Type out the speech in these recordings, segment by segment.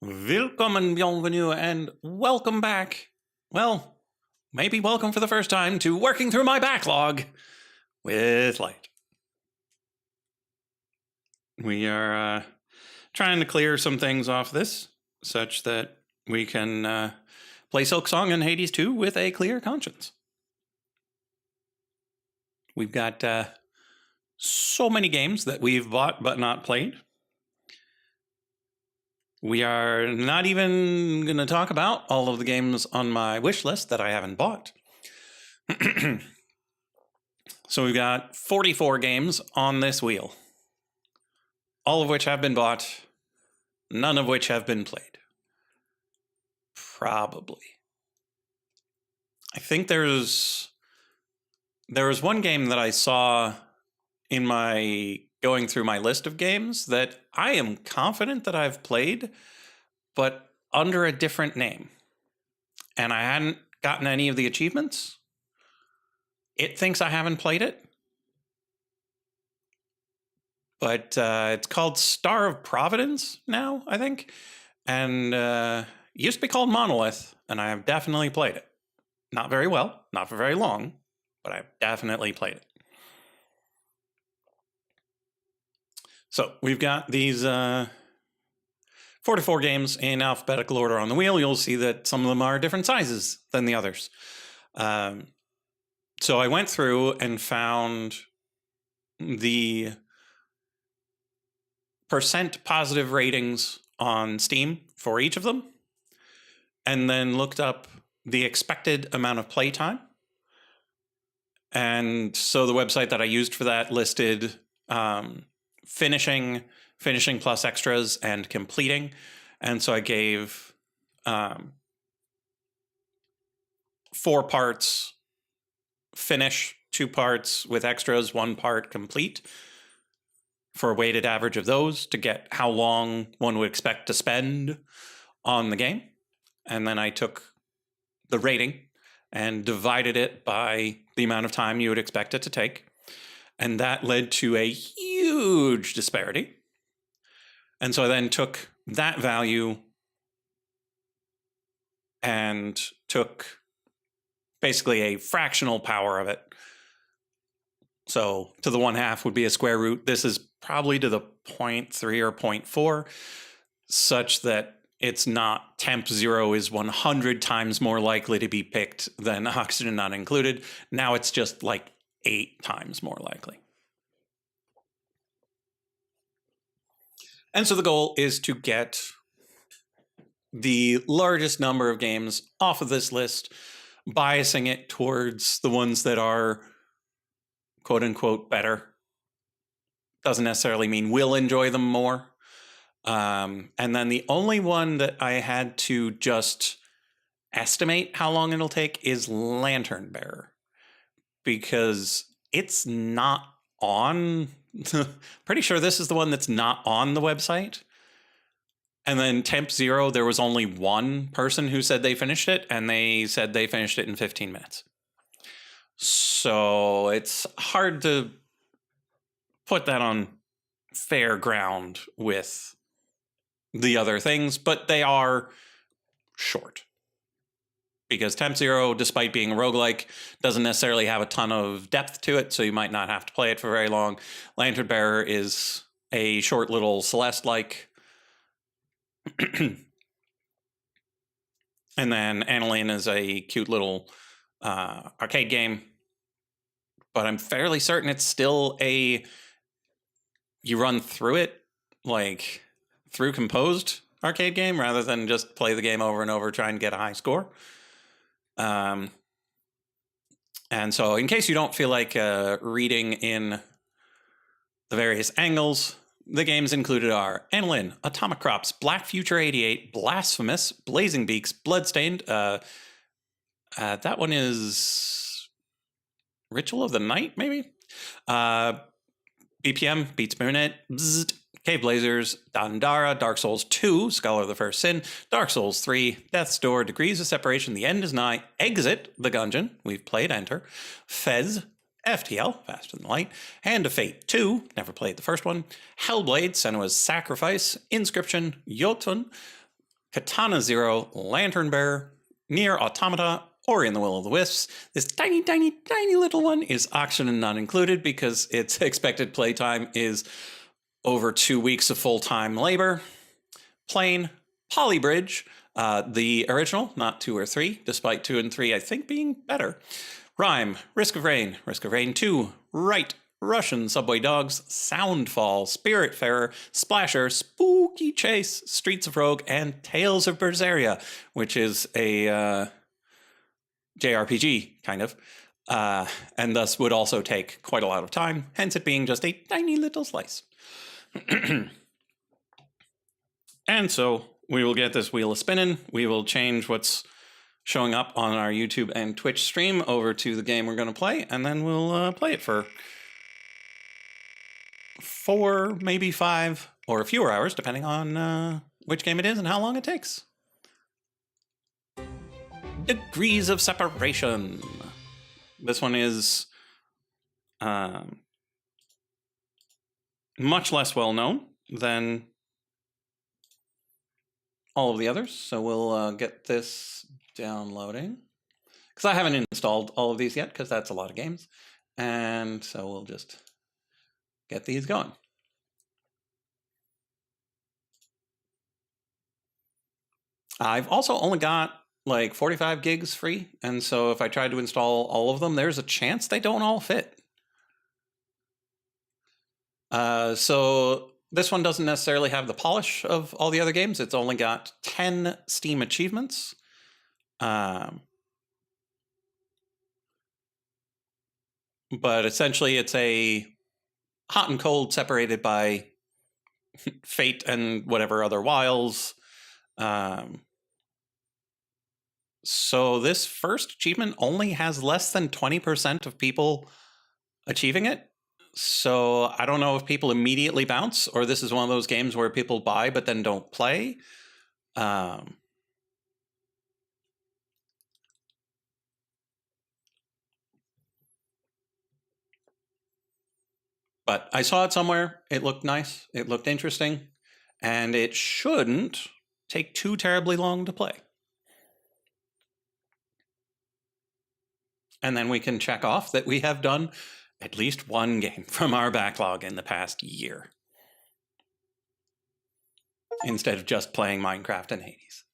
Willkommen, bienvenue, and welcome back. Well, maybe welcome for the first time to Working Through My Backlog with Light. We are trying to clear some things off this, such that we can play Silksong and Hades 2 with a clear conscience. We've got so many games that we've bought but not played. We are not even going to talk about all of the games on my wish list that I haven't bought. So we've got 44 games on this wheel, all of which have been bought, none of which have been played. Probably. I think there was one game that I saw in my going through my list of games that I am confident that I've played, but under a different name. And I hadn't gotten any of the achievements. It thinks I haven't played it. But it's called Star of Providence now, I think. And it used to be called Monolith, and I have definitely played it. Not very well, not for very long, but I've definitely played it. So we've got these 44 games in alphabetical order on the wheel. You'll see that some of them are different sizes than the others. So I went through and found the percent positive ratings on Steam for each of them, and then looked up the expected amount of playtime. And so the website that I used for that listed finishing plus extras and completing. And so I gave 4 parts finish, 2 parts with extras, 1 part complete, for a weighted average of those to get how long one would expect to spend on the game. And then I took the rating and divided it by the amount of time you would expect it to take. And that led to a huge disparity. And so I then took that value and took basically a fractional power of it. So to the 1/2 would be a square root. This is probably to the 0.3 or 0.4, such that it's not temp 0 is 100 times more likely to be picked than oxygen not included. Now it's just like 8 times more likely. And so the goal is to get the largest number of games off of this list, biasing it towards the ones that are quote unquote better. Doesn't necessarily mean we'll enjoy them more. And then the only one that I had to just estimate how long it'll take is Lantern Bearer, because it's not on. Pretty sure this is the one that's not on the website. And then temp 0, there was only one person who said they finished it, and they said they finished it in 15 minutes. So it's hard to put that on fair ground with the other things, but they are short. Because temp 0, despite being a roguelike, doesn't necessarily have a ton of depth to it, so you might not have to play it for very long. Lantern Bearer is a short little Celeste-like. And then Annalyn is a cute little arcade game. But I'm fairly certain it's still you run through it, like through composed arcade game, rather than just play the game over and over trying to get a high score. And so in case you don't feel like reading in the various angles, the games included are Annalyn, Atomic Crops, Black Future 88, Blasphemous, Blazing Beaks, Bloodstained. That one is Ritual of the Night, maybe? BPM, Beats Moonit, Bzzzt, Cave Blazers, Dandara, Dark Souls 2, Scholar of the First Sin, Dark Souls 3, Death's Door, Degrees of Separation, The End is Nigh, Exit, The Gungeon, we've played Enter, Fez, FTL, Faster Than Light, Hand of Fate 2, never played the first one, Hellblade, Senua's Sacrifice, Inscription, Jotun, Katana Zero, Lantern Bearer, Nier Automata, Ori and the Will of the Wisps. This tiny, tiny, tiny little one is auction and not included because its expected playtime is over 2 weeks of full-time labor. Plain, Polybridge, the original, not 2 or 3, despite 2 and 3 I think being better. Rhyme, Risk of Rain 2, Right, Russian Subway Dogs, Soundfall, Spiritfarer, Splasher, Spooky Chase, Streets of Rogue, and Tales of Berseria, which is a JRPG, kind of, and thus would also take quite a lot of time, hence it being just a tiny little slice. And so we will get this wheel a spinning. We will change what's showing up on our YouTube and Twitch stream over to the game we're going to play, and then we'll play it for 4, maybe 5, or fewer hours, depending on which game it is and how long it takes. Degrees of Separation. This one is much less well known than all of the others, so we'll get this downloading, because I haven't installed all of these yet, because that's a lot of games, and so we'll just get these going. I've also only got like 45 gigs free, and so if I tried to install all of them, there's a chance they don't all fit. So this one doesn't necessarily have the polish of all the other games. It's only got 10 Steam achievements. But essentially it's a hot and cold separated by fate and whatever other wiles. So this first achievement only has less than 20% of people achieving it. So I don't know if people immediately bounce, or this is one of those games where people buy but then don't play. But I saw it somewhere. It looked nice. It looked interesting. And it shouldn't take too terribly long to play. And then we can check off that we have done at least one game from our backlog in the past year, instead of just playing Minecraft and Hades.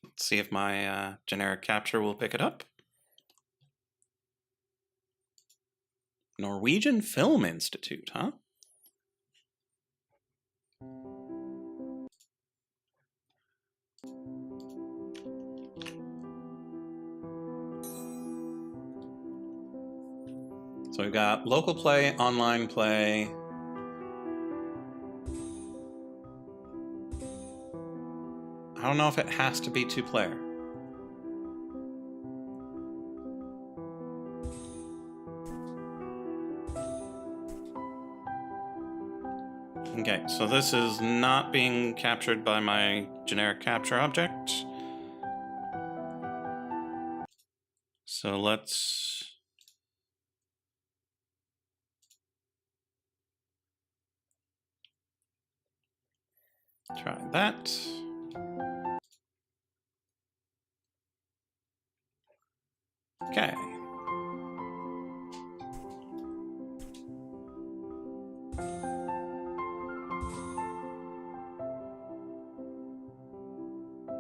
Let's see if my generic capture will pick it up. Norwegian Film Institute, huh? So we've got local play, online play. I don't know if it has to be 2-player. Okay, so this is not being captured by my generic capture object. So let's try that. Okay.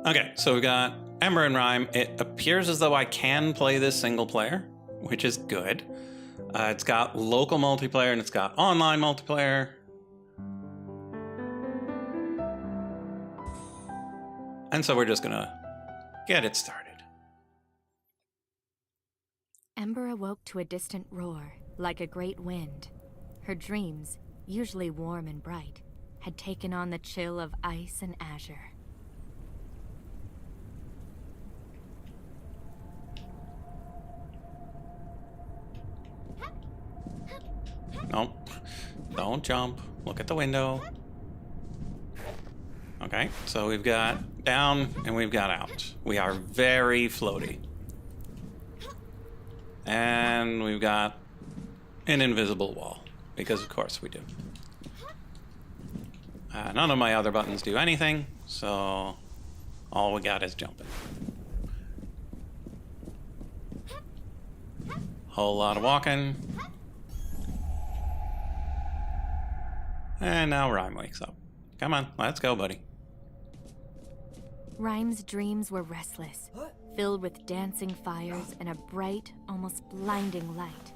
Okay, so we got Ember and Rhyme. It appears as though I can play this single player, which is good. It's got local multiplayer and it's got online multiplayer. And so we're just gonna get it started. Ember awoke to a distant roar, like a great wind. Her dreams, usually warm and bright, had taken on the chill of ice and azure. No, don't jump. Look at the window. Okay, so we've got down and we've got out. We are very floaty. And we've got an invisible wall, because of course we do. None of my other buttons do anything, so all we got is jumping. Whole lot of walking. And now Rhyme wakes up. Come on, let's go, buddy. Rhyme's dreams were restless, filled with dancing fires and a bright, almost blinding light.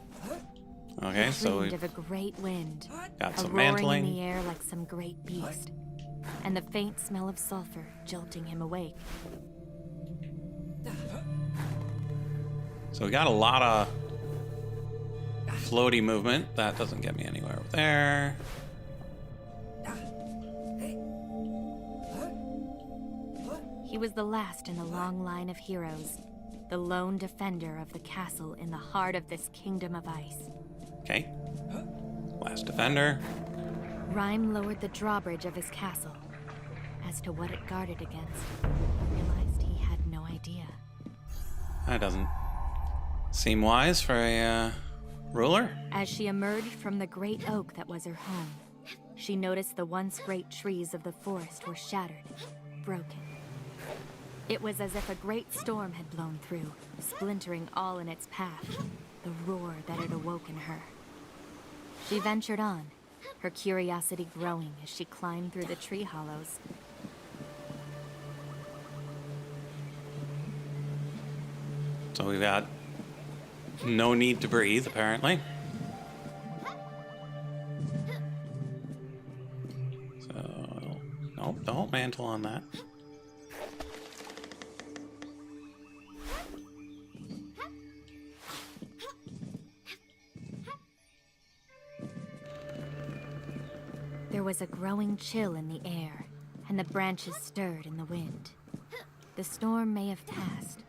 Okay, so Dreamed we've of a great wind, got a some roaring mantling. in the air like some great beast, and the faint smell of sulfur jolting him awake. So we got a lot of floaty movement. That doesn't get me anywhere over there. He was the last in a long line of heroes, the lone defender of the castle in the heart of this kingdom of ice. Okay. Last defender. Rhyme lowered the drawbridge of his castle. As to what it guarded against, he realized he had no idea. That doesn't seem wise for a ruler. As she emerged from the great oak that was her home, she noticed the once great trees of the forest were shattered, broken. It was as if a great storm had blown through, splintering all in its path, the roar that had awoken her. She ventured on, her curiosity growing as she climbed through the tree hollows. So we've got no need to breathe, apparently. So, nope, don't mantle on that. There was a growing chill in the air, and the branches stirred in the wind. The storm may have passed,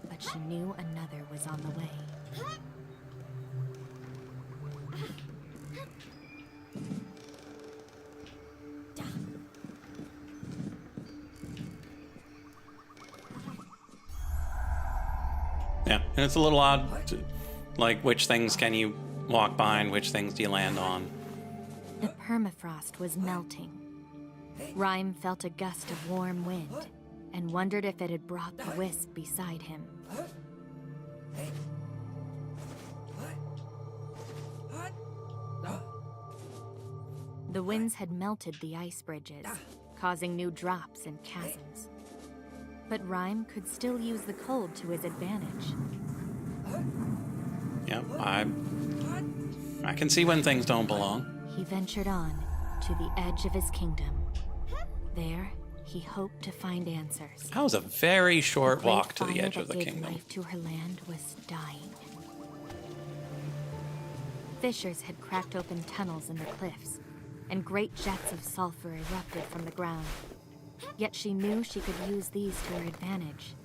but she knew another was on the way. Yeah, and it's a little odd, like, which things can you walk behind, which things do you land on? The permafrost was melting. Rhyme felt a gust of warm wind and wondered if it had brought the wisp beside him. The winds had melted the ice bridges, causing new drops and chasms. But Rhyme could still use the cold to his advantage. Yeah, I can see when things don't belong. He ventured on to the edge of his kingdom. There, he hoped to find answers. That was a very short great walk to the fire edge of that the gave kingdom. life to her land was dying. Fissures had cracked open tunnels in the cliffs, and great jets of sulfur erupted from the ground. Yet she knew she could use these to her advantage.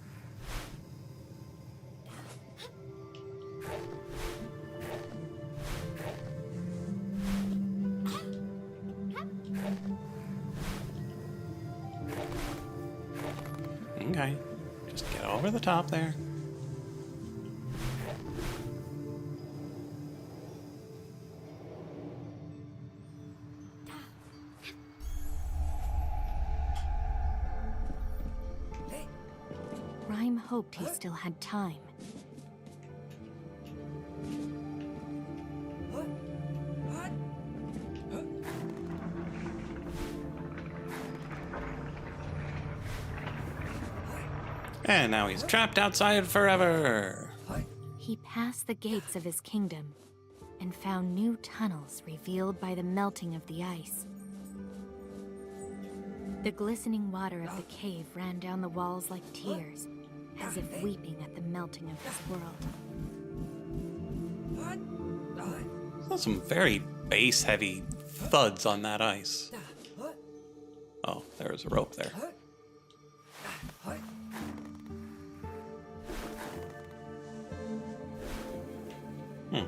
Okay, just get over the top there. Rhyme hoped he still had time. And now he's trapped outside forever. He passed the gates of his kingdom and found new tunnels revealed by the melting of the ice. The glistening water of the cave ran down the walls like tears, as if weeping at the melting of this world. There's some very bass-heavy thuds on that ice. Oh, there's a rope there. I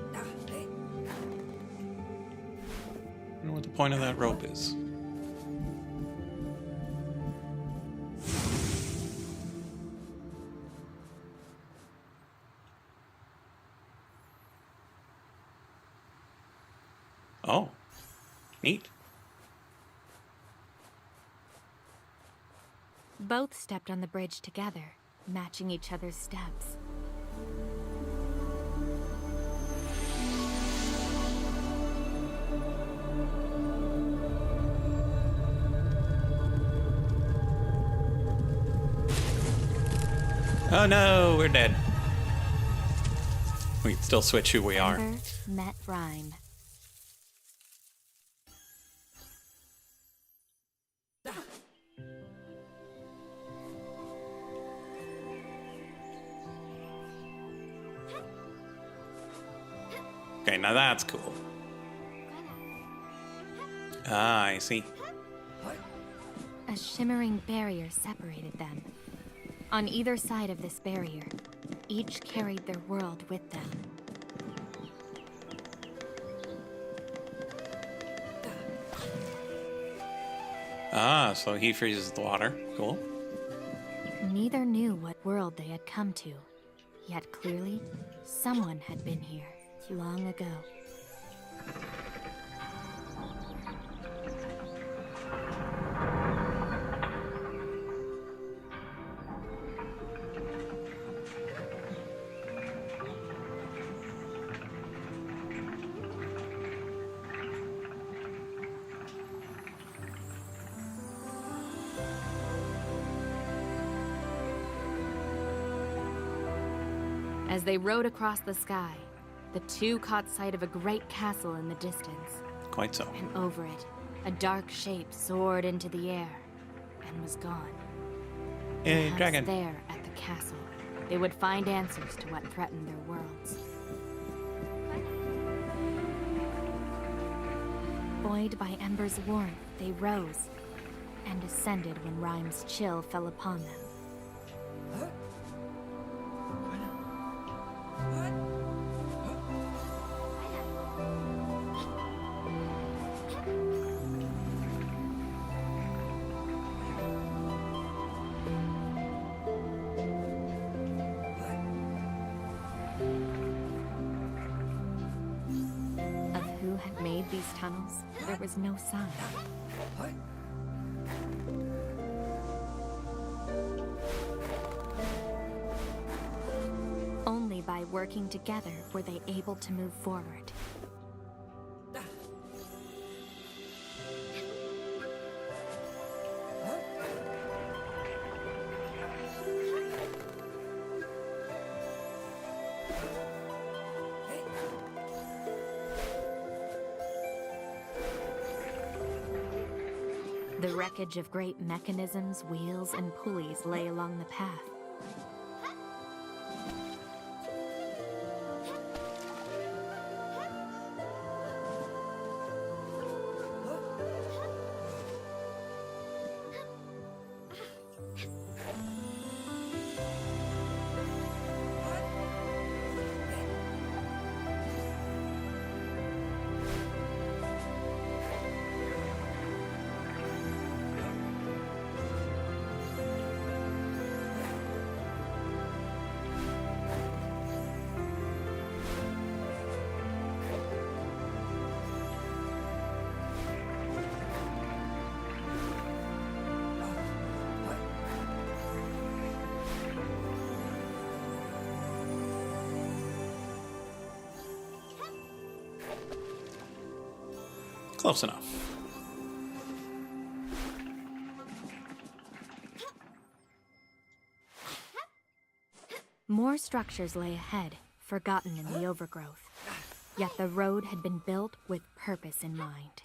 wonder what the point of that rope is. Oh, neat. Both stepped on the bridge together, matching each other's steps. Oh no, we're dead. We can still switch who we are. Ember met Rhyme. Okay, now that's cool. Ah, I see. A shimmering barrier separated them. On either side of this barrier, each carried their world with them. Ah, so he freezes the water. Cool. Neither knew what world they had come to, yet clearly, someone had been here long ago. As they rode across the sky, the two caught sight of a great castle in the distance. Quite so. And over it, a dark shape soared into the air and was gone. Yay, Perhaps dragon. there at the castle, they would find answers to what threatened their worlds. Buoyed by Ember's warmth, they rose and descended when Rhyme's chill fell upon them. Of who had made these tunnels, there was no sign. Only by working together were they able to move forward. The wreckage of great mechanisms, wheels, and pulleys lay along the path. Close enough. More structures lay ahead, forgotten in the overgrowth. Yet the road had been built with purpose in mind.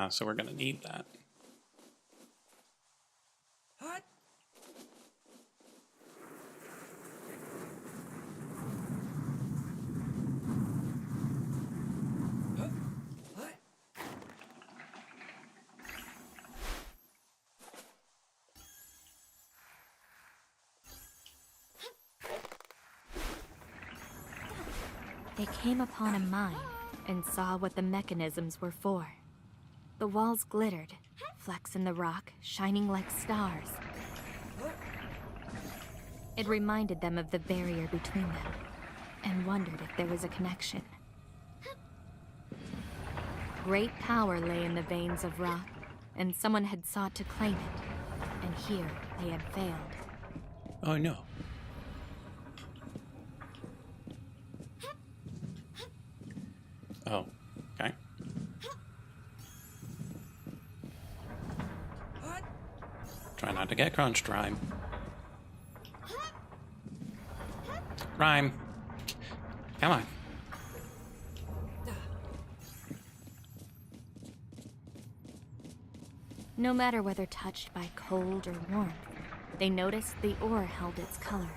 So we're gonna need that. they came upon a mine and saw what the mechanisms were for. The walls glittered, flecks in the rock shining like stars. It reminded them of the barrier between them, and wondered if there was a connection. Great power lay in the veins of rock, and someone had sought to claim it, and here they had failed. Oh no. Oh, okay. Try not to get crunched, Rhyme. Rhyme. Come on. No matter whether touched by cold or warmth, they noticed the ore held its color.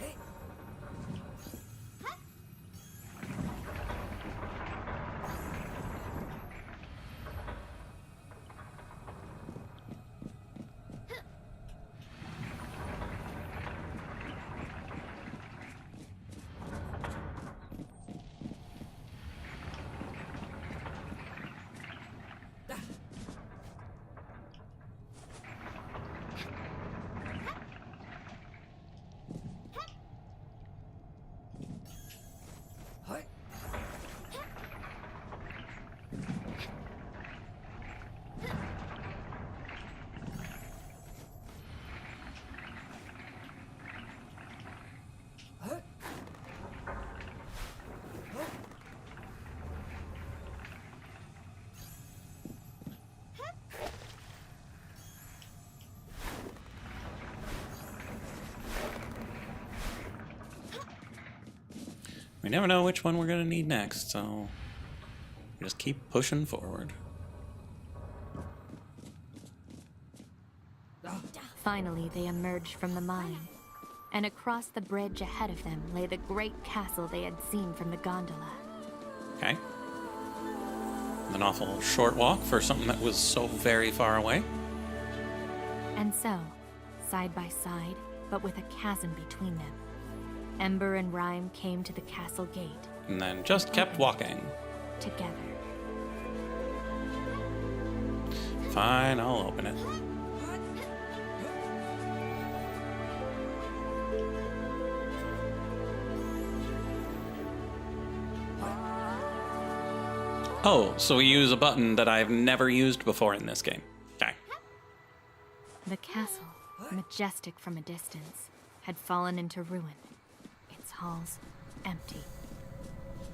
We never know which one we're going to need next, so we just keep pushing forward. Finally, they emerged from the mine, and across the bridge ahead of them lay the great castle they had seen from the gondola. Okay. An awful short walk for something that was so very far away. And so, side by side, but with a chasm between them, Ember and Rhyme came to the castle gate. And then just kept walking. Together. Fine, I'll open it. Oh, so we use a button that I've never used before in this game. Okay. The castle, majestic from a distance, had fallen into ruin. Its halls empty.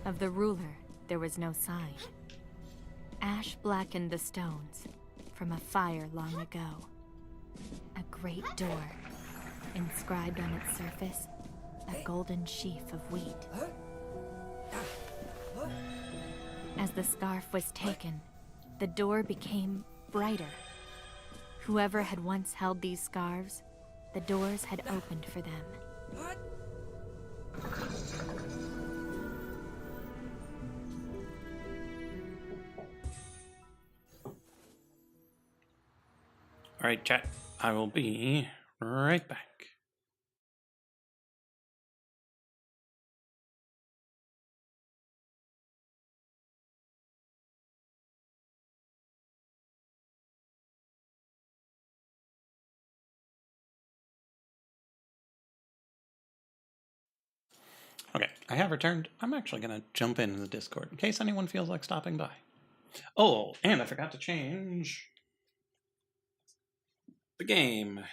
Of the ruler, there was no sign. Ash blackened the stones from a fire long ago. A great door, inscribed on its surface, a golden sheaf of wheat. As the scarf was taken, the door became brighter. Whoever had once held these scarves, the doors had opened for them. All right, chat. I will be right back. Okay, I have returned. I'm actually going to jump into the Discord in case anyone feels like stopping by. Oh, and I forgot to change the game.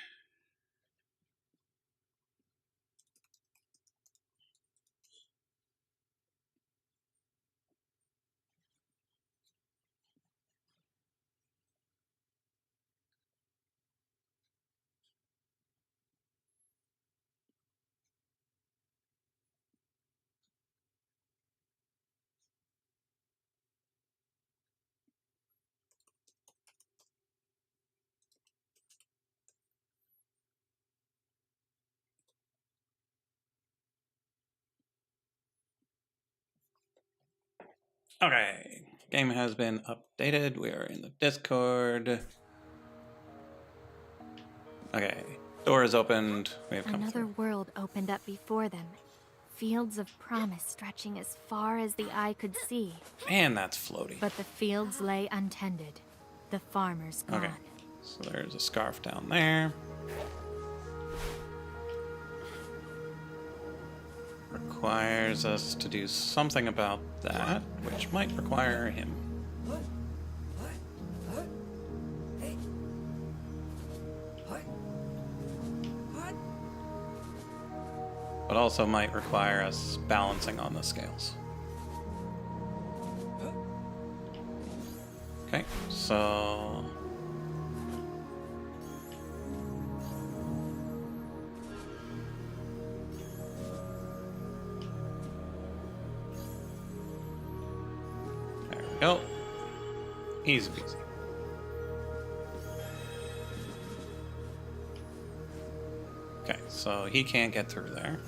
Okay, game has been updated. We are in the Discord. Okay, door is opened. We have come Another through. world opened up before them, fields of promise stretching as far as the eye could see. And that's floaty. But the fields lay untended. The farmers gone. Okay, so there's a scarf down there. Requires us to do something about that, which might require him. But also might require us balancing on the scales. Okay, so... there we go. Easy peasy. Okay, so he can't get through there.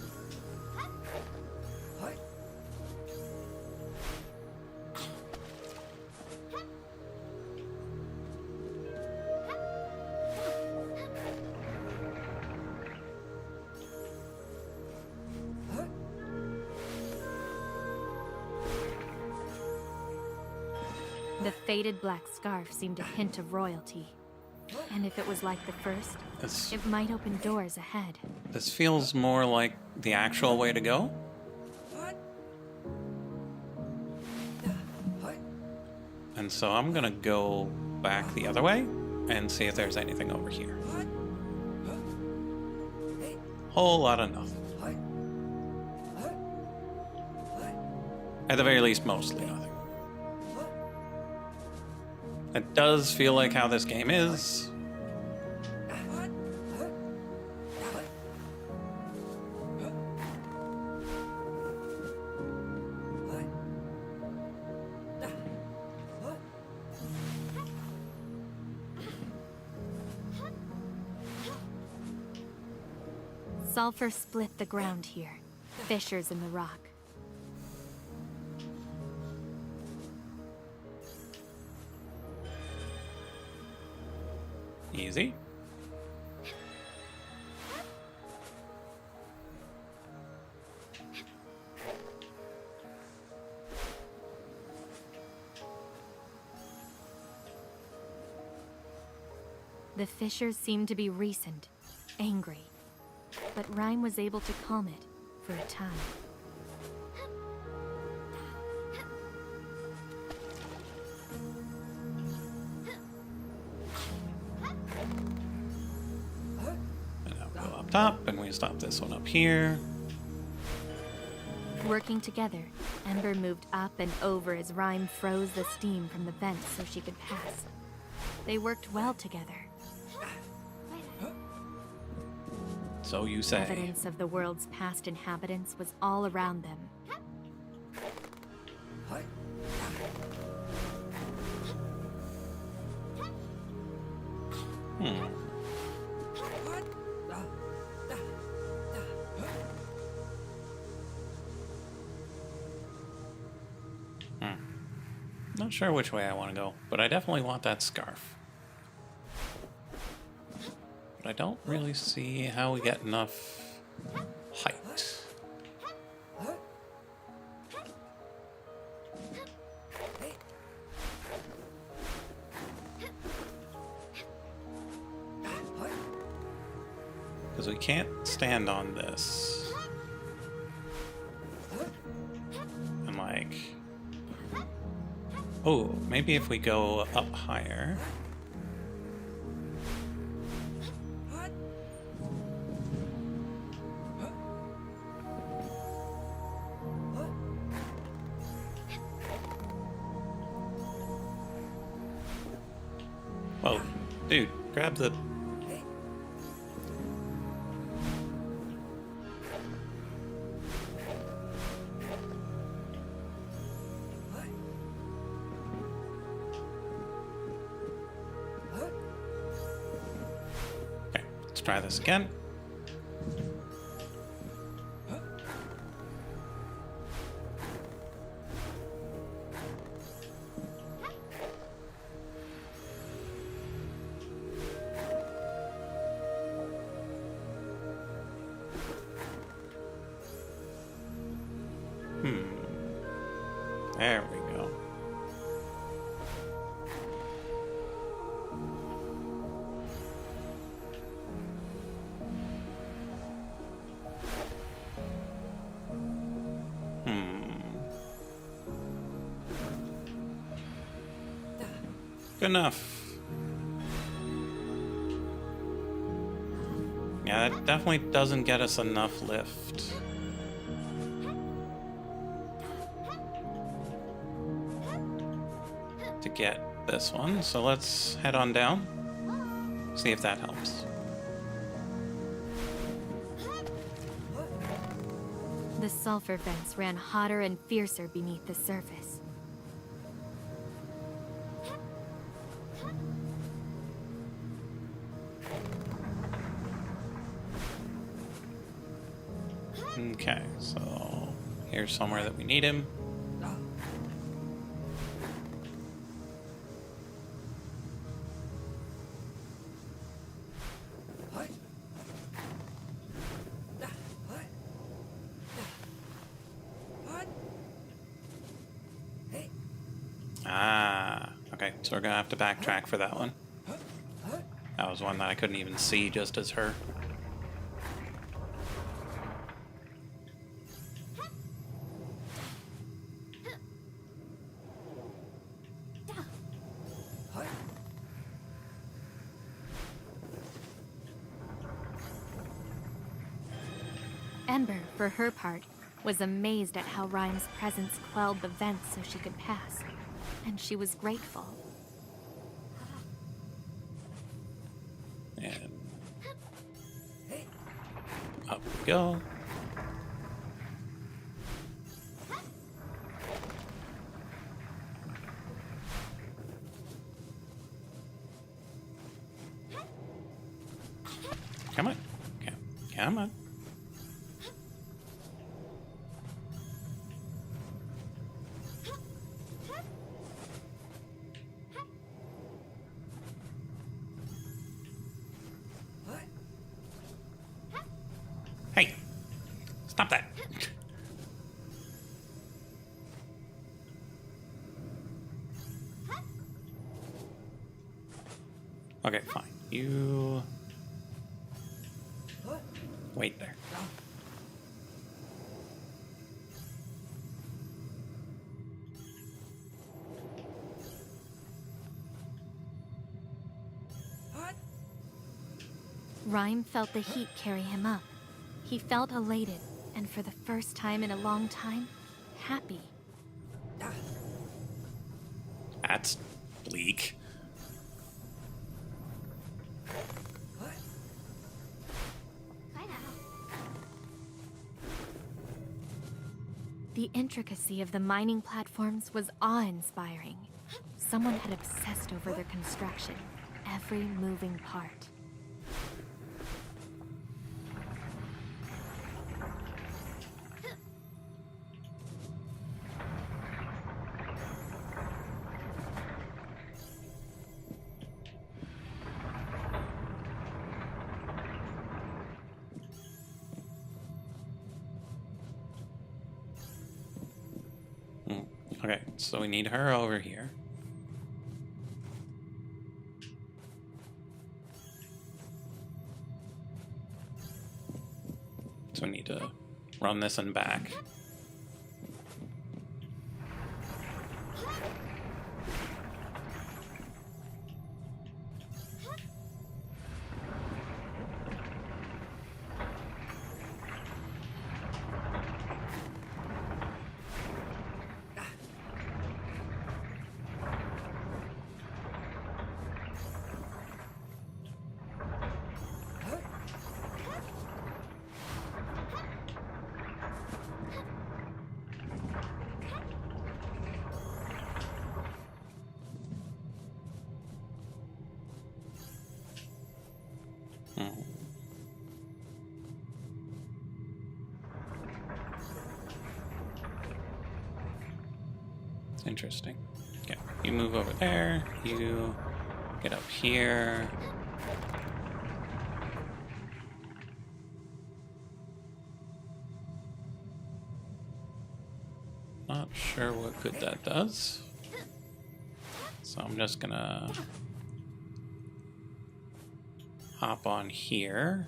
The faded black scarf seemed a hint of royalty. And if it was like the first, it might open doors ahead. This feels more like the actual way to go. And so I'm gonna go back the other way and see if there's anything over here. Whole lot of nothing. At the very least, mostly nothing. It does feel like how this game is. Sulfur split the ground here, fissures in the rock. Easy. The fissures seemed to be recent, angry, but Rhyme was able to calm it for a time. Top, and we stop this one up here. Working together, Ember moved up and over as Rhyme froze the steam from the vents so she could pass. They worked well together. So you say. Evidence of the world's past inhabitants was all around them. Not sure which way I want to go, but I definitely want that scarf. But I don't really see how we get enough height. Because we can't stand on this. And like... oh, maybe if we go up higher. Whoa, dude, grab the... Okay, let's try this again. There we go. Good enough. Yeah, that definitely doesn't get us enough lift. To get this one, so let's head on down, see if that helps. The sulfur vents ran hotter and fiercer beneath the surface. Okay, so here's somewhere that we need him. Ah, okay, so we're gonna have to backtrack for that one. That was one that I couldn't even see just as her. Ember, for her part, was amazed at how Rhyme's presence quelled the vents so she could pass, and she was grateful. And up we go. Come on. Come on. Hey, stop that. Okay, fine. You wait there. Rhyme felt the heat carry him up. He felt elated, and for the first time in a long time, happy. That's bleak. The intricacy of the mining platforms was awe-inspiring. Someone had obsessed over their construction, every moving part. Okay, so we need her over here. So we need to run this and back. Interesting. Okay, you move over there. You get up here. Not sure what good that does. So I'm just gonna hop on here.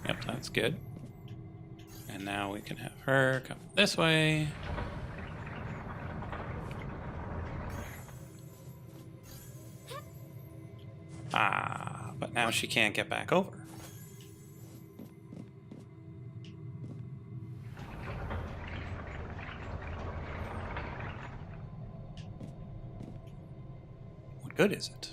Yep, that's good. And now we can have her come this way. Ah, but now she can't get back over. What good is it?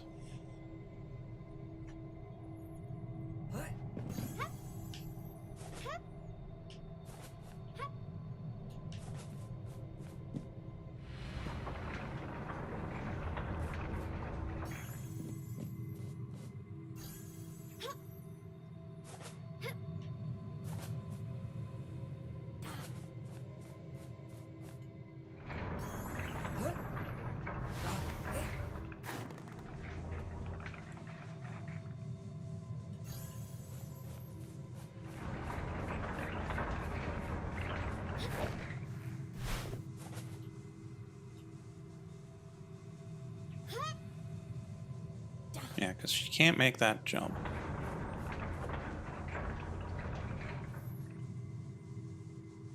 Yeah, because she can't make that jump.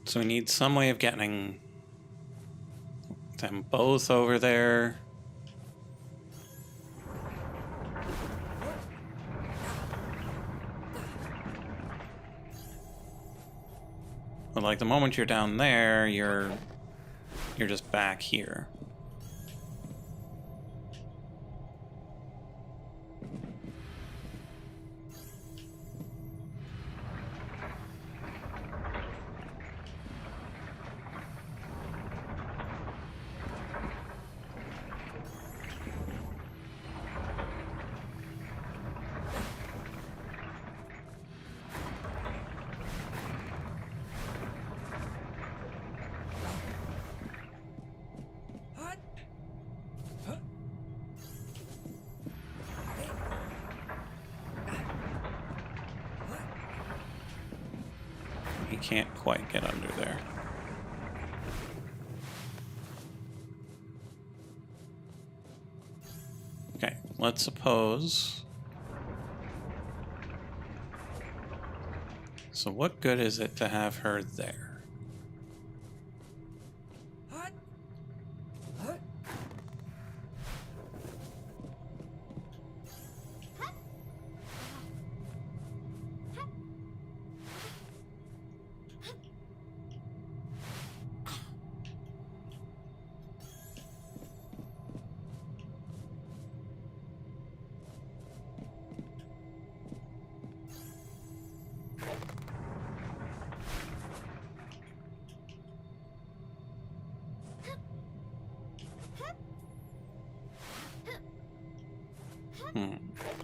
So we need some way of getting them both over there. But like the moment you're down there, you're just back here. He can't quite get under there. Okay, let's suppose. So what good is it to have her there?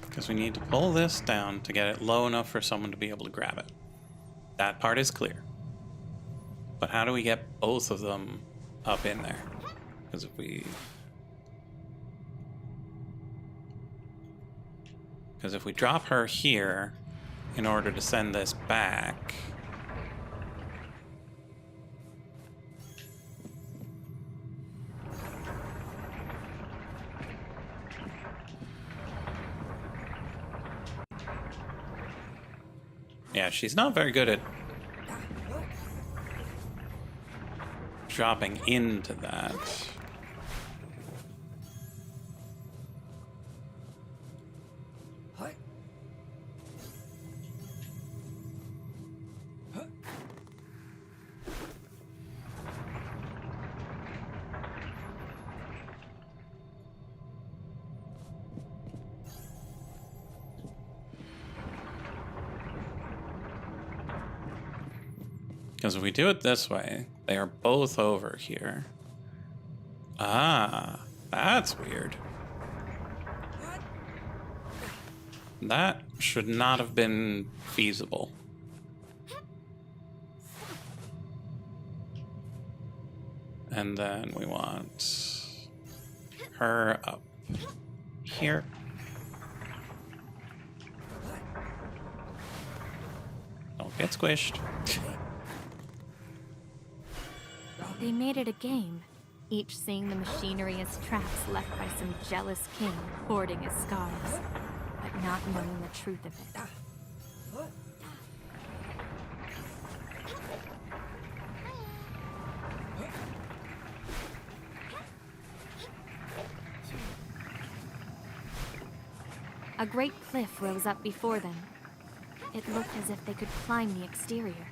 Because we need to pull this down to get it low enough for someone to be able to grab it. That part is clear. But how do we get both of them up in there? Because if we drop her here in order to send this back, yeah, she's not very good at dropping into that. Because if we do it this way, they are both over here. Ah, that's weird. That should not have been feasible. And then we want her up here. Don't get squished. They made it a game, each seeing the machinery as traps left by some jealous king hoarding his scars, but not knowing the truth of it. A great cliff rose up before them. It looked as if they could climb the exterior.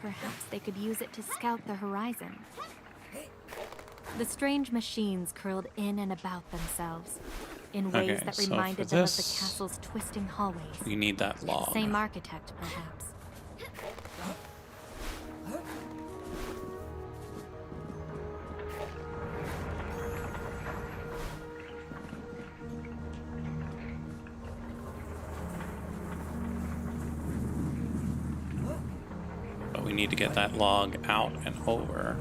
Perhaps they could use it to scout the horizon. The strange machines curled in and about themselves, in ways Okay, that so reminded for them of the this, castle's twisting hallways. We need that log. Same architect, perhaps. But we need to get that log out and over.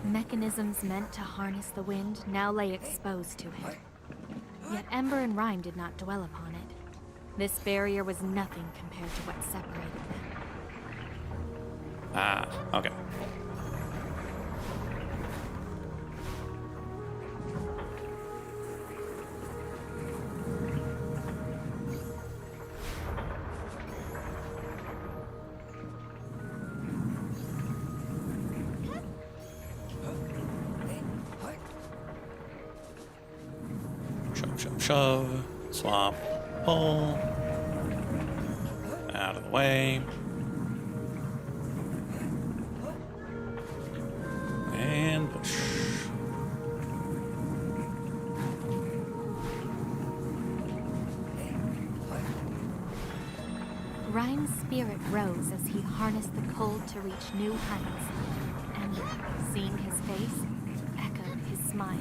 Mechanisms meant to harness the wind now lay exposed to it. Yet Ember and Rhyme did not dwell upon it. This barrier was nothing compared to what separated them. Ah, okay. Shove, shove, shove. Swap, pull. Out of the way. And push. Rhyme's spirit rose as he harnessed the cold to reach new heights. And seeing his face, echoed his smile.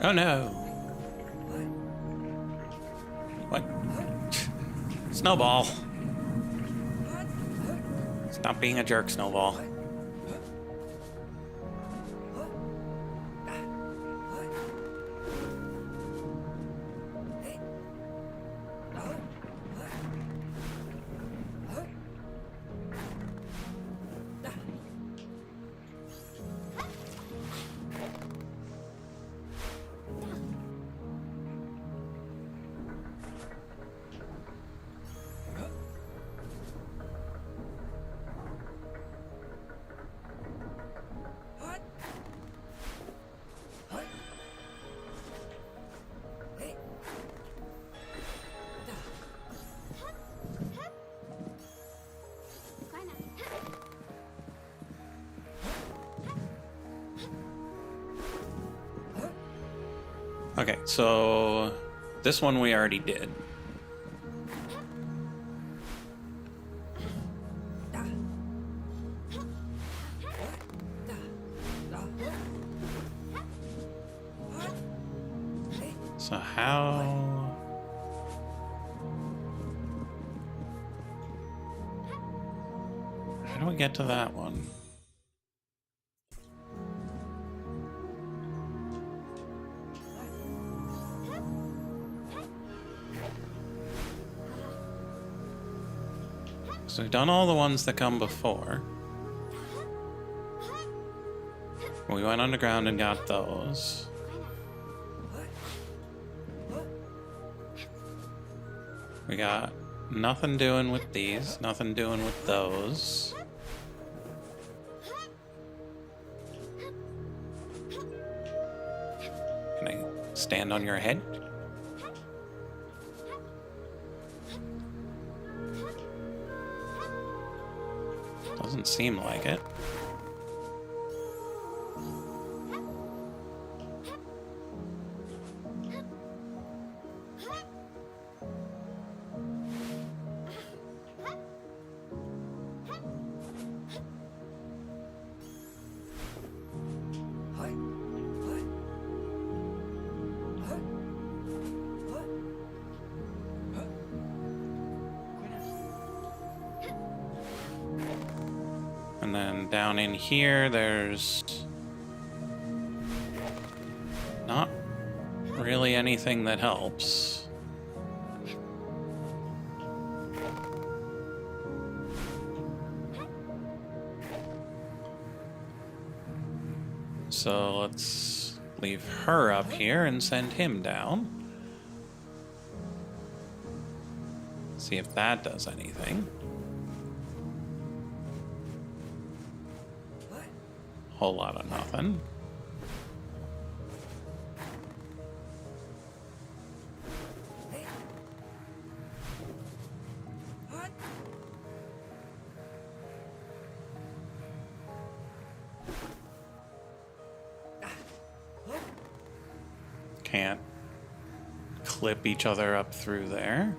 Oh no. What? Snowball. Stop being a jerk, Snowball. Okay, so this one we already did. So how do we get to that one? So we've done all the ones that come before. We went underground and got those. We got nothing doing with these, nothing doing with those. Can I stand on your head? Doesn't seem like it. And then down in here, there's not really anything that helps. So let's leave her up here and send him down. See if that does anything. Whole lot of nothing. Can't clip each other up through there.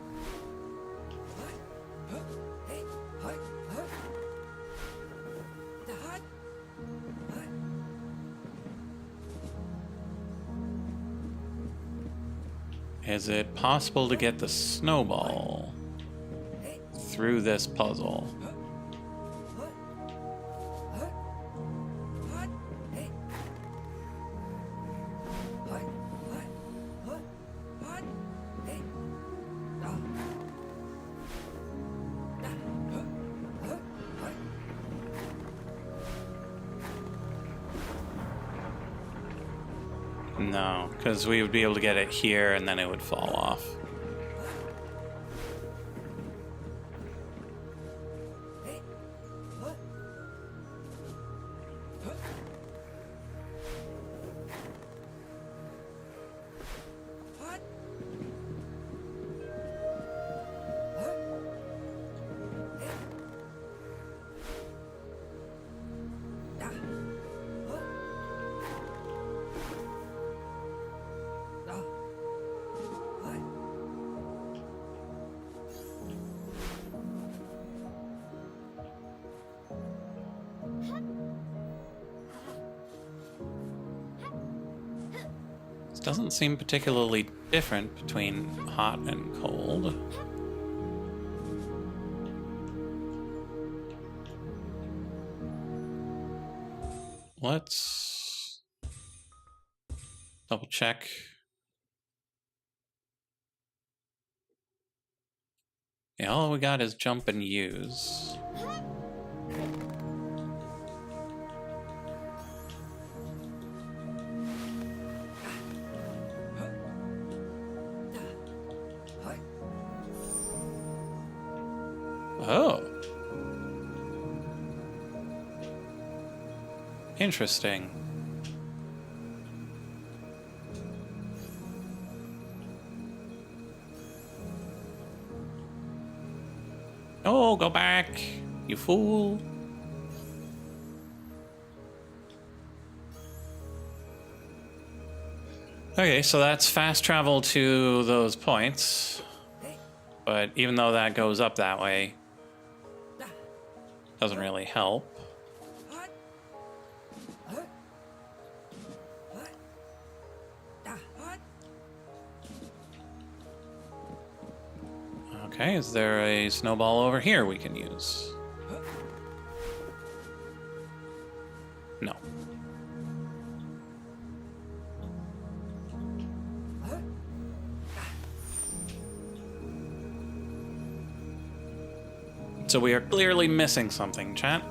Is it possible to get the snowball through this puzzle? No, because we would be able to get it here and then it would fall off. Doesn't seem particularly different between hot and cold. Let's double check. Yeah, all we got is jump and use. Oh. Interesting. Oh, go back, you fool. Okay, so that's fast travel to those points. But even though that goes up that way, doesn't really help. Okay, is there a snowball over here we can use? No. So we are clearly missing something, chat.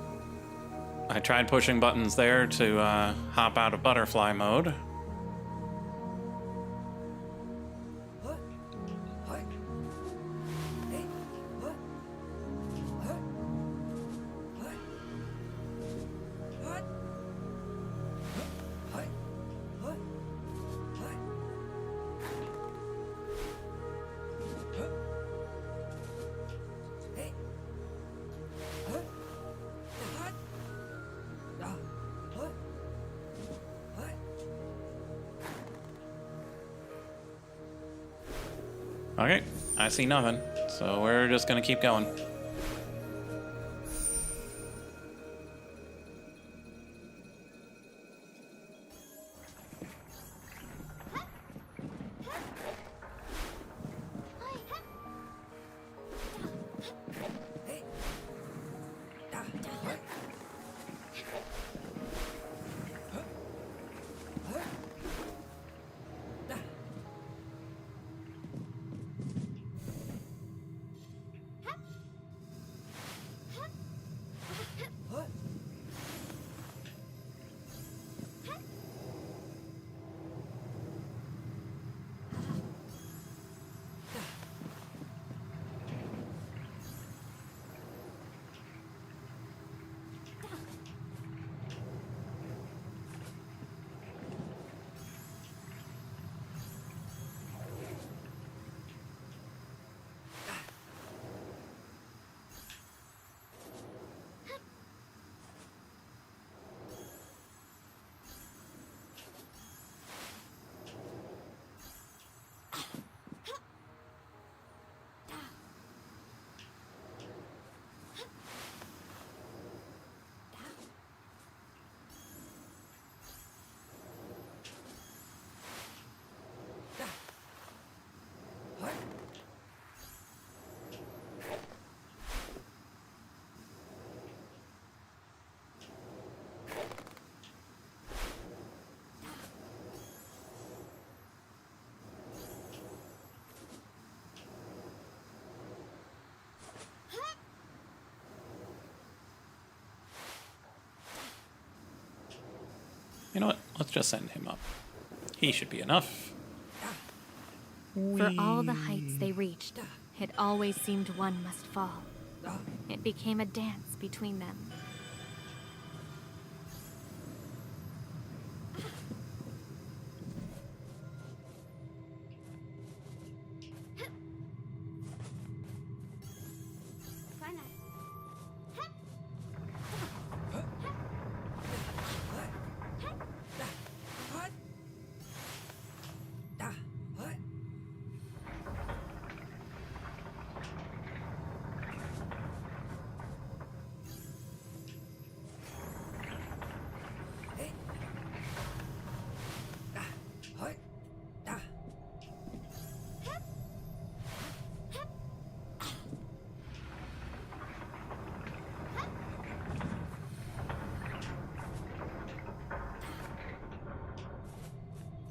I tried pushing buttons there to hop out of butterfly mode. Okay, I see nothing, so we're just gonna keep going. You know what? Let's just send him up. He should be enough. For all the heights they reached, it always seemed one must fall. It became a dance between them.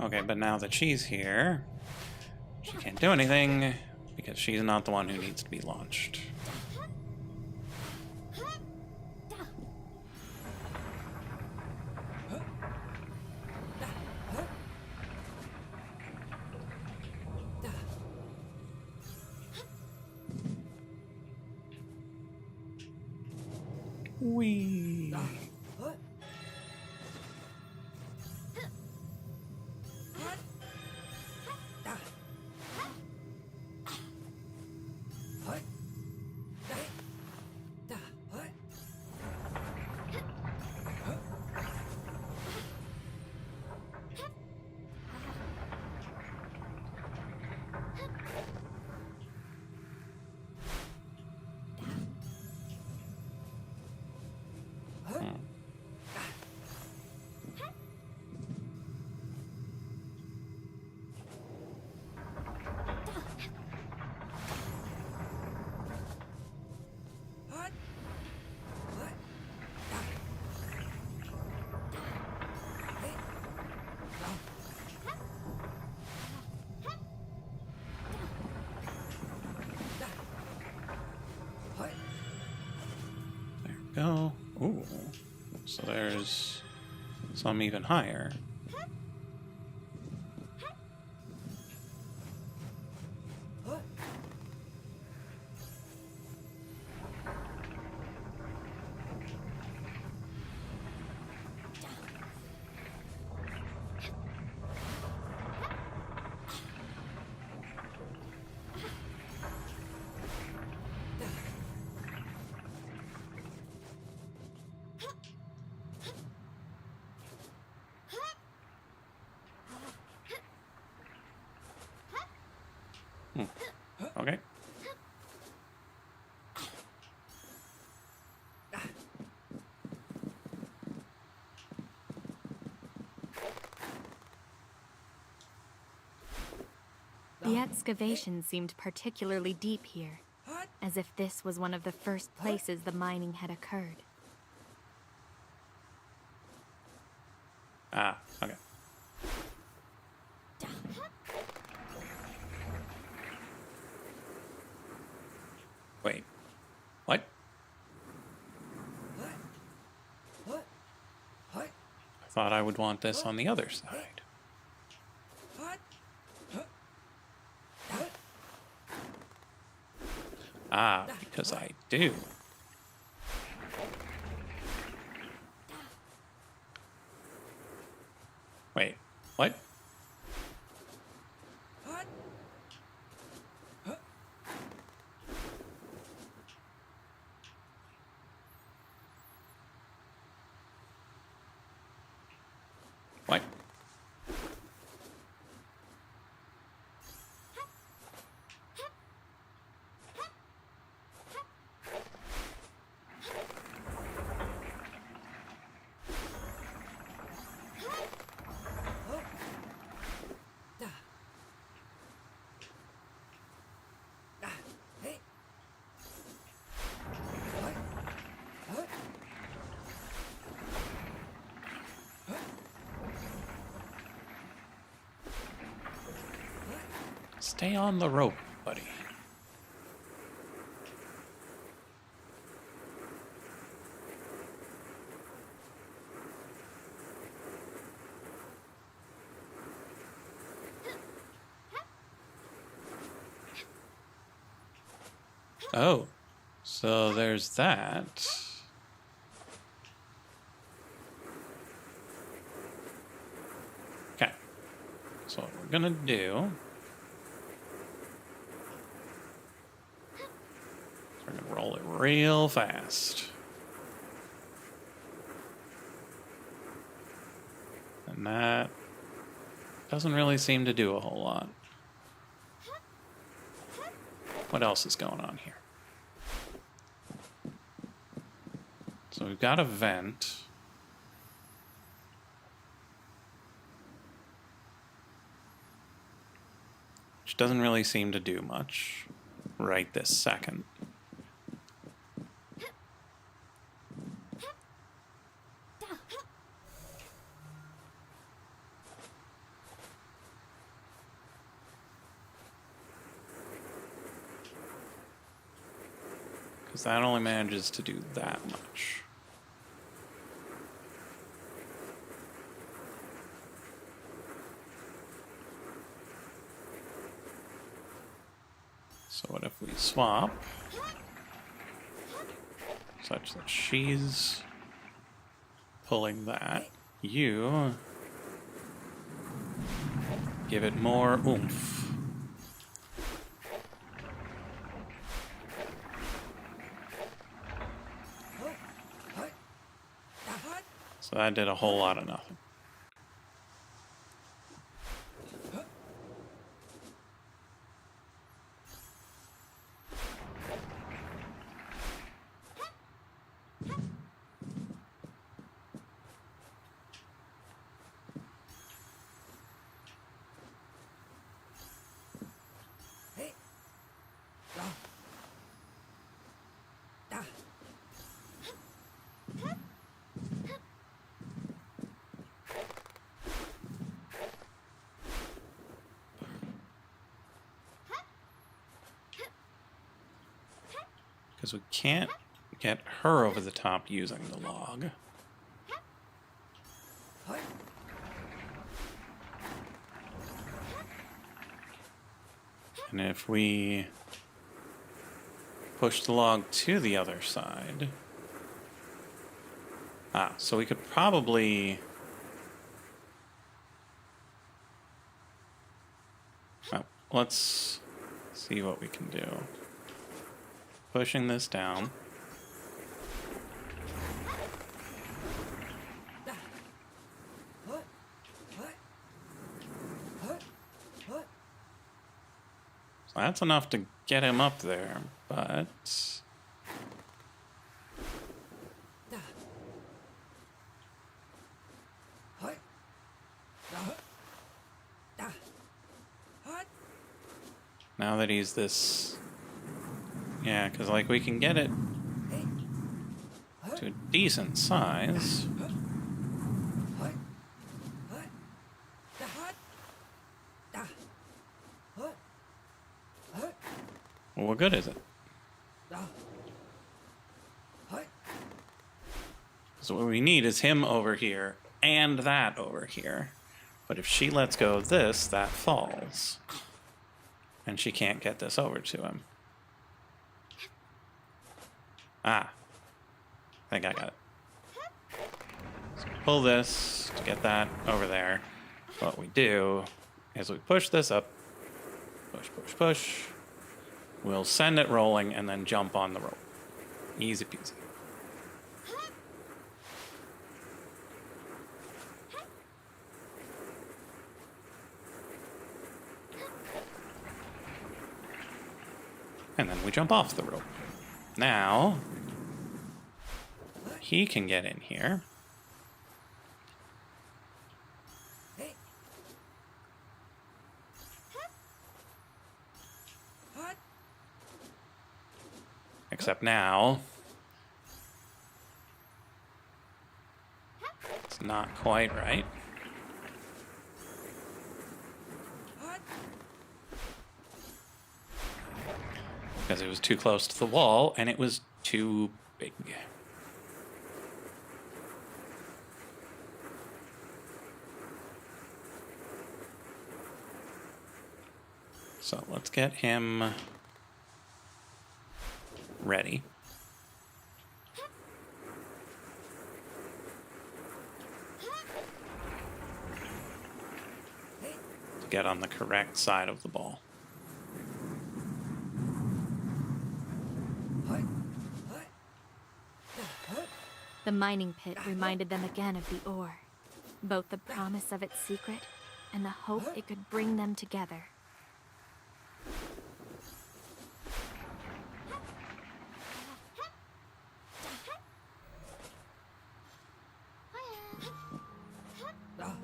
Okay, but now that she's here, she can't do anything because she's not the one who needs to be launched. Whee! Go. Ooh. So there's some even higher. Okay. The excavation seemed particularly deep here, as if this was one of the first places the mining had occurred. Ah, okay. Wait. What? I thought I would want this on the other side. Ah, because I do. Wait, what? What? Stay on the rope, buddy. Oh, so there's that. Okay, so what we're gonna do, we're gonna roll it real fast. And that doesn't really seem to do a whole lot. What else is going on here? So we've got a vent. Which doesn't really seem to do much right this second. Because that only manages to do that much. So what if we swap such that she's pulling that, you give it more oomph. So that did a whole lot of nothing. Because we can't get her over the top using the log. And if we push the log to the other side... Ah, so we could probably... Oh, let's see what we can do. Pushing this down. So that's enough to get him up there, but... Now that he's this... Yeah, because, like, we can get it to a decent size. Well, what good is it? So what we need is him over here and that over here. But if she lets go of this, that falls. And she can't get this over to him. Ah. I think I got it. So pull this to get that over there. What we do is we push this up. Push, push, push. We'll send it rolling and then jump on the rope. Easy peasy. And then we jump off the rope. Now, he can get in here. Except now, it's not quite right. Because it was too close to the wall and it was too big. So let's get him ready. To get on the correct side of the ball. The mining pit reminded them again of the ore, both the promise of its secret and the hope it could bring them together.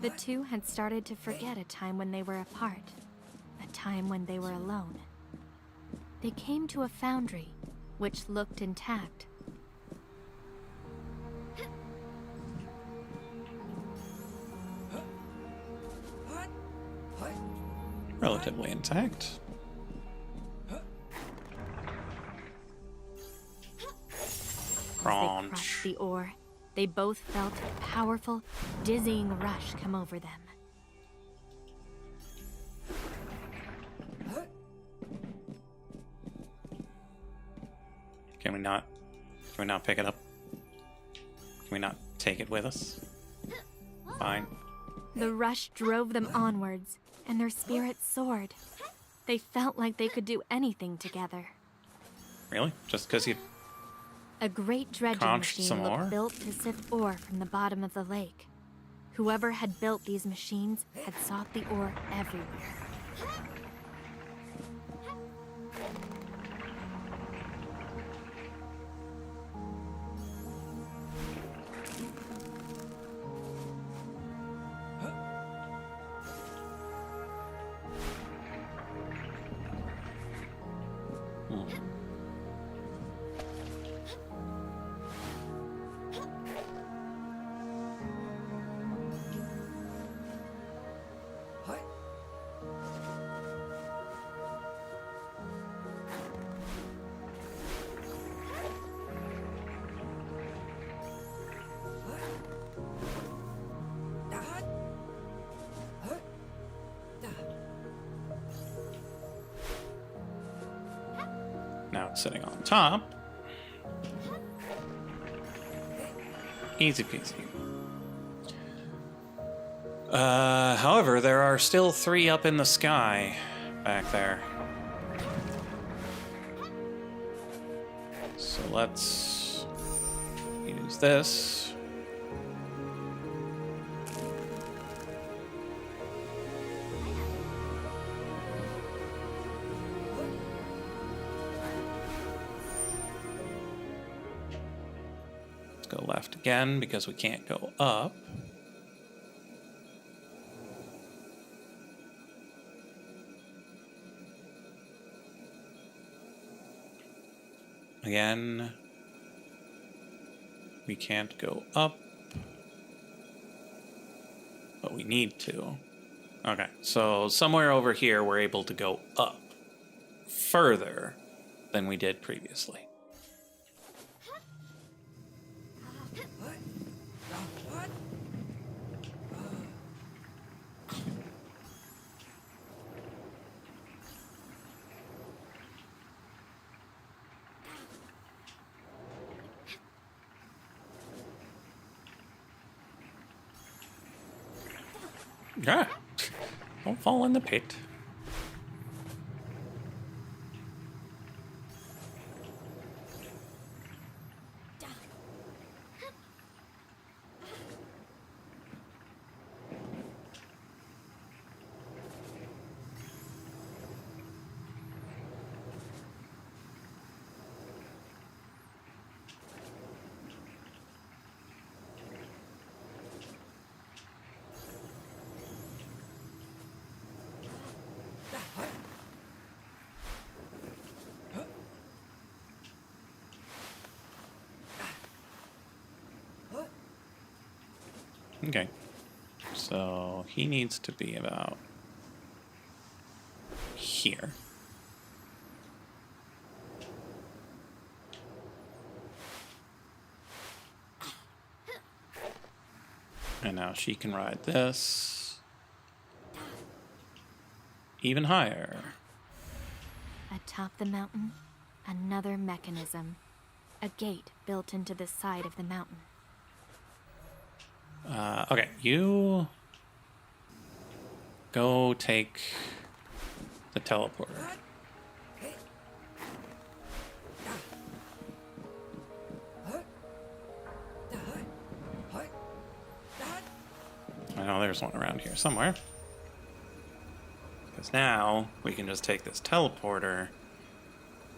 The two had started to forget a time when they were apart, a time when they were alone. They came to a foundry, which looked intact. Relatively intact. As they crushed the ore, they both felt a powerful, dizzying rush come over them. Can we not pick it up? Can we not take it with us? Fine. The rush drove them onwards, and their spirits soared. They felt like they could do anything together. Really? Just because you... A great dredging Crunched machine some looked ore? built to sift ore from the bottom of the lake. Whoever had built these machines had sought the ore everywhere. Now it's sitting on top. Easy peasy. However, there are still 3 up in the sky back there. So let's use this. Let's go left again because we can't go up. Again, we can't go up, but we need to. Okay, so somewhere over here we're able to go up further than we did previously. Yeah, don't fall in the pit. Okay, so he needs to be about here. And now she can ride this even higher. Atop the mountain, Another mechanism. A gate built into the side of the mountain. Okay, you go take the teleporter. I know there's one around here somewhere. Because now we can just take this teleporter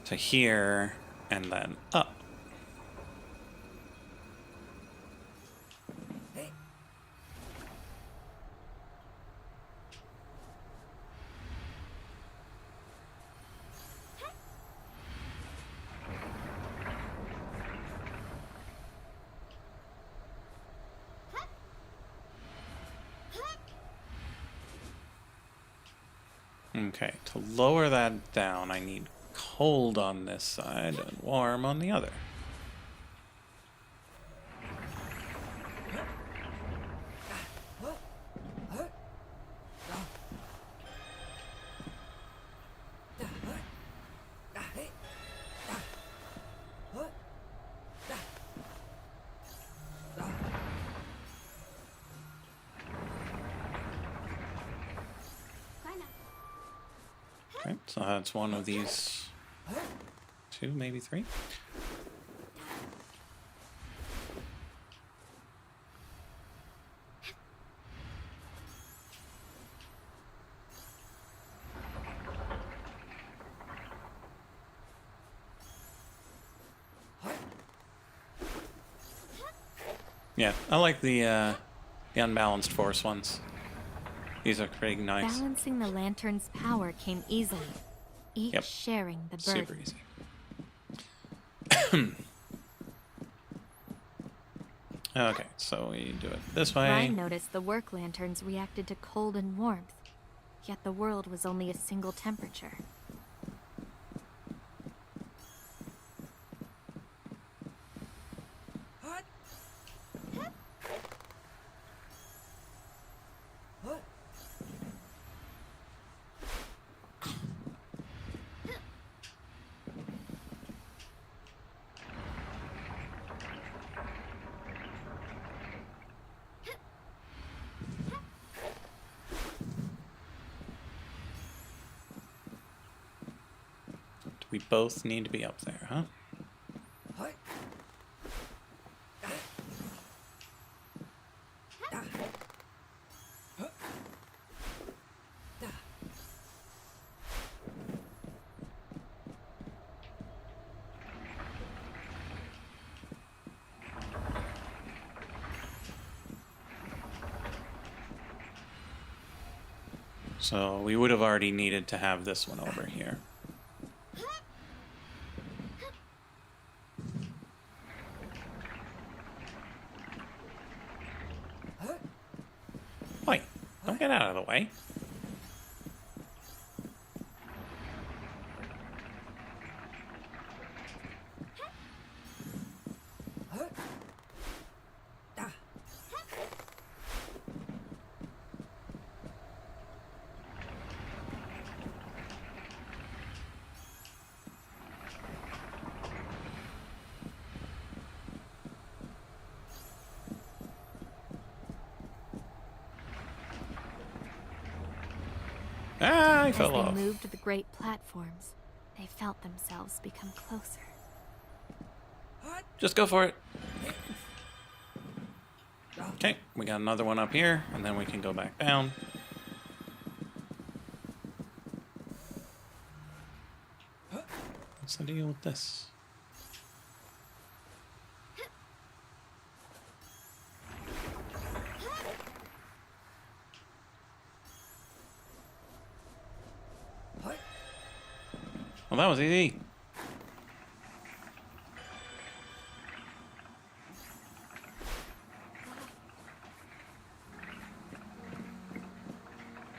to here and then up. Okay, to lower that down, I need cold on this side and warm on the other. Okay, so that's one of these two, maybe three. Yeah, I like the unbalanced force ones. These are pretty nice. Balancing the lantern's power came easily, each sharing the burden. Super easy. Okay, so we do it this way. Ryan noticed the work lanterns reacted to cold and warmth, yet the world was only a single temperature. We both need to be up there, huh? So we would have already needed to have this one over here. Wait, don't get out of the way. Ah, I fell off. As they moved to the great platforms, they felt themselves become closer. Just go for it. Okay, we got another one up here, and then we can go back down. What's the deal with this? Well, that was easy.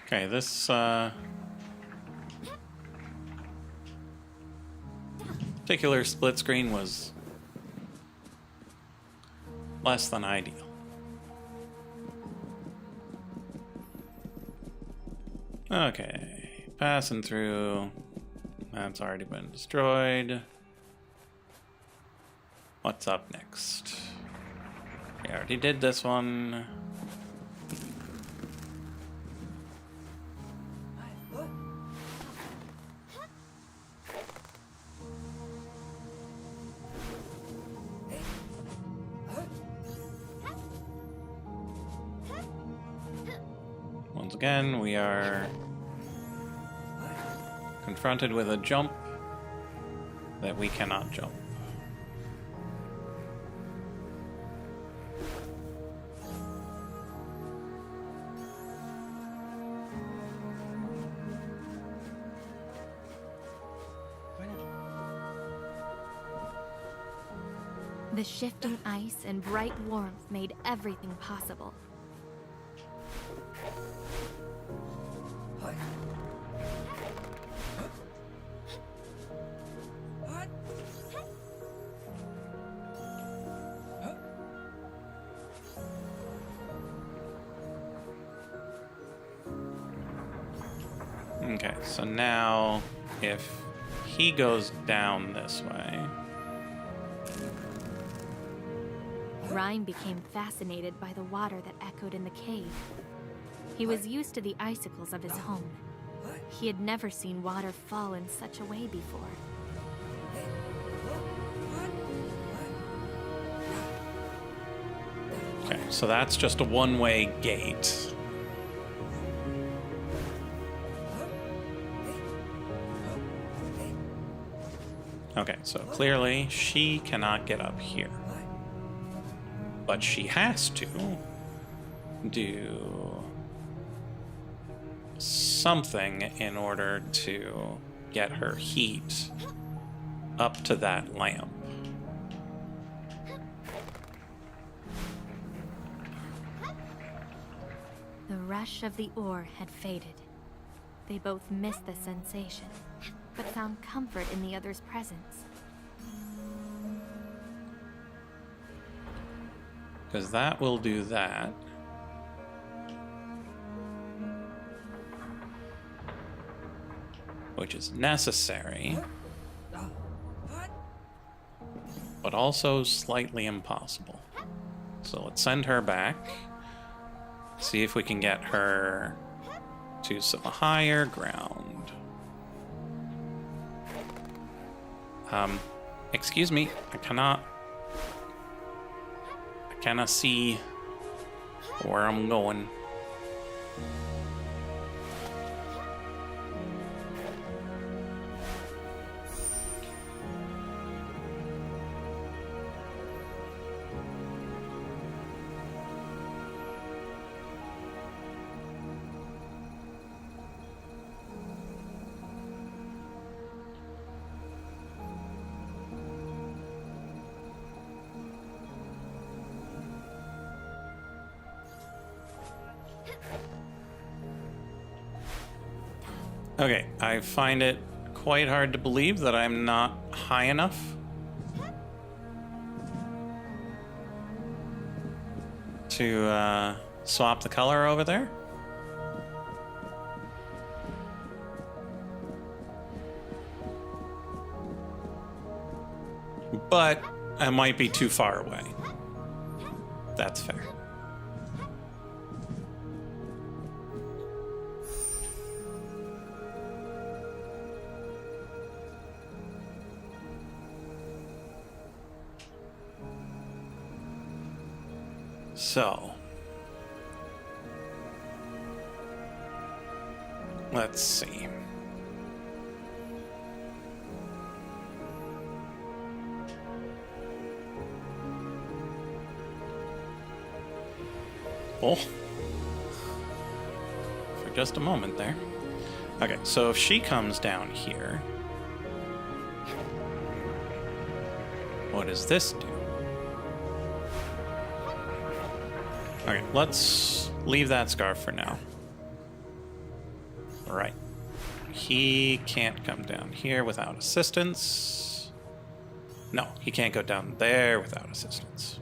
Okay, this particular split screen was less than ideal. Okay, passing through. That's already been destroyed. What's up next? We already did this one. Once again, we are confronted with a jump that we cannot jump. The shifting ice and bright warmth made everything possible. Okay, so now if he goes down this way... Ryan became fascinated by the water that echoed in the cave. He was used to the icicles of his home. He had never seen water fall in such a way before. Okay, so that's just a one-way gate. Okay, so clearly she cannot get up here. But she has to do something in order to get her heat up to that lamp. The rush of the ore had faded. They both missed the sensation, but found comfort in the other's presence. Because that will do that. Which is necessary. But also slightly impossible. So let's send her back. See if we can get her to some higher ground. Excuse me, I cannot see where I'm going. Okay, I find it quite hard to believe that I'm not high enough to swap the color over there. But I might be too far away. That's fair. So, let's see. Oh, for just a moment there. Okay, so if she comes down here, what does this do? Okay, let's leave that scarf for now. All right. He can't come down here without assistance. No, he can't go down there without assistance.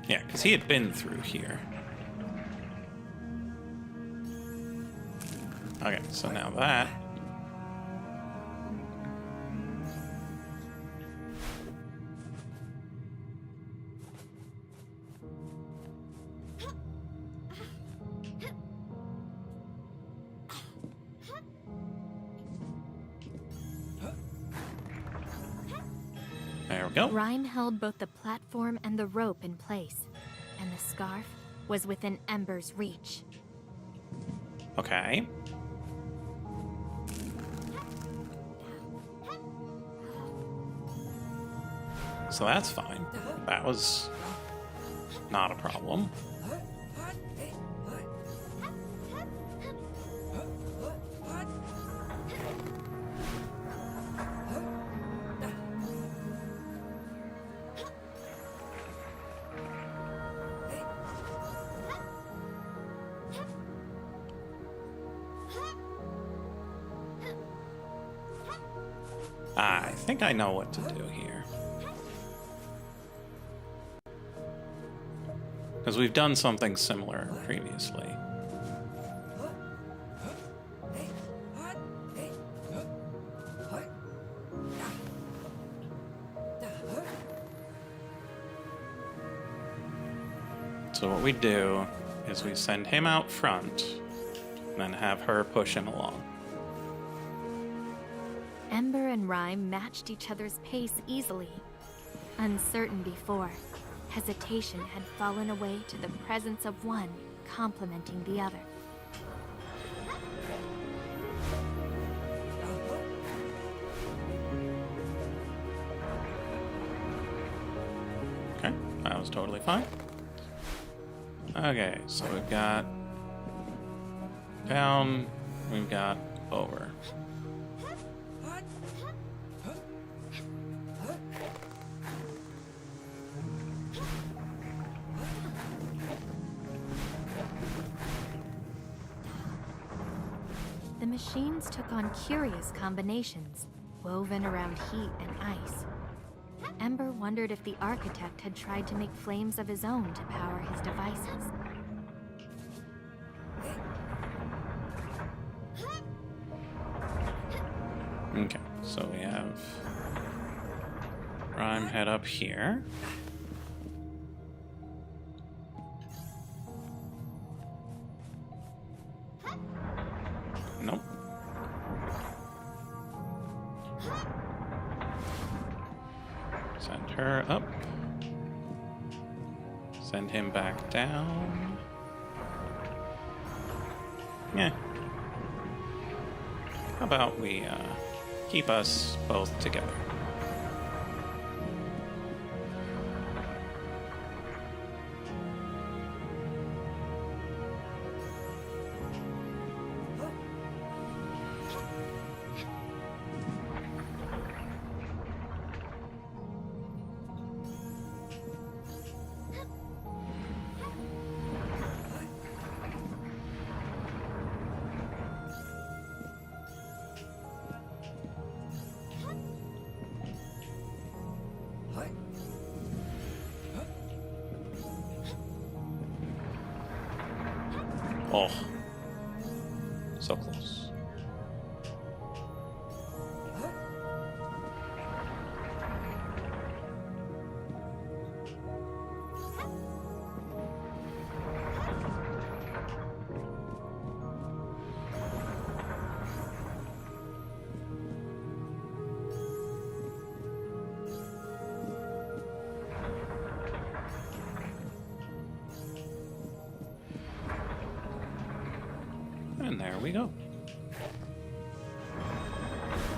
Yeah, because he had been through here. Okay, so now that There we go. Rhyme held both the platform and the rope in place, and the scarf was within Ember's reach. Okay. So that's fine. That was not a problem. I think I know what to do here. Because we've done something similar previously. So what we do is we send him out front, and then have her push him along. Ember and Rhyme matched each other's pace easily. Uncertain before, hesitation had fallen away to the presence of one complementing the other. Okay, that was totally fine. Okay, so we've got down, we've got over. The machines took on curious combinations, woven around heat and ice. Ember wondered if the architect had tried to make flames of his own to power his devices. Okay, so we have Rhyme head up here. Nope. Send her up. Send him back down. Yeah. How about we keep us both together? Oh, so close. And there we go.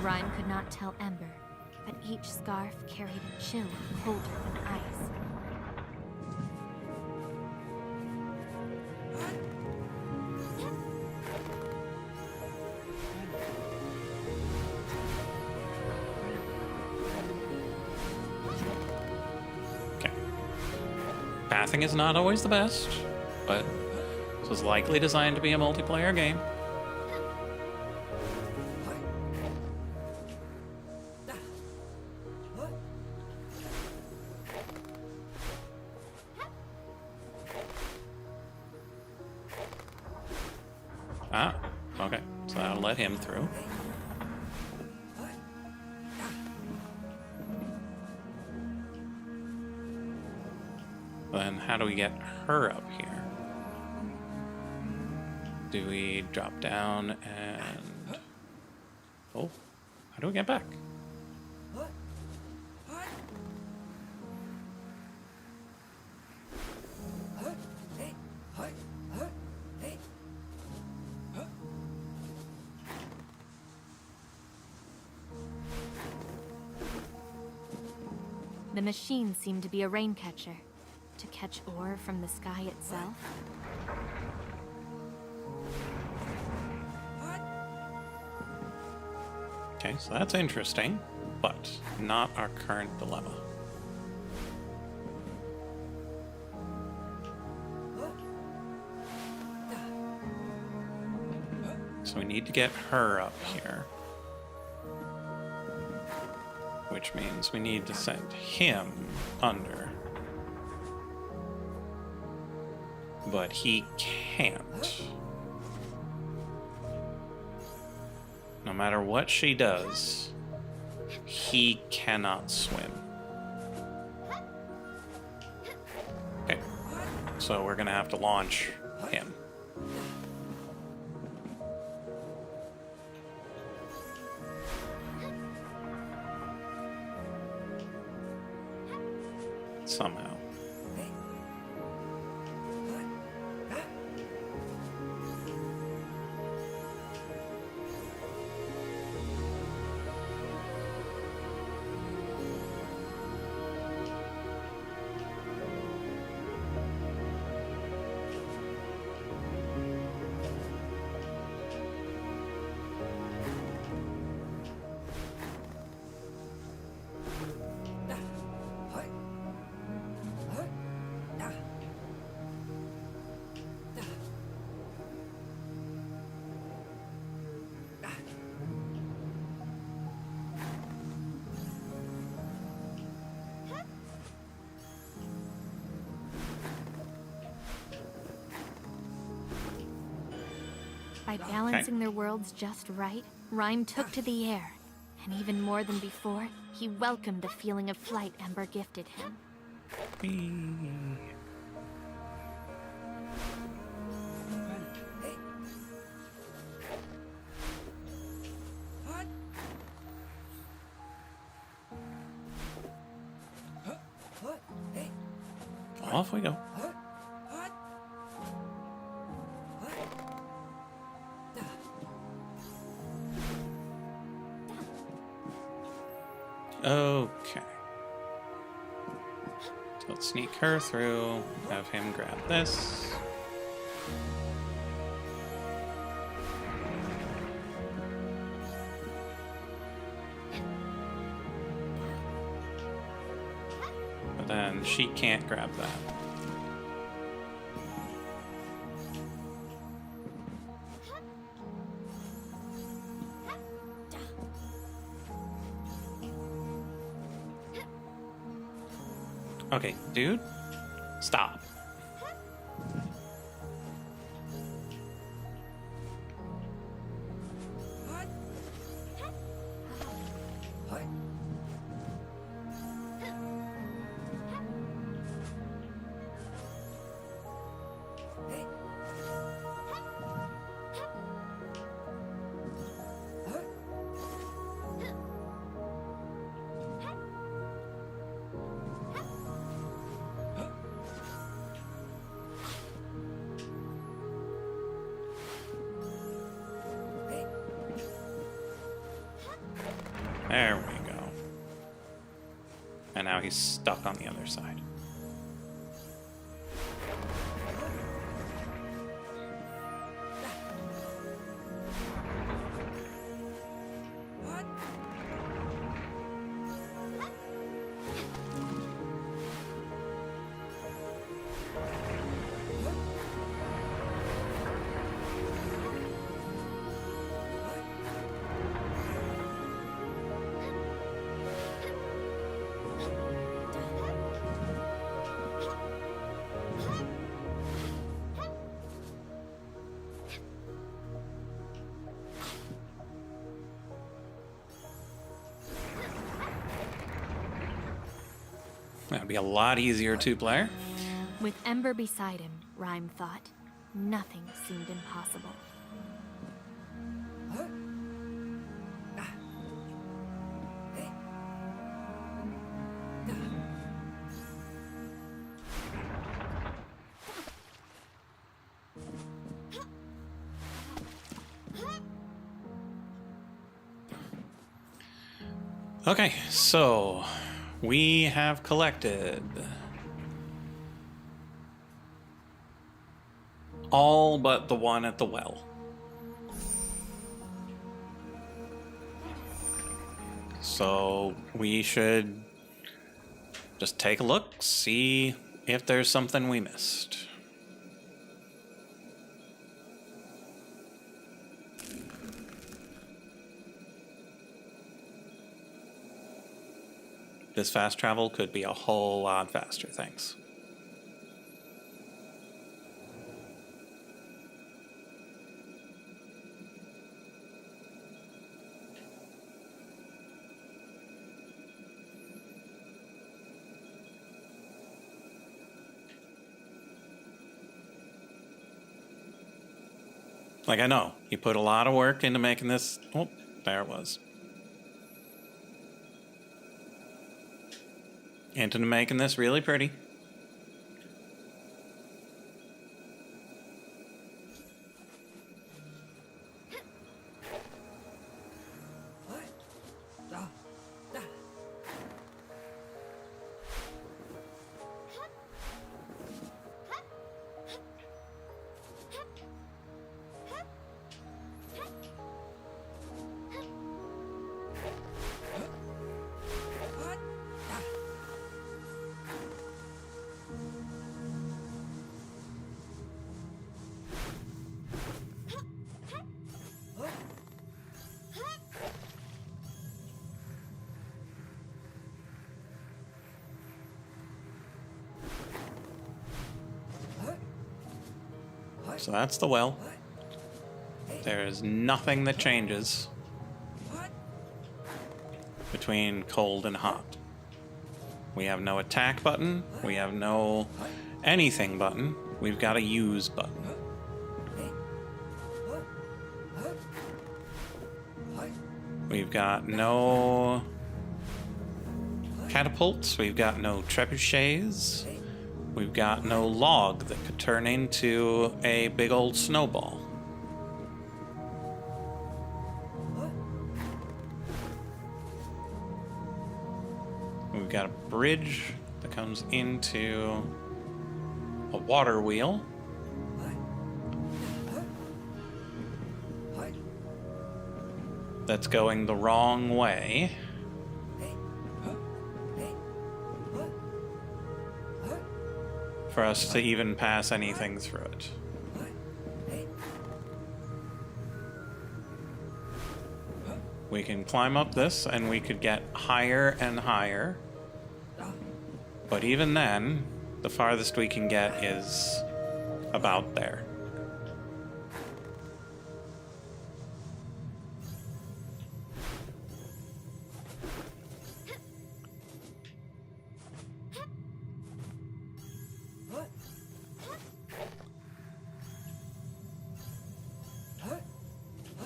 Rhyme could not tell Ember, but each scarf carried a chill colder than ice. Okay. Pathing is not always the best, but this was likely designed to be a multiplayer game. Ah, okay. So that'll let him through. Then how do we get her up here? Do we drop down and... Oh, how do we get back? The machine seemed to be a rain catcher, to catch ore from the sky itself. Okay, so that's interesting, but not our current dilemma. So we need to get her up here. Which means we need to send him under. But he can't. No matter what she does, he cannot swim. Okay, so we're gonna have to launch him. Somehow. By balancing their worlds just right, Rhyme took to the air. And even more than before, he welcomed the feeling of flight Ember gifted him. Off we go. Okay. So let's sneak her through, have him grab this. But then she can't grab that. Okay, dude, stop. There we go. And now he's stuck on the other side. That'd be a lot easier two-player. With Ember beside him, Rhyme thought, nothing seemed impossible. Okay, so We have collected all but the one at the well. So we should just take a look, see if there's something we missed. This fast travel could be a whole lot faster, thanks. Like, I know, you put a lot of work into making this. Oh, there it was. Into making this really pretty. So that's the well. There is nothing that changes between cold and hot. We have no attack button. We have no anything button. We've got a use button. We've got no catapults. We've got no trebuchets. We've got no log that could turn into a big old snowball. We've got a bridge that comes into a water wheel. That's going the wrong way. For us to even pass anything through it. We can climb up this and we could get higher and higher. But even then, the farthest we can get is about there.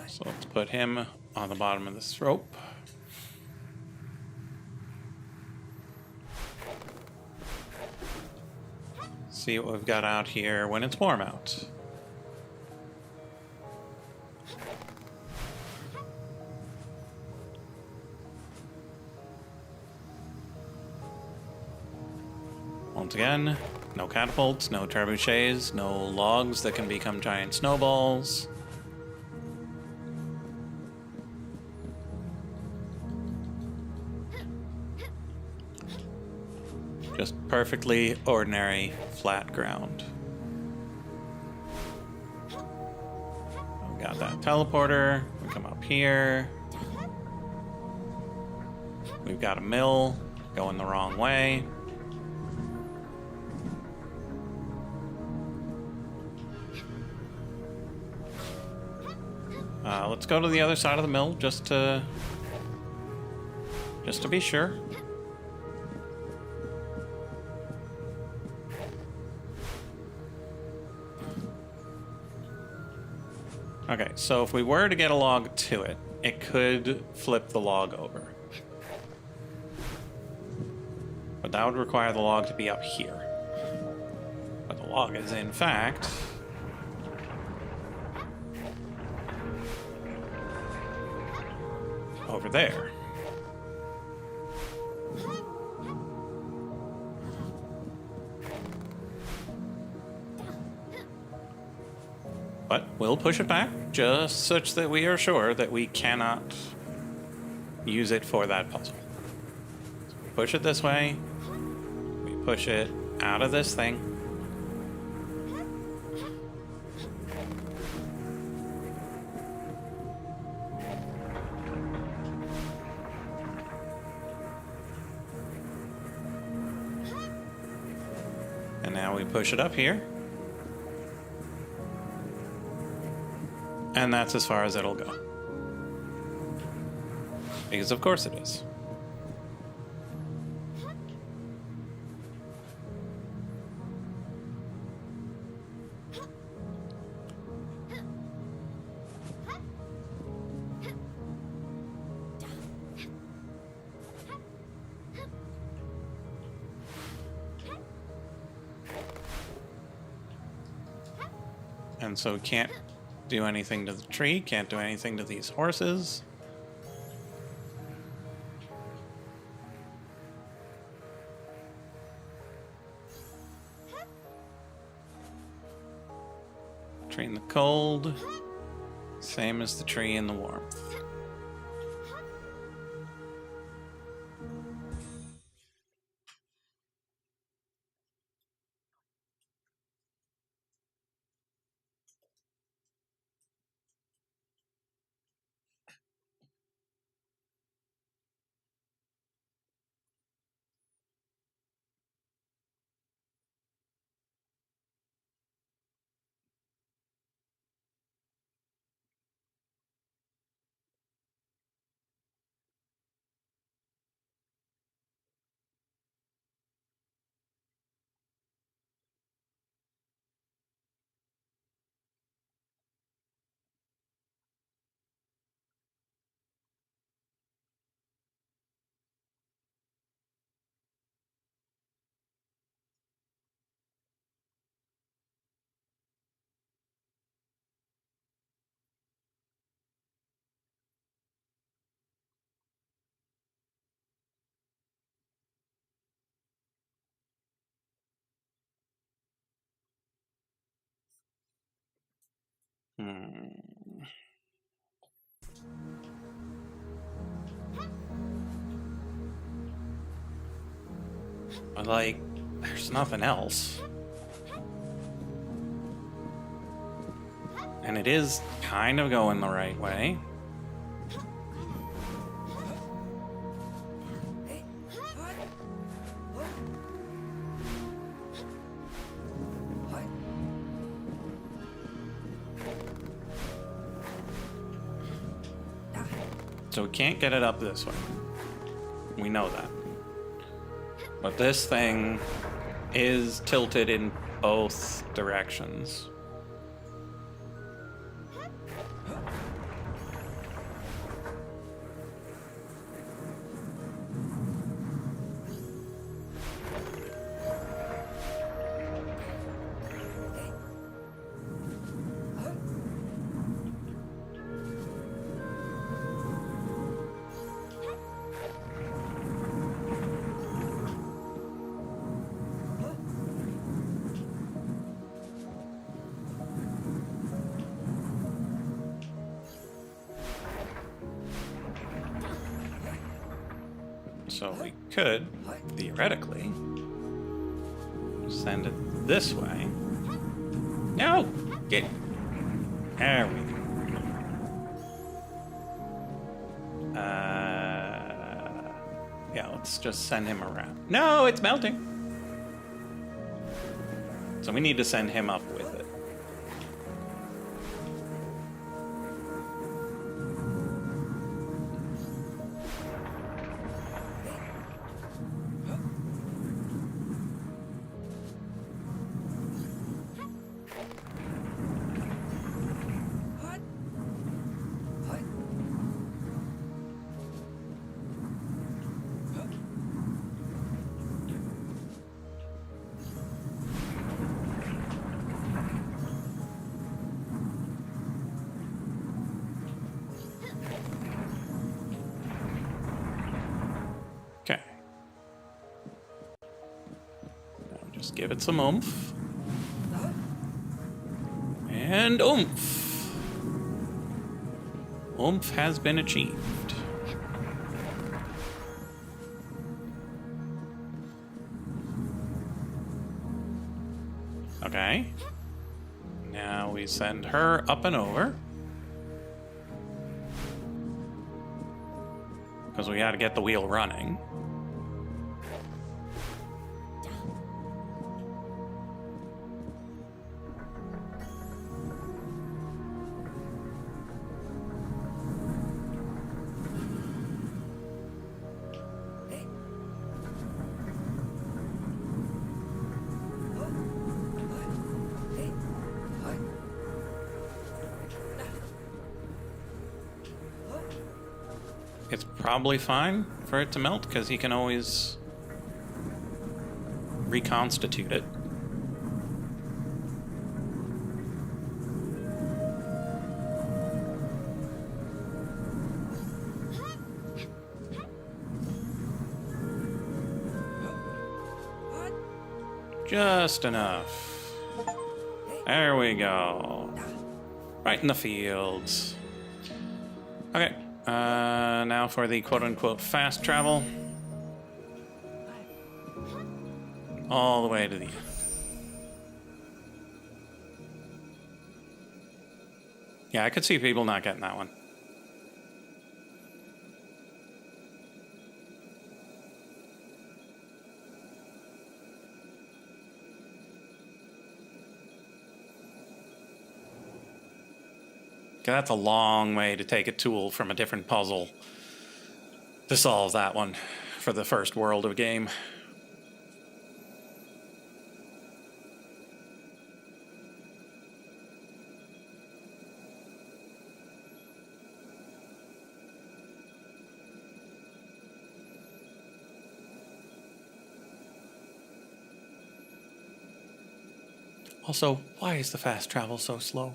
So let's put him on the bottom of this rope. See what we've got out here when it's warm out. Once again, no catapults, no trebuchets, no logs that can become giant snowballs. Just perfectly ordinary flat ground. We got that teleporter. We come up here. We've got a mill going the wrong way. Let's go to the other side of the mill just to be sure. Okay, so if we were to get a log to it, it could flip the log over. But that would require the log to be up here. But the log is, in fact, over there. But we'll push it back just such that we are sure that we cannot use it for that puzzle. So we push it this way. We push it out of this thing. And now we push it up here. And that's as far as it'll go. Because of course it is. And so can't do anything to the tree, can't do anything to these horses. Tree in the cold, same as the tree in the warmth. But like, there's nothing else. And it is kind of going the right way. So we can't get it up this way. We know that. But this thing is tilted in both directions. So we could, theoretically, send it this way. No! Get... There we go. Yeah, let's just send him around. No, it's melting! So we need to send him up with it. Okay. Now just give it some oomph. And oomph. Oomph has been achieved. Okay. Now we send her up and over. Because we gotta get the wheel running. It's probably fine for it to melt because he can always reconstitute it. Just enough. There we go. Right in the fields. Okay. Now for the quote-unquote fast travel. All the way to the end. Yeah, I could see people not getting that one. That's a long way to take a tool from a different puzzle to solve that one for the first world of a game. Also, why is the fast travel so slow?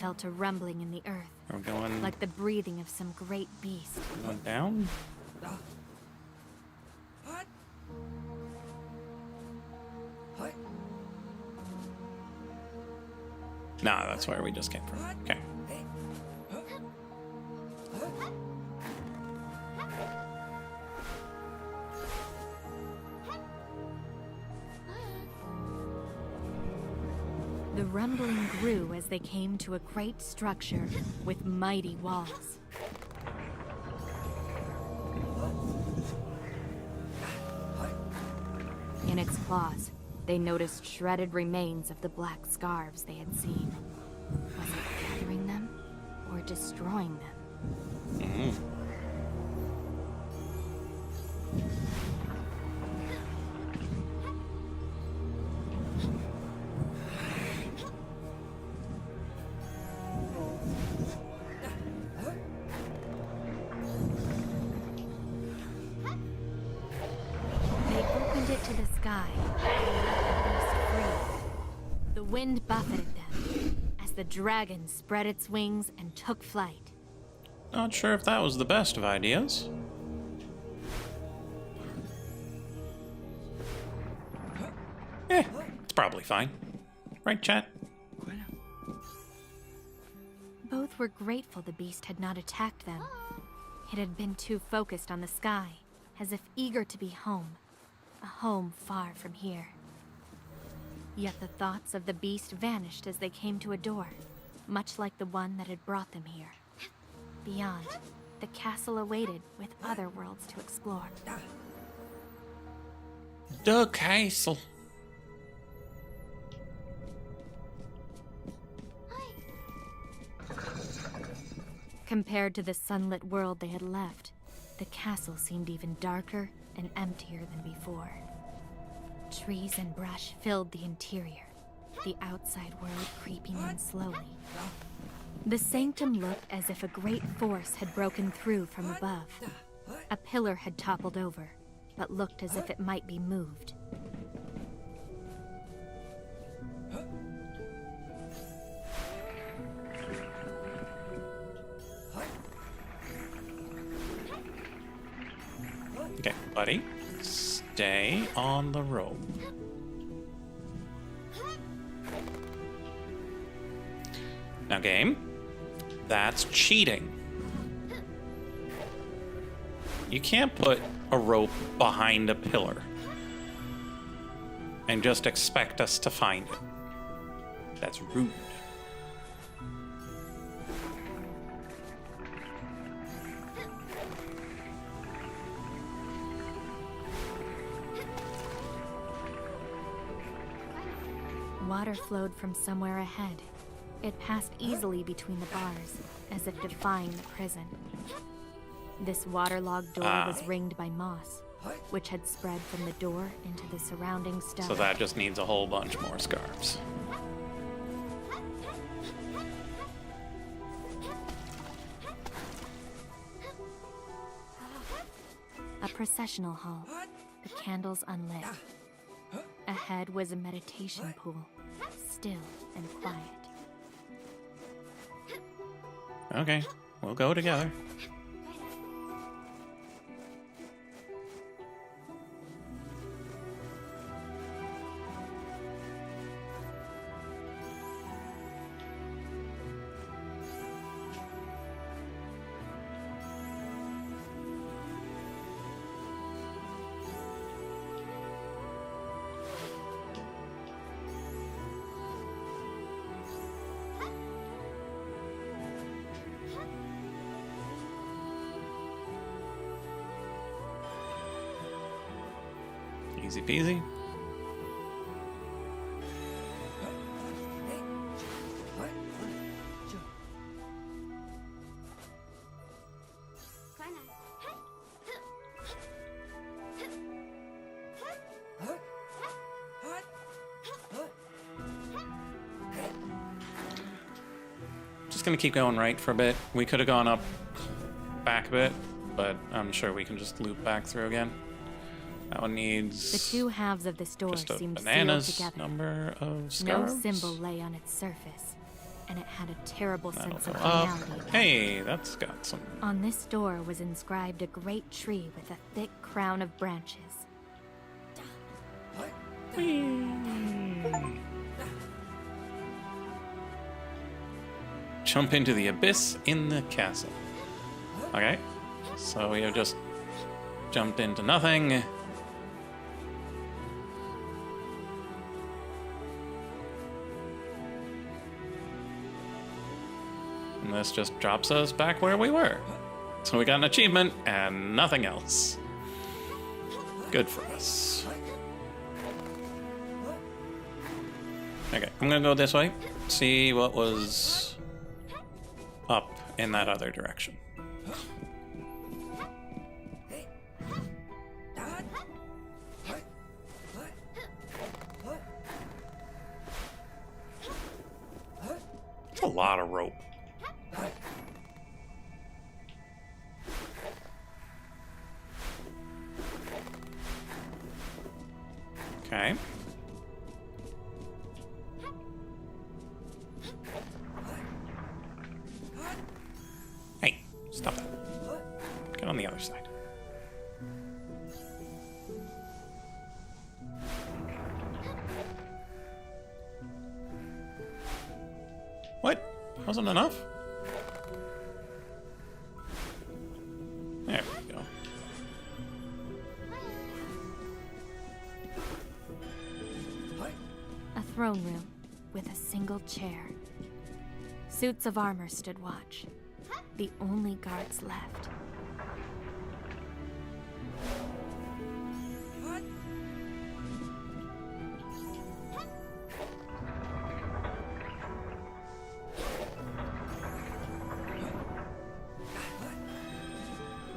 Felt a rumbling in the earth, We're going like the breathing of some great beast. going down. Nah, that's where we just came from. Okay. The rumbling grew as they came to a great structure with mighty walls. In its claws, they noticed shredded remains of the black scarves they had seen. Was it gathering them or destroying them? Mm-hmm. To the sky, and let the beast free. The wind buffeted them as the dragon spread its wings and took flight. Not sure if that was the best of ideas. It's probably fine. Right, chat? Both were grateful the beast had not attacked them. It had been too focused on the sky, as if eager to be home. A home far from here. Yet the thoughts of the beast vanished as they came to a door, much like the one that had brought them here. Beyond, the castle awaited with other worlds to explore. The castle. Compared to the sunlit world they had left, the castle seemed even darker and emptier than before. Trees and brush filled the interior, the outside world creeping in slowly. The sanctum looked as if a great force had broken through from above. A pillar had toppled over, but looked as if it might be moved. Okay, buddy. Stay on the rope. Now, game, that's cheating. You can't put a rope behind a pillar and just expect us to find it. That's rude. Water flowed from somewhere ahead. It passed easily between the bars, as if defying the prison. This waterlogged door was ringed by moss, which had spread from the door into the surrounding stone. So that just needs a whole bunch more scarves. A processional hall, the candles unlit. Ahead was a meditation pool, still and quiet. Okay, we'll go together. Easy peasy. Just gonna keep going right for a bit. We could have gone up back a bit, but I'm sure we can just loop back through again. That one needs the two halves of this door just a seemed sealed bananas together. Number of No scarves. symbol lay on its surface, and it had a terrible That'll sense go of up. finality. Hey, that's got some. On this door was inscribed a great tree with a thick crown of branches. Jump into the abyss in the castle. Okay, so we have just jumped into nothing. And this just drops us back where we were. So we got an achievement and nothing else. Good for us. Okay, I'm gonna go this way. See what was up in that other direction. It's a lot of rope. Okay. Hey, stop that. Get on the other side. What? Wasn't enough? There we go. A throne room with a single chair. Suits of armor stood watch. The only guards left.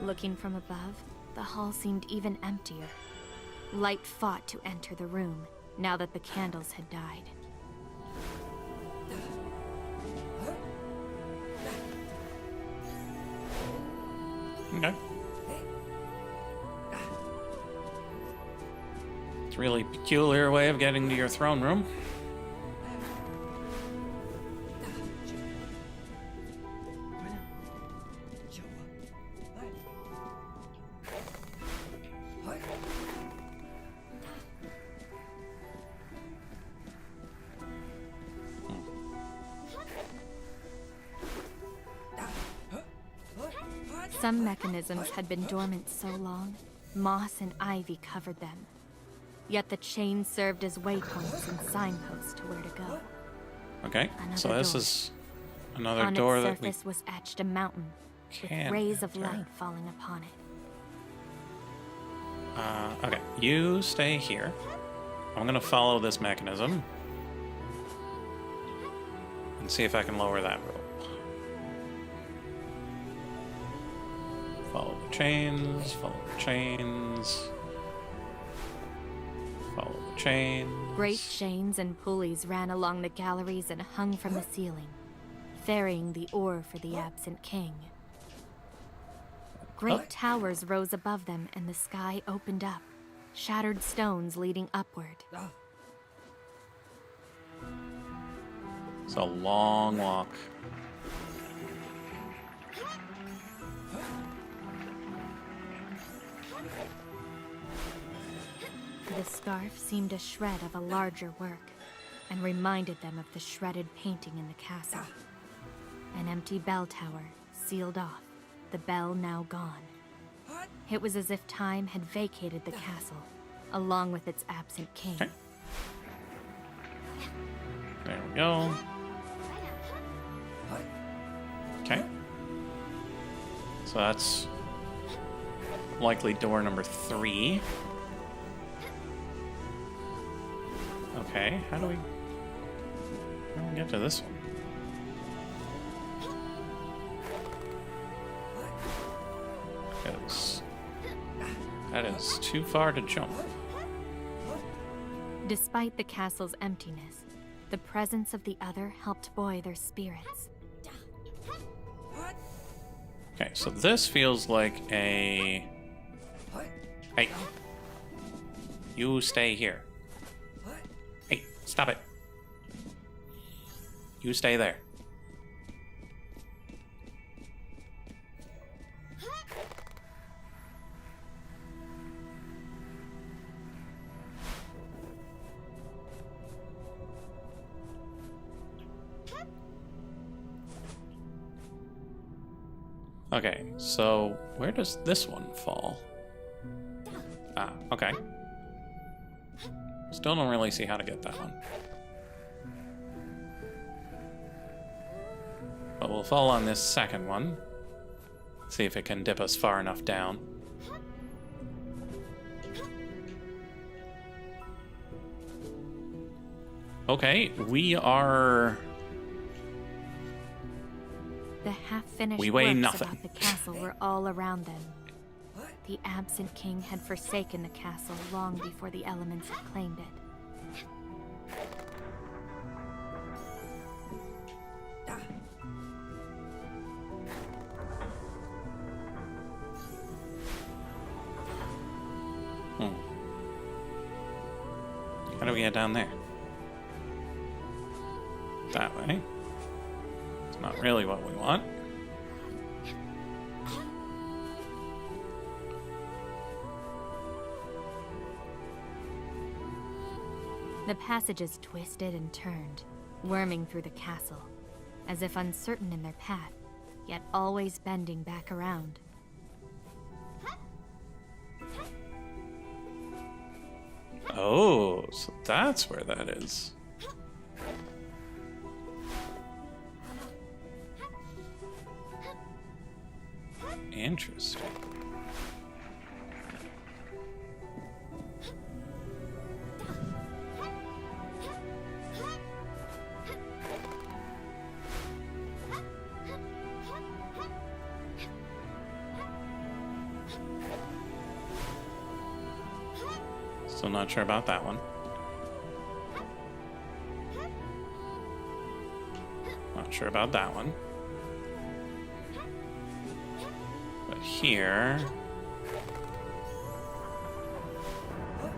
Looking from above, the hall seemed even emptier. Light fought to enter the room, now that the candles had died. Okay. It's a really peculiar way of getting to your throne room. Some mechanisms had been dormant so long, moss and ivy covered them. Yet the chain served as waypoints and signposts to where to go. Okay, so Another this door. is another On door its that we surface was etched a mountain, with can rays of enter. light falling upon it. Okay, you stay here. I'm gonna follow this mechanism and see if I can lower that rope. Follow the chains, follow the chains, follow the chains. Great chains and pulleys ran along the galleries and hung from the ceiling, ferrying the ore for the absent king. Great towers rose above them, and the sky opened up, shattered stones leading upward. It's a long walk. The scarf seemed a shred of a larger work, and reminded them of the shredded painting in the castle. An empty bell tower, sealed off, the bell now gone. It was as if time had vacated the castle, along with its absent king. Okay. There we go. Okay. So that's likely door number 3. Okay, how do we get to this one? Because that is too far to jump. Despite the castle's emptiness, the presence of the other helped buoy their spirits. Okay, so this feels like a... Hey. You stay here. Hey, stop it. You stay there. Okay, so where does this one fall? Ah, okay. Still don't really see how to get that one. But we'll fall on this second one. See if it can dip us far enough down. Okay, we are... The half-finished We weigh works nothing. about the castle were all around them. The absent king had forsaken the castle long before the elements had claimed it. How do we get down there? That way. It's not really what we want. The passages twisted and turned, worming through the castle, as if uncertain in their path, yet always bending back around. Oh, so that's where that is. Interesting. Still not sure about that one. Not sure about that one. But here...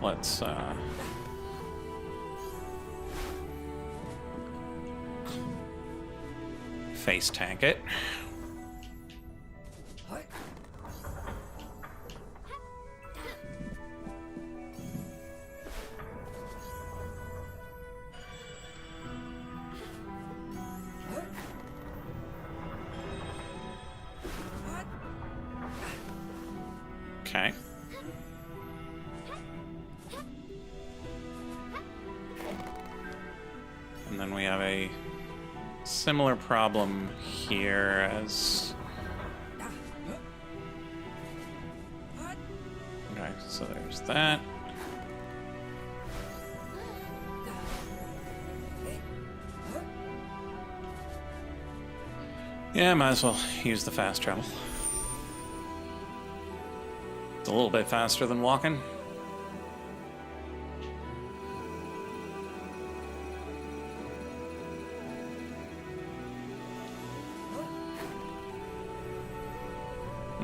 Let's, face tank it. Okay. And then we have a similar problem here as... Okay, so there's that. Yeah, might as well use the fast travel. It's a little bit faster than walking.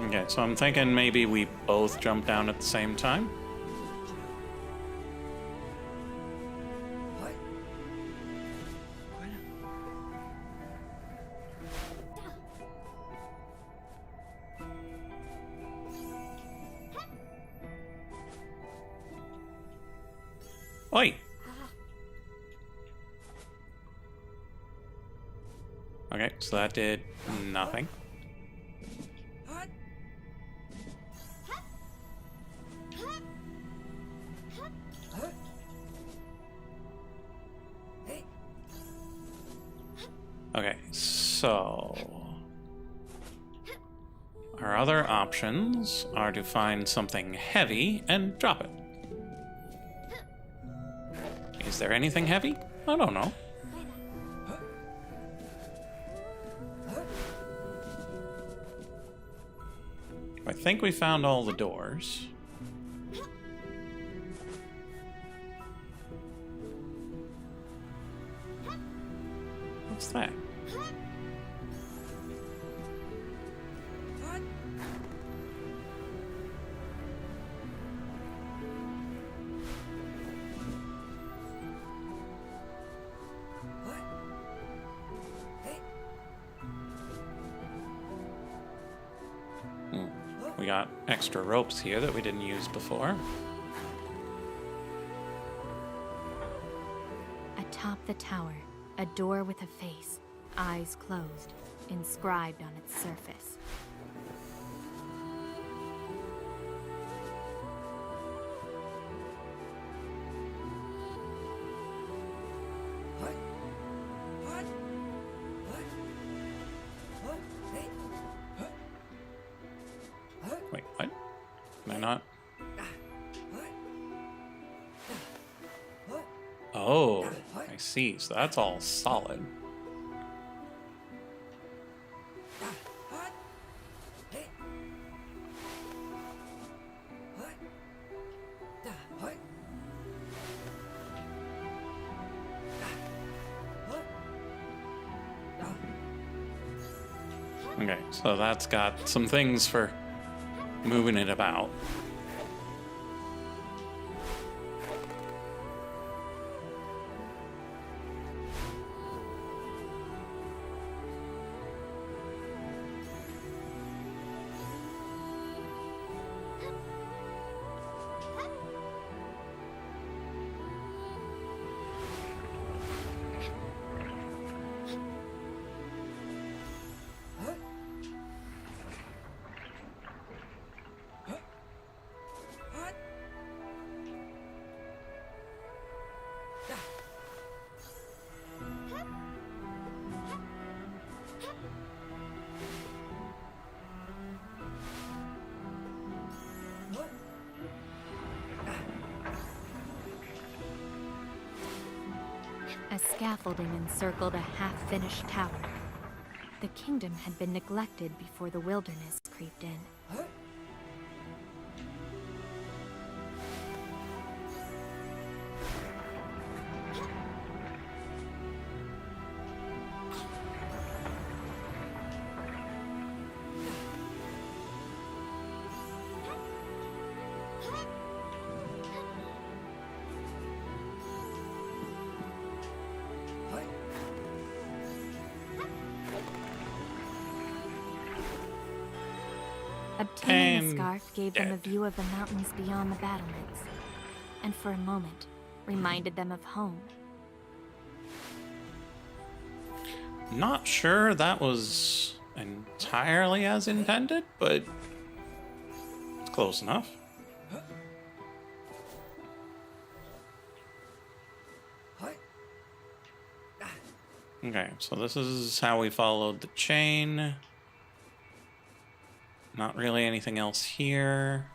Okay, so I'm thinking maybe we both jump down at the same time. Oi! Okay, so that did nothing. Okay, so our other options are to find something heavy and drop it. Is there anything heavy? I don't know. I think we found all the doors. What's that? We got extra ropes here that we didn't use before. Atop the tower, a door with a face, eyes closed, inscribed on its surface. Wait, what? Can I not? Oh, I see. So that's all solid. Okay, so that's got some things for moving it about. A scaffolding encircled a half-finished tower. The kingdom had been neglected before the wilderness creeped in. Obtaining the And scarf gave them a dead. view of the mountains beyond the battlements, and for a moment, reminded them of home. Not sure that was entirely as intended, but Close enough. Okay, so this is how we followed the chain. Not really anything else here.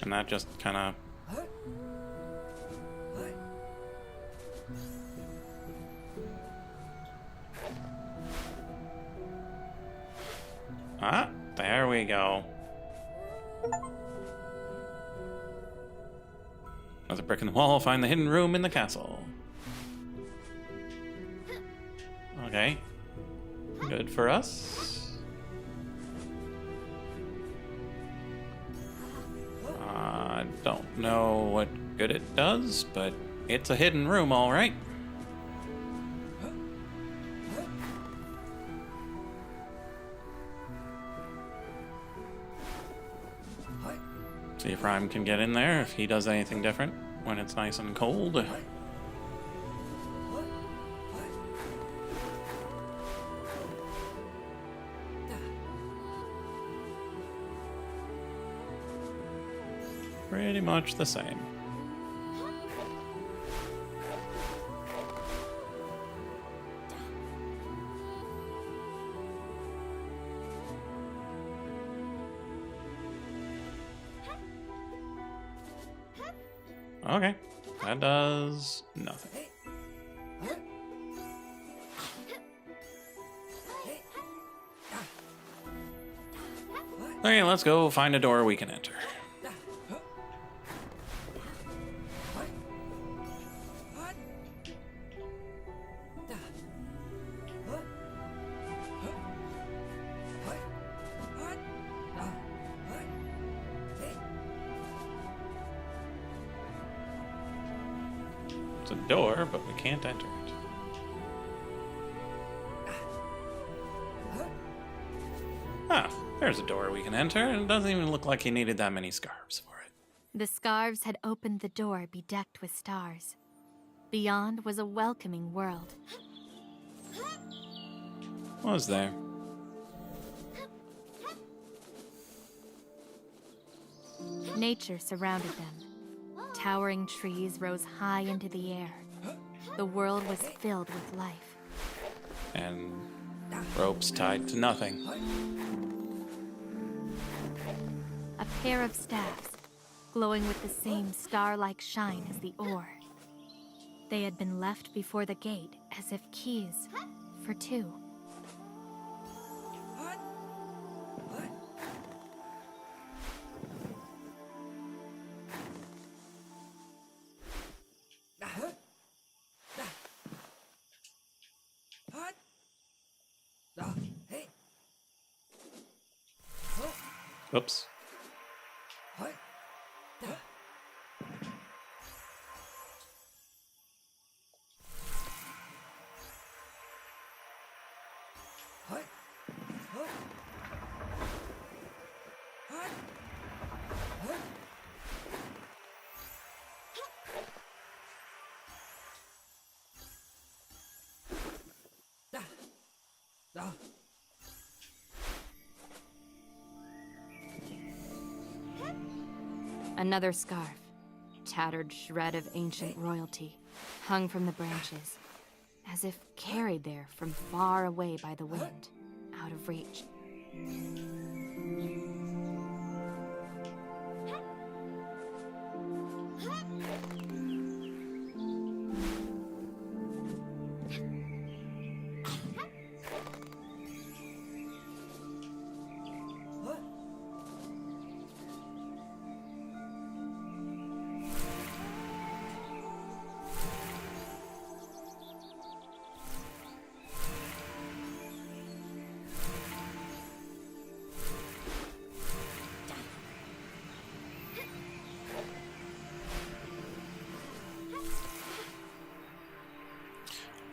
And that just kind of... Ah, there we go. With a brick in the wall, find the hidden room in the castle. Okay. Good for us. I don't know what good it does, but it's a hidden room, all right. See if Rhyme can get in there, if he does anything different when it's nice and cold. Pretty much the same. Okay, that does nothing. Okay, let's go find a door we can enter. It's a door, but we can't enter it. Ah, there's a door we can enter, and it doesn't even look like he needed that many scarves for it. The scarves had opened the door bedecked with stars. Beyond was a welcoming world. Was there? Nature surrounded them. Towering trees rose high into the air. The world was filled with life. And ropes tied to nothing. A pair of staffs, glowing with the same star-like shine as the ore. They had been left before the gate as if keys for two. Oops. Another scarf, tattered shred of ancient royalty, hung from the branches, as if carried there from far away by the wind, out of reach.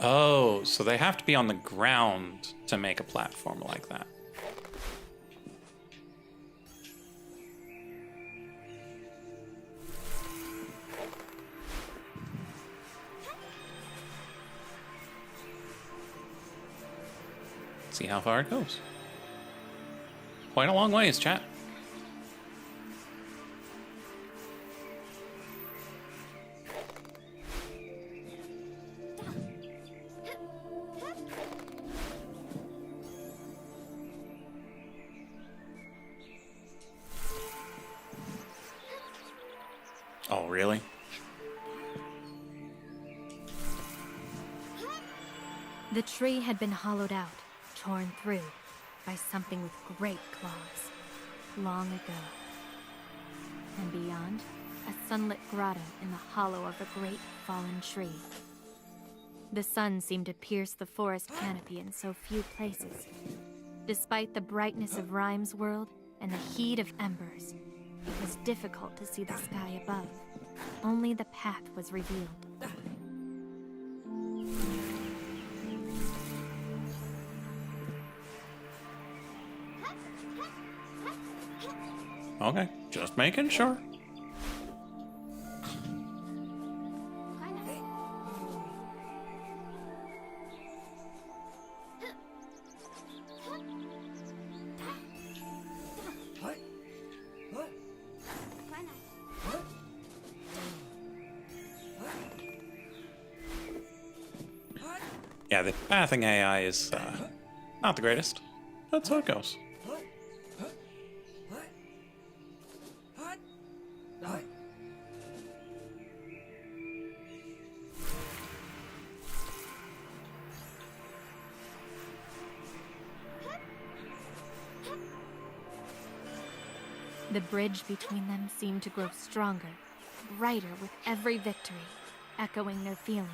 Oh, so they have to be on the ground to make a platform like that. See how far it goes. Quite a long ways, chat. Oh, really? The tree had been hollowed out, torn through, by something with great claws, long ago. And beyond, a sunlit grotto in the hollow of a great fallen tree. The sun seemed to pierce the forest canopy in so few places. Despite the brightness of Rhyme's world and the heat of embers, it was difficult to see the sky above. Only the path was revealed. Okay, just making sure. Yeah, the pathing AI is not the greatest. That's how it goes. The bridge between them seemed to grow stronger, brighter with every victory, echoing their feelings.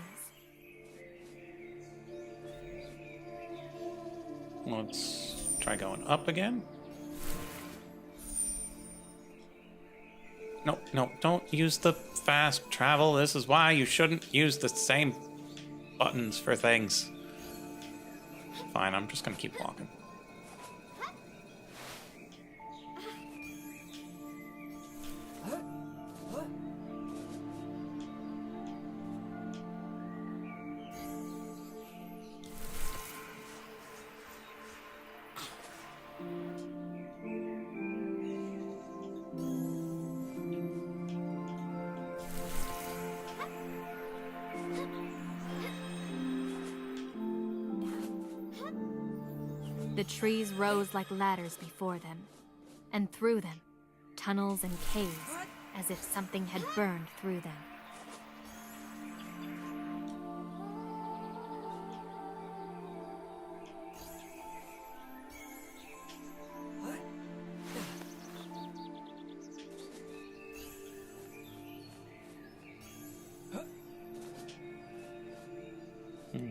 Let's try going up again. No, no, don't use the fast travel. This is why you shouldn't use the same buttons for things. Fine, I'm just gonna keep walking. The trees rose like ladders before them, and through them, tunnels and caves, as if something had burned through them.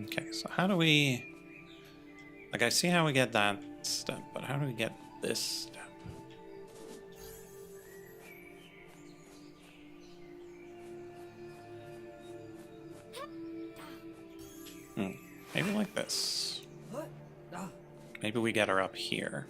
Okay, so how do we... Like, I see how we get that step, but how do we get this step? Maybe like this. Maybe we get her up here.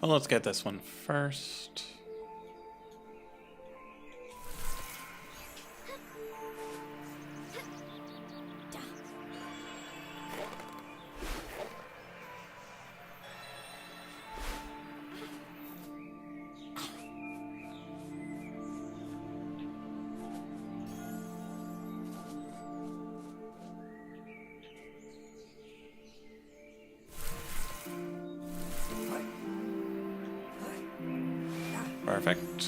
Well, let's get this one first. Perfect.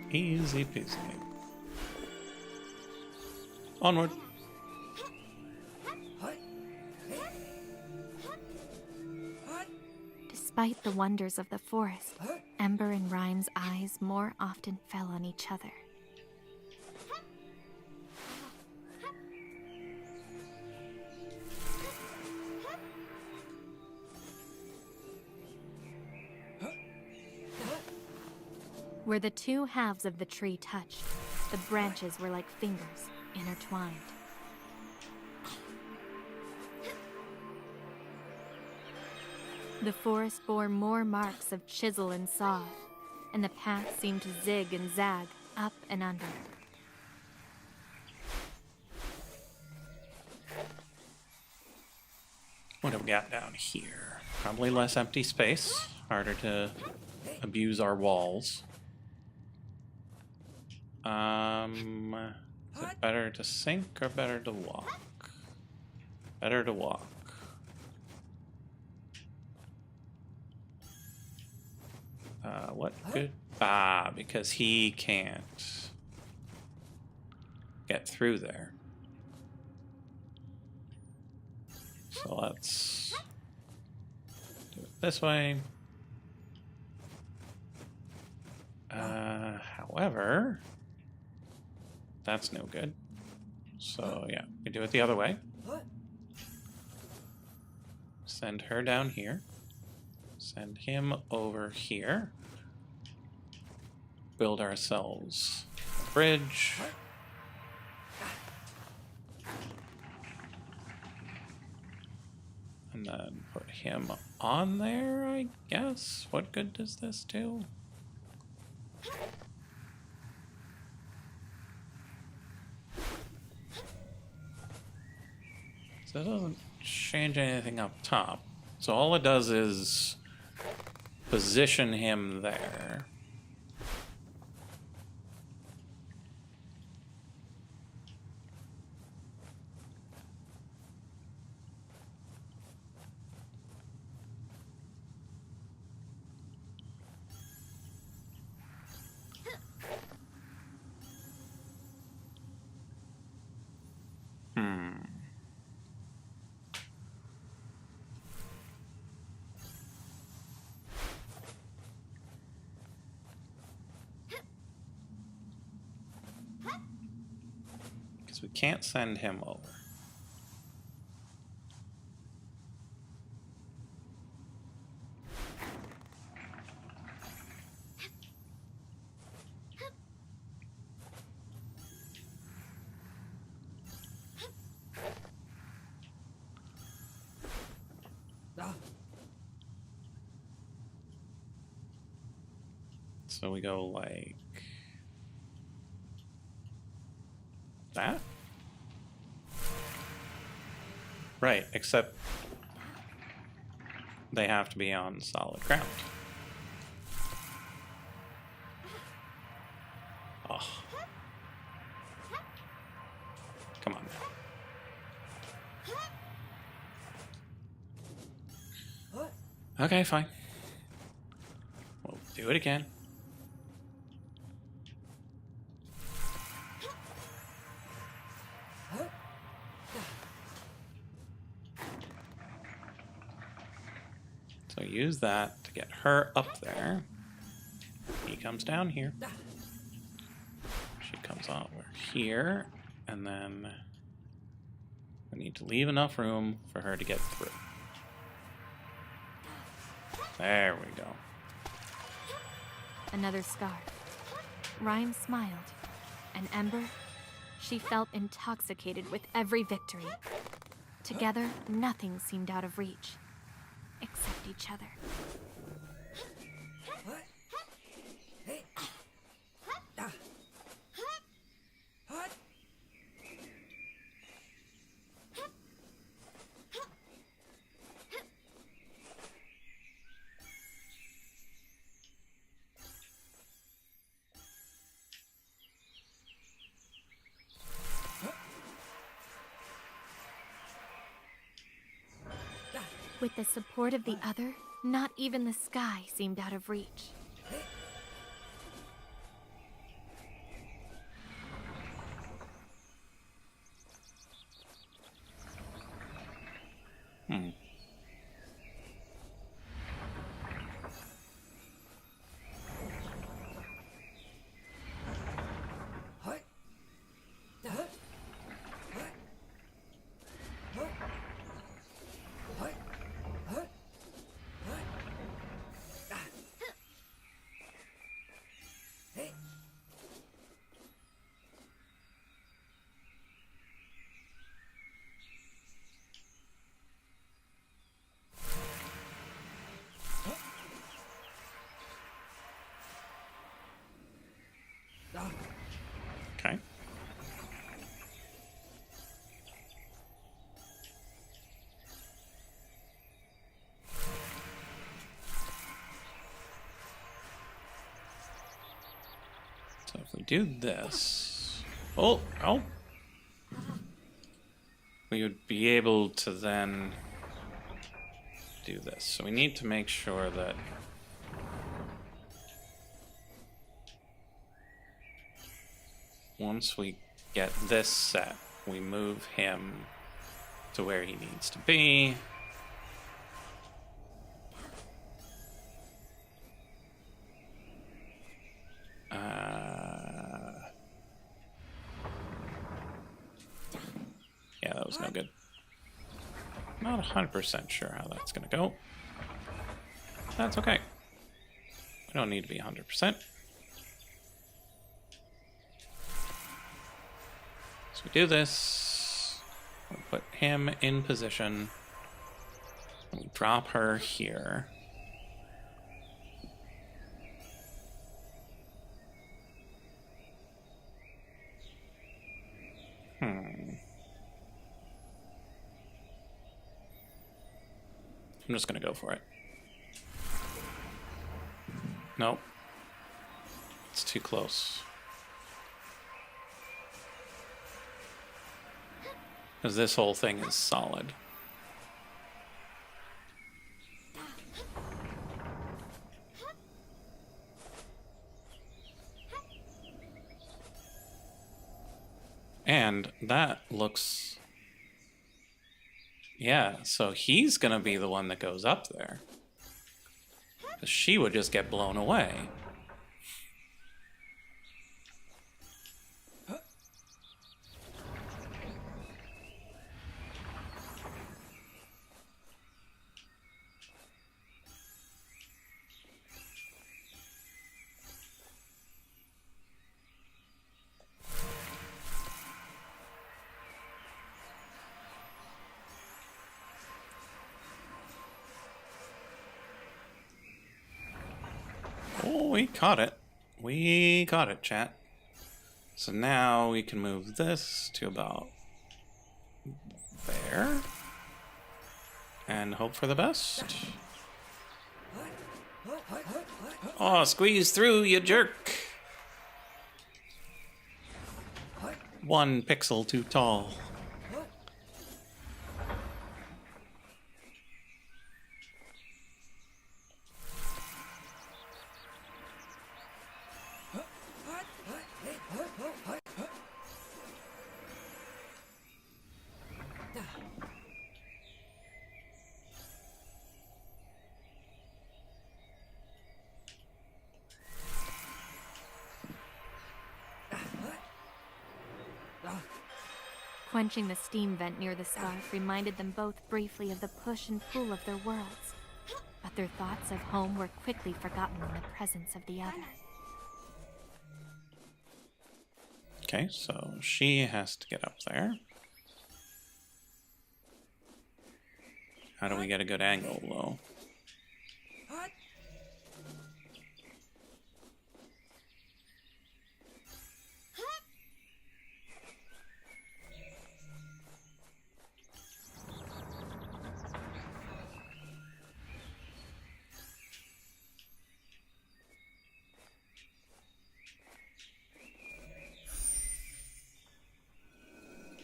Easy peasy. Onward. Despite the wonders of the forest, Ember and Rhyme's eyes more often fell on each other. Where the two halves of the tree touched, the branches were like fingers, intertwined. The forest bore more marks of chisel and saw, and the path seemed to zig and zag, up and under. What have we got down here? Probably less empty space. Harder to abuse our walls. Is it better to sink or better to walk? Better to walk. What good? Ah, because he can't get through there. So let's do it this way. However, that's no good. So yeah, we do it the other way. Send her down here. Send him over here. Build ourselves a bridge. And then put him on there, I guess. What good does this do? So it doesn't change anything up top. So all it does is position him there. Because we can't send him over. So we go like that? Right, except they have to be on solid ground. Oh. Come on. Okay, fine. We'll do it again. So use that to get her up there. He comes down here. She comes over here. And then we need to leave enough room for her to get through. There we go. Another scar. Rhyme smiled, and Ember, she felt intoxicated with every victory. Together, nothing seemed out of reach, except each other. With the support of the other, not even the sky seemed out of reach. If we do this... Oh! We would be able to then do this. So we need to make sure that... Once we get this set, we move him to where he needs to be. Yeah, that was no good. Not 100% sure how that's going to go. That's okay. We don't need to be 100%. So we do this. We put him in position. And we drop her here. I'm just gonna go for it. Nope. It's too close. Because this whole thing is solid. And that looks... Yeah, so he's gonna be the one that goes up there. 'Cause she would just get blown away. Oh, we caught it. We caught it, chat. So now we can move this to about there. And hope for the best. Oh, squeeze through, you jerk. 1 pixel too tall. Quenching the steam vent near the scarf reminded them both briefly of the push and pull of their worlds. But their thoughts of home were quickly forgotten in the presence of the other. Okay, so she has to get up there. How do we get a good angle, though?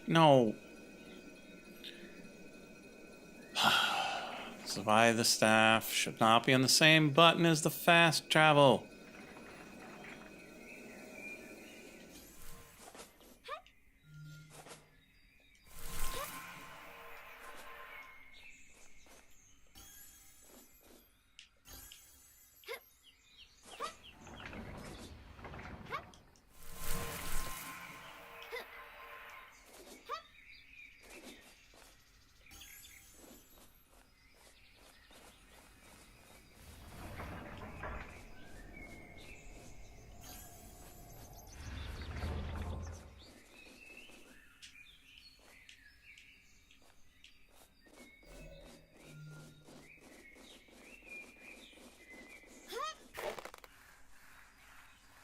No. Survive the staff. Should not be on the same button as the fast travel.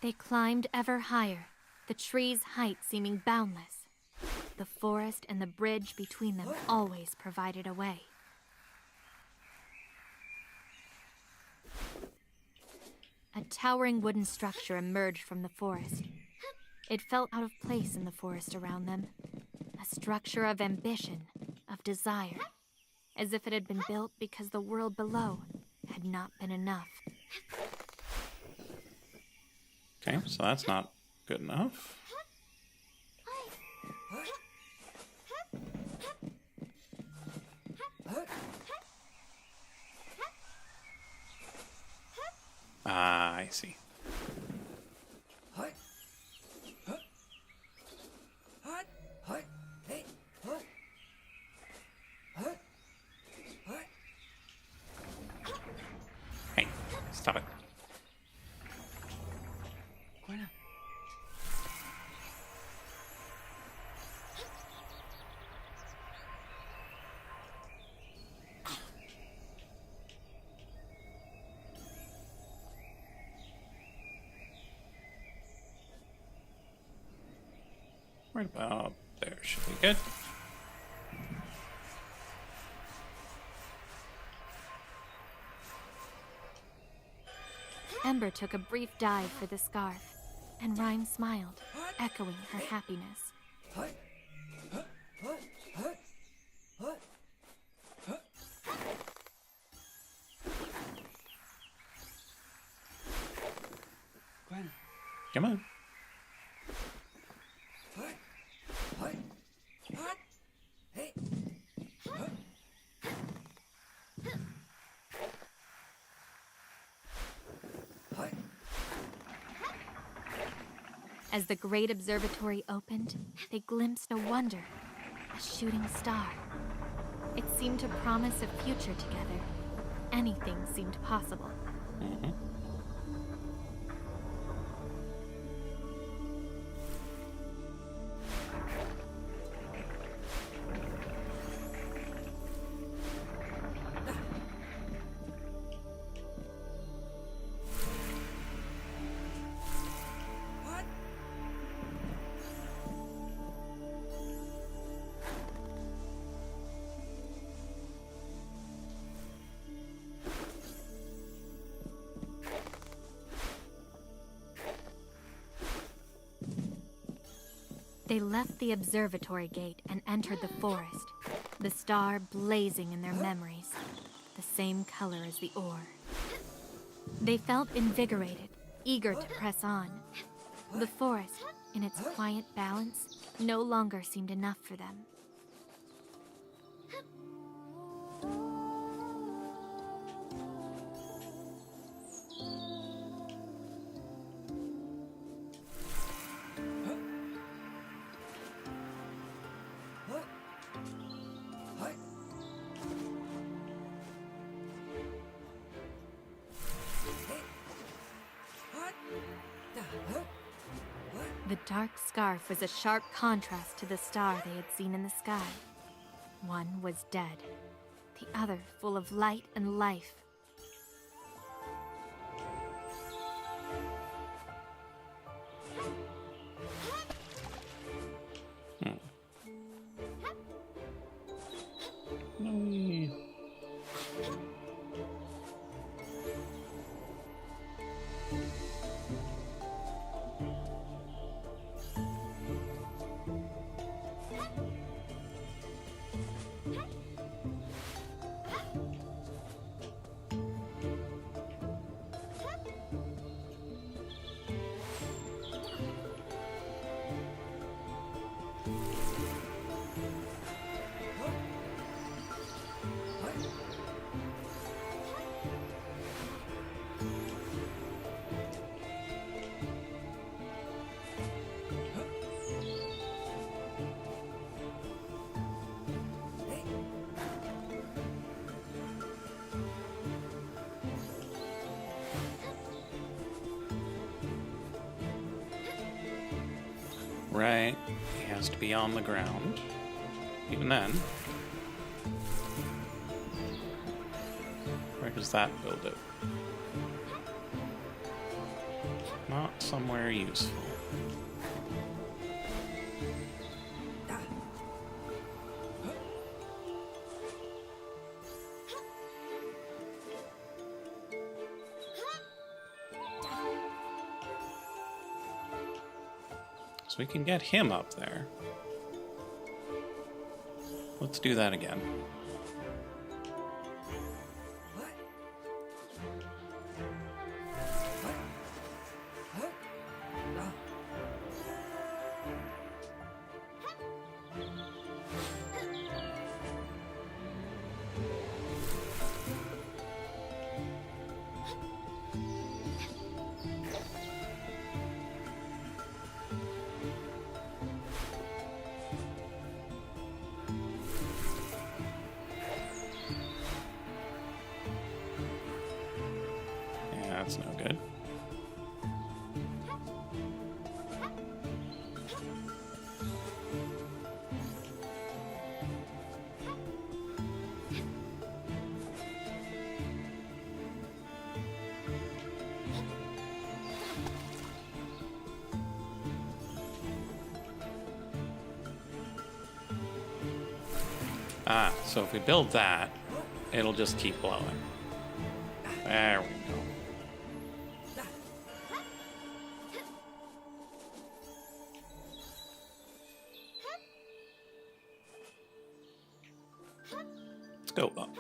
They climbed ever higher, the tree's height seeming boundless. The forest and the bridge between them always provided a way. A towering wooden structure emerged from the forest, It felt out of place in the forest around them. A structure of ambition, of desire, as if it had been built because the world below had not been enough. Okay, so that's not good enough. Ah, I see. Hey, stop it. Right about there should be good. Ember took a brief dive for the scarf, and Rhyme smiled, echoing her happiness. Come on. As the great observatory opened, they glimpsed a wonder, a shooting star. It seemed to promise a future together. Anything seemed possible. Mm-hmm. They left the observatory gate and entered the forest, the star blazing in their memories, the same color as the ore. They felt invigorated, eager to press on. The forest, in its quiet balance, no longer seemed enough for them. The dark scarf was a sharp contrast to the star they had seen in the sky. One was dead, the other full of light and life. Right, he has to be on the ground. Even then. Where does that build it? Not somewhere useful. So we can get him up there. Let's do that again. That's no good. Ah, so if we build that, it'll just keep blowing. There we go. Let's go up.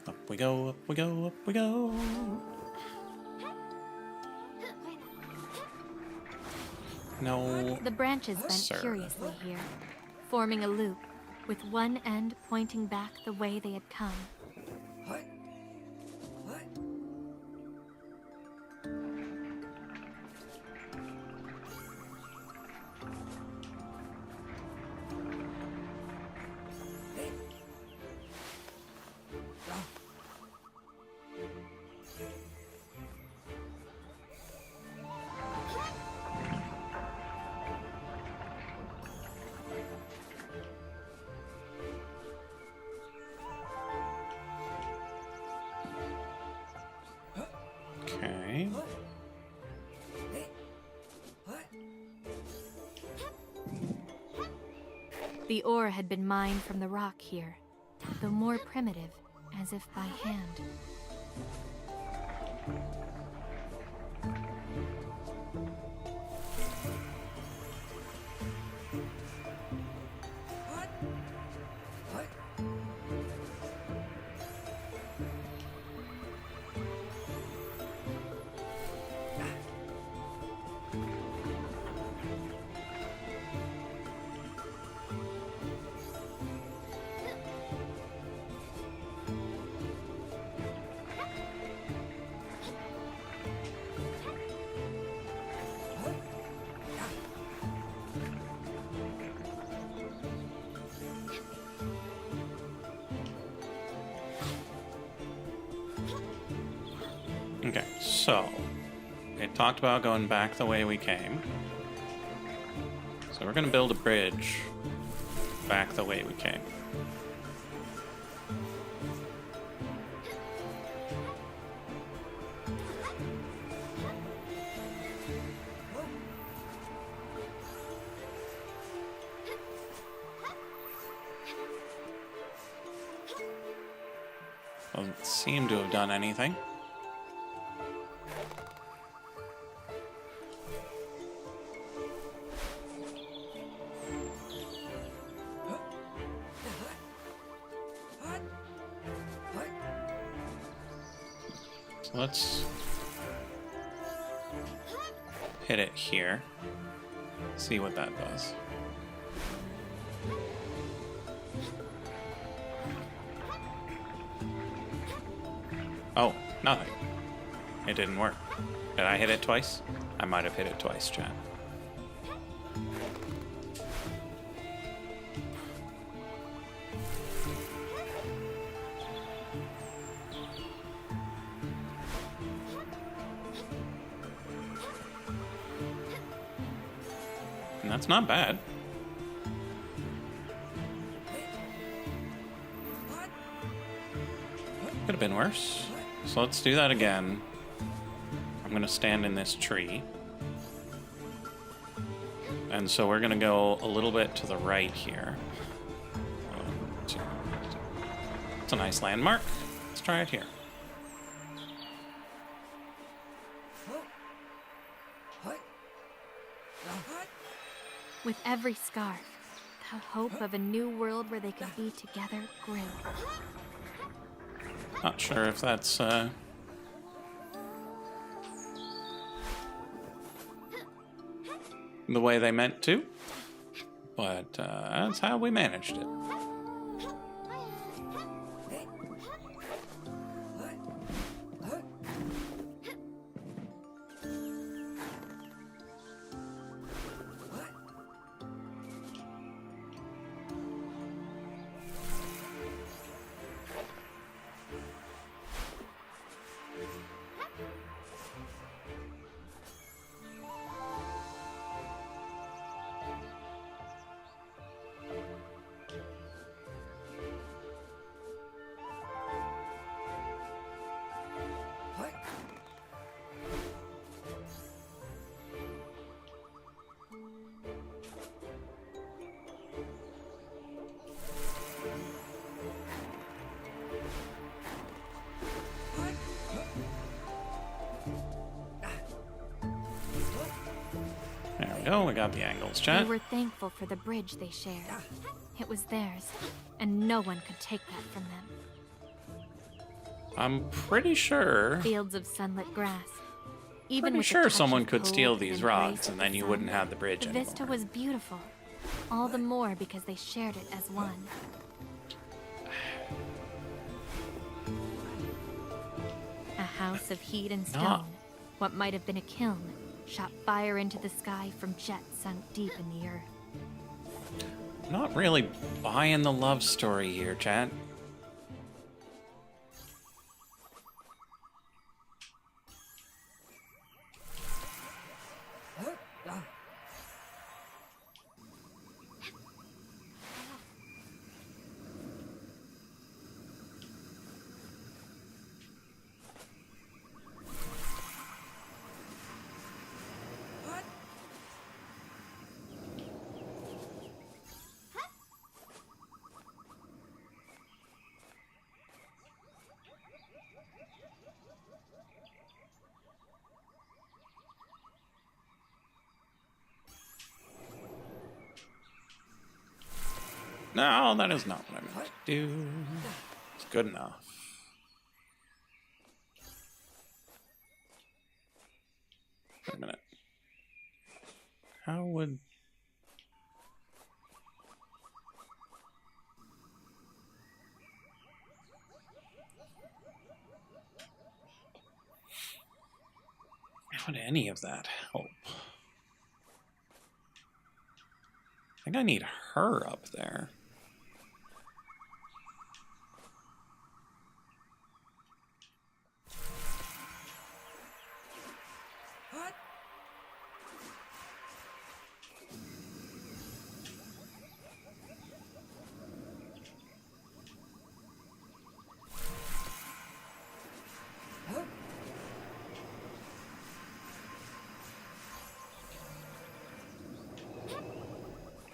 Up we go, up we go, up we go. No. The branches bent sir. curiously here, forming a loop, with one end pointing back the way they had come. Okay. The ore had been mined from the rock here, though more primitive, as if by hand. Okay, so it talked about going back the way we came. So we're gonna build a bridge back the way we came. Doesn't seem to have done anything. So let's hit it here. See what that does. Oh, nothing. It didn't work. Did I hit it twice? I might have hit it twice, chat. And that's not bad. Could have been worse. So let's do that again. I'm gonna stand in this tree. And so we're gonna go a little bit to the right here. It's a nice landmark. Let's try it here. With every scar, the hope of a new world where they could be together grew. Not sure if that's the way they meant to, but that's how we managed it. There we go, we got the angles, They chat. were thankful for the bridge they shared. It was theirs, and no one could take that from them. I'm pretty sure... Fields of sunlit grass. Even Pretty with the sure touch someone of could cold steal and these embrace rods, of and the then you sun, wouldn't have the bridge the anymore. vista was beautiful. All the more because they shared it as one. A house of heat and stone, Not- what might have been a kiln, shot fire into the sky from jets sunk deep in the earth. Not really buying the love story here, chat. No, that is not what I meant to do. It's good enough. Wait a minute. How would... How would any of that help? I think I need her up there.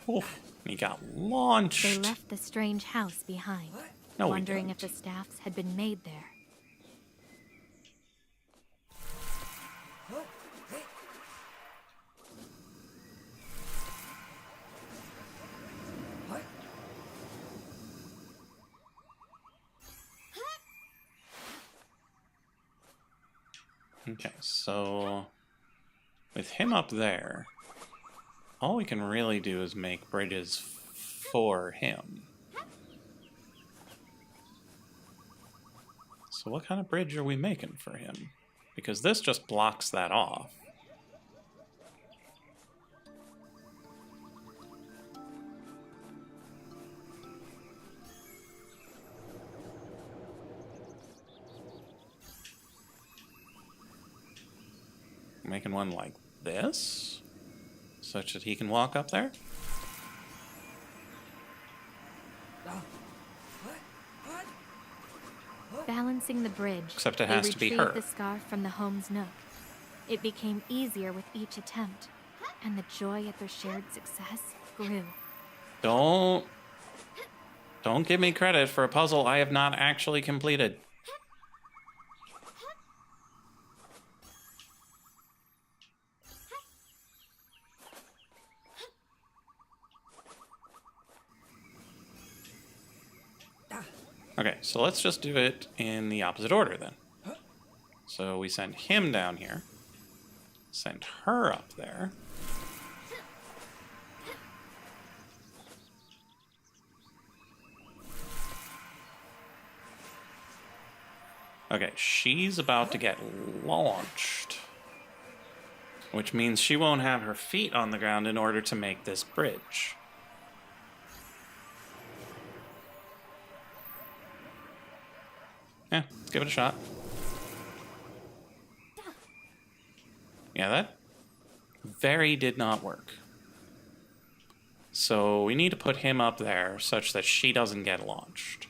Oof, he got launched. They left the strange house behind, No, we wondering if didn't. the staffs had been made there. Okay, so with him up there, all we can really do is make bridges for him. So what kind of bridge are we making for him? Because this just blocks that off. Making one like this, such that he can walk up there. Balancing the bridge, Except it they has to be retrieved her. the scarf from the home's nook. It became easier with each attempt, and the joy at their shared success grew. Don't give me credit for a puzzle I have not actually completed. Okay, so let's just do it in the opposite order then. So we send him down here. Send her up there. Okay, she's about to get launched. Which means she won't have her feet on the ground in order to make this bridge. Yeah, let's give it a shot. Yeah, that very did not work. So we need to put him up there such that she doesn't get launched.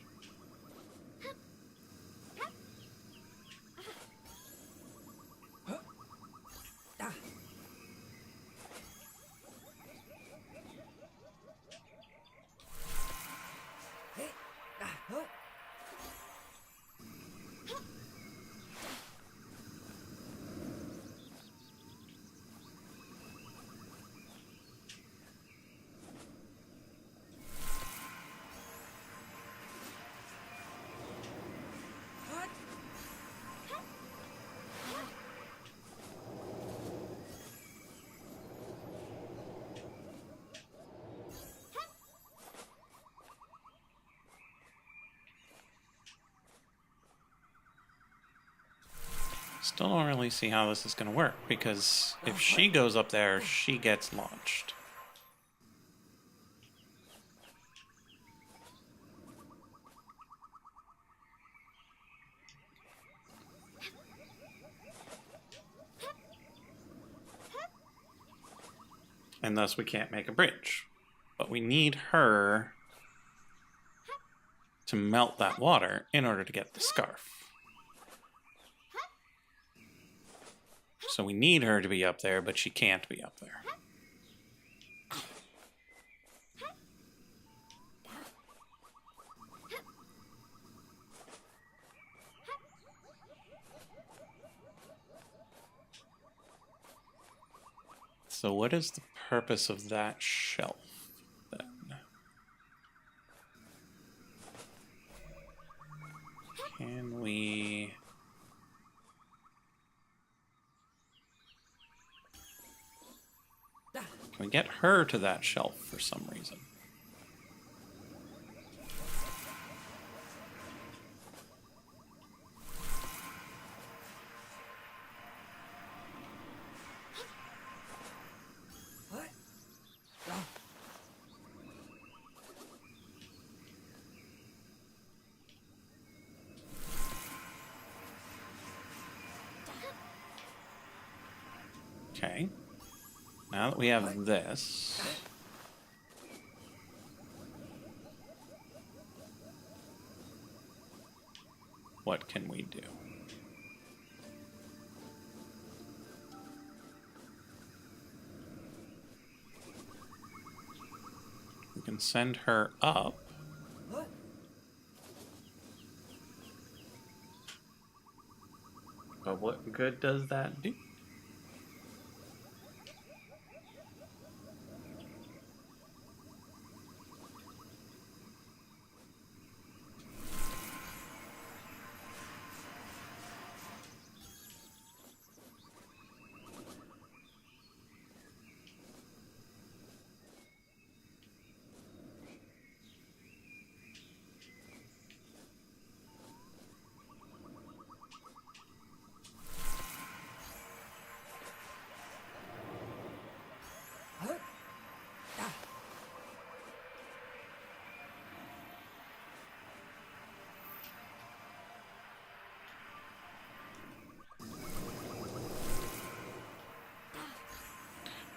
Still don't really see how this is going to work, because if she goes up there, she gets launched. And thus we can't make a bridge. But we need her to melt that water in order to get the scarf. So we need her to be up there, but she can't be up there. So what is the purpose of that shelf, then? Can we... Can we get her to that shelf for some reason? Okay. Now that we have this... What can we do? We can send her up. But what good does that do?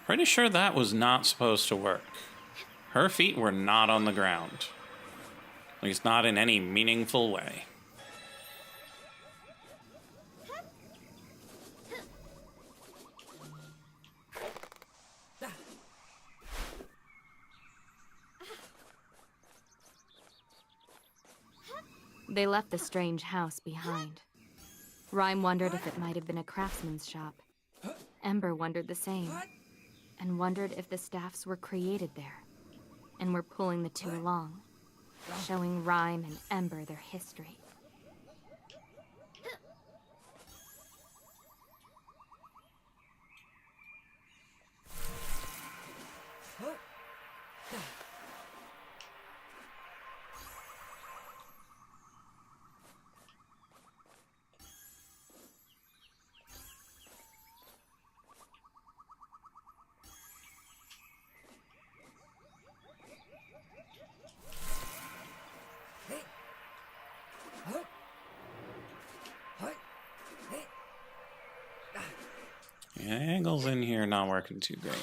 Pretty sure that was not supposed to work. Her feet were not on the ground. At least not in any meaningful way. They left the strange house behind. Rhyme wondered if it might have been a craftsman's shop. Ember wondered the same, and wondered if the staffs were created there, and were pulling the two along. showing Rhyme and Ember their history. Yeah, angles in here not working too great.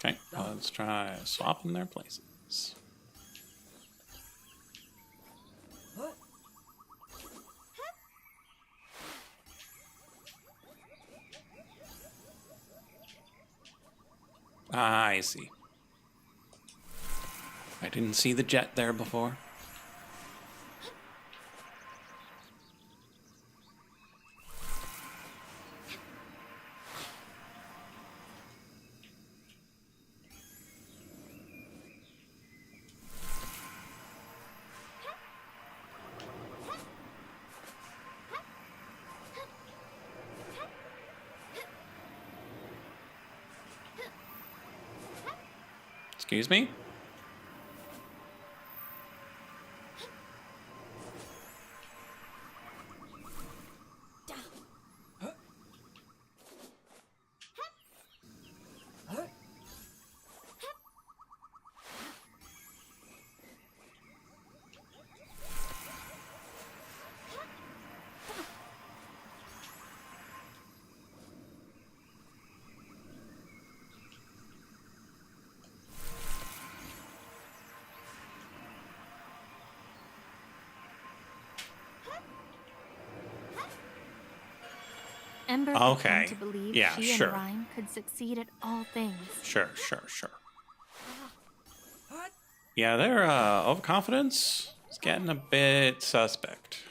Okay, let's try swapping their places. Ah, I see. I didn't see the jet there before. Excuse me? Ember had Okay. come to believe Yeah, she sure. and Rhyme could succeed at all things. Sure. Yeah, their overconfidence is getting a bit suspect.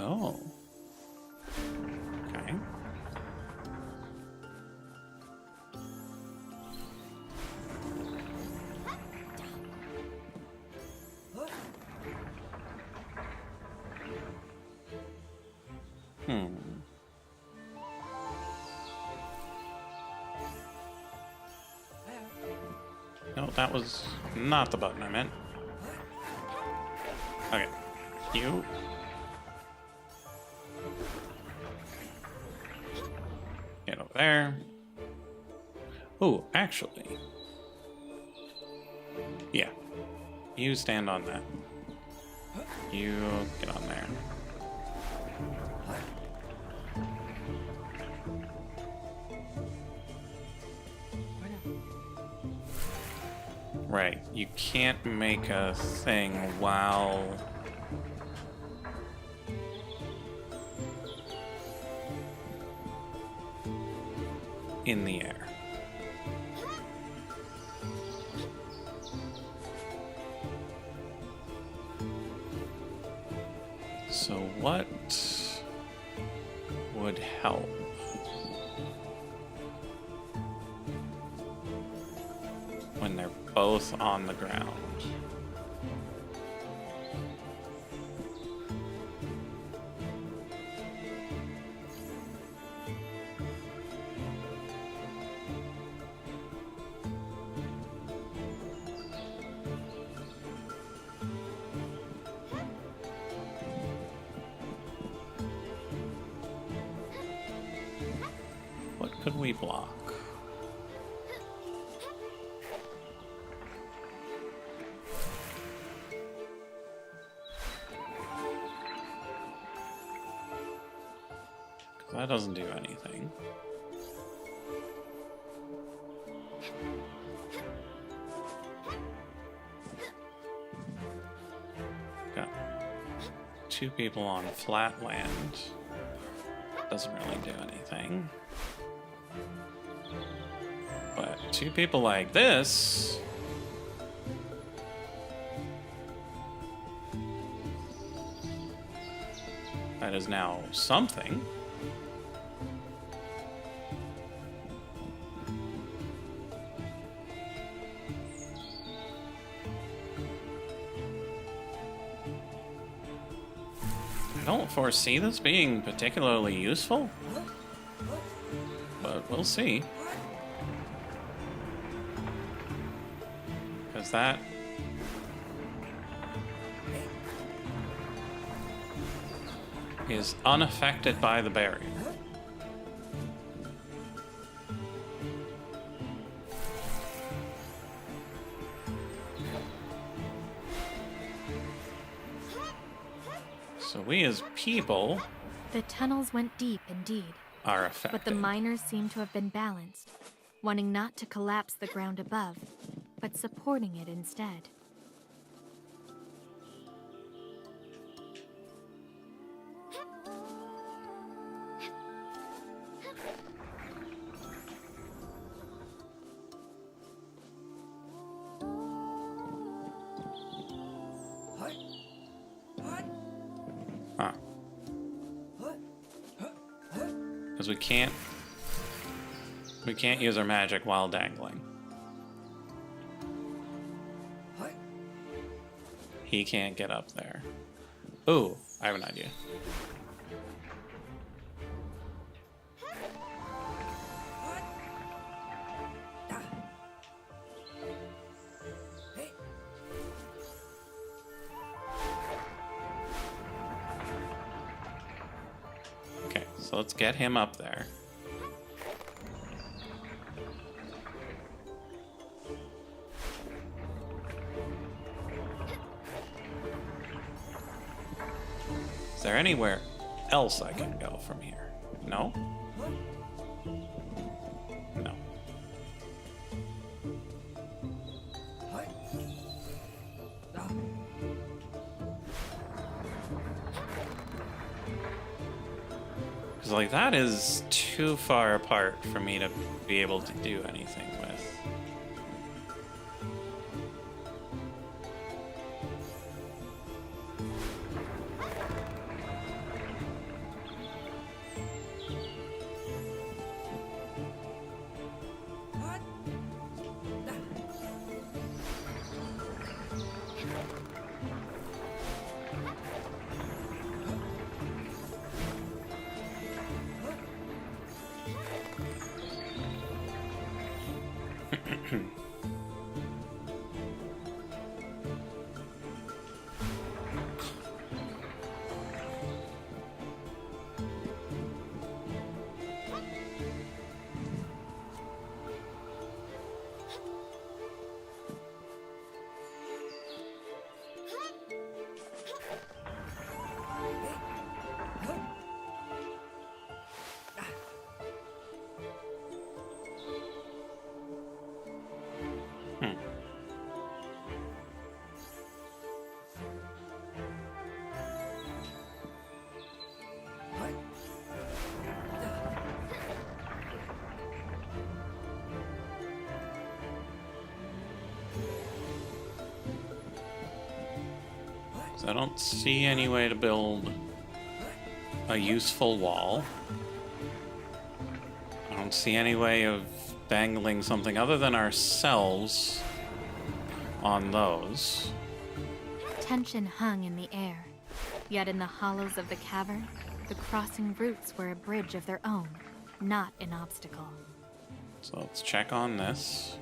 Oh. Okay. No, that was not the button I meant. Okay. You. Get over there. Oh, actually. Yeah. You stand on that. You get on there. Right. You can't make a thing while in the air. So what would help? When they're both on the ground. could we block? That doesn't do anything. Got 2 people on flat land. Doesn't really do anything. But 2 people like this... that is now something. I don't foresee this being particularly useful, but we'll see. Because that... is unaffected by the barrier. So we as people The tunnels went deep indeed, are affected. but the miners seemed to have been balanced, wanting not to collapse the ground above, but supporting it instead. Huh. Because we can't use our magic while dangling. He can't get up there. Ooh, I have an idea. Okay, so let's get him up there. Is there anywhere else I can go from here? No? No. Because, like, that is too far apart for me to be able to do anything with. So I don't see any way to build a useful wall. I don't see any way of dangling something other than ourselves on those. Tension hung in the air, yet in the hollows of the cavern, the crossing routes were a bridge of their own, not an obstacle. So let's check on this.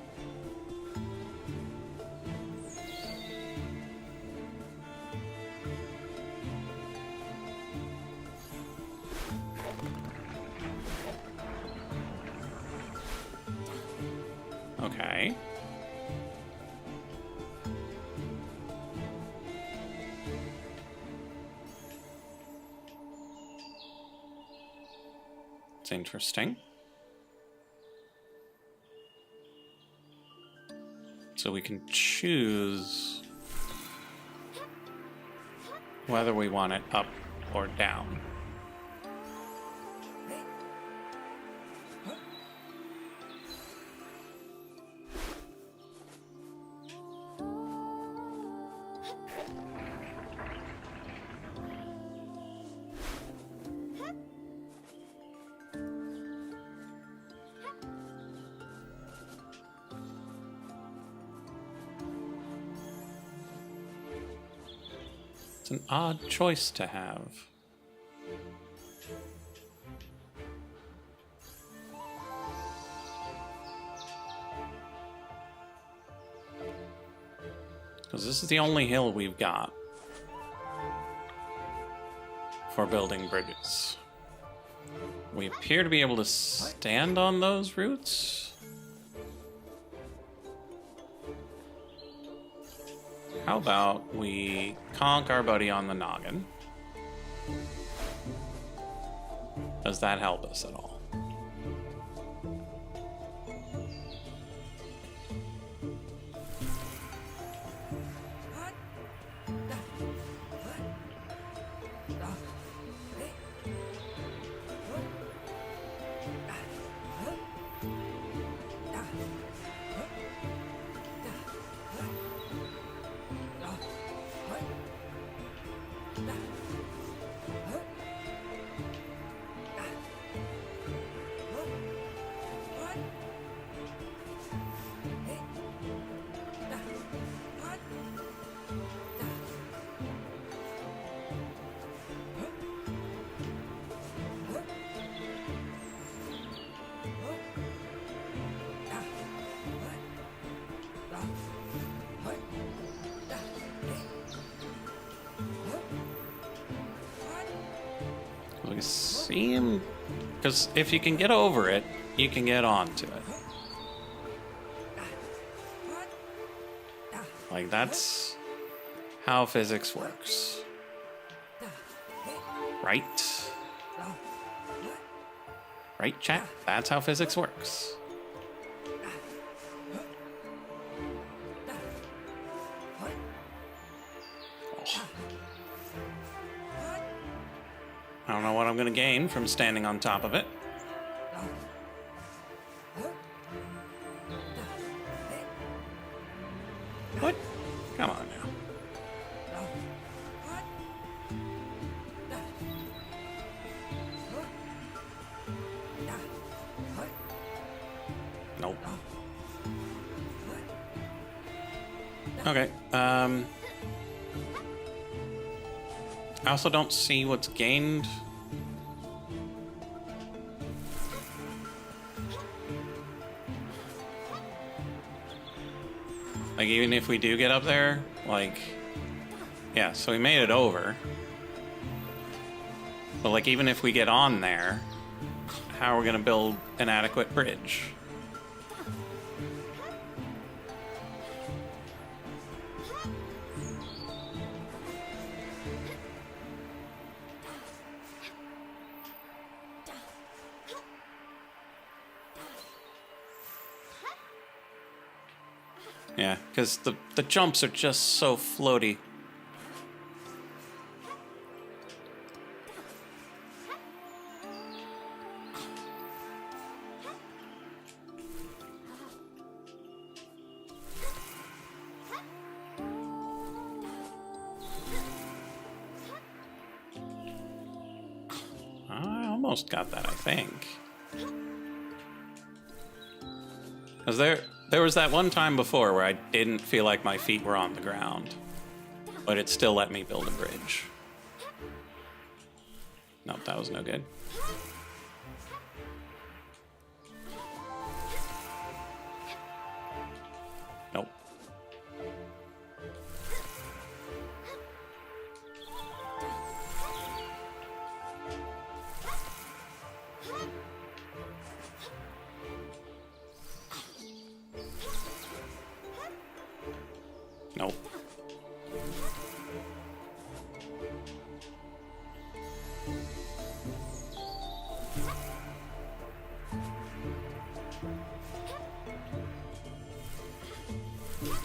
Okay. It's interesting. So we can choose whether we want it up or down. It's an odd choice to have. Because this is the only hill we've got for building bridges. We appear to be able to stand on those roots. How about we conk our buddy on the noggin? Does that help us at all? We seem... Because if you can get over it, you can get onto it. Like, that's how physics works. Right? Right, chat? That's how physics works. I don't know what I'm going to gain from standing on top of it. What? Come on now. Nope. Okay, I also don't see what's gained. Like, even if we do get up there, like... Yeah, so we made it over. But, like, even if we get on there, how are we gonna build an adequate bridge? Yeah, because the jumps are just so floaty. I almost got that, I think. Because there was that one time before where I didn't feel like my feet were on the ground, but it still let me build a bridge. Nope, that was no good. Nope. Nope.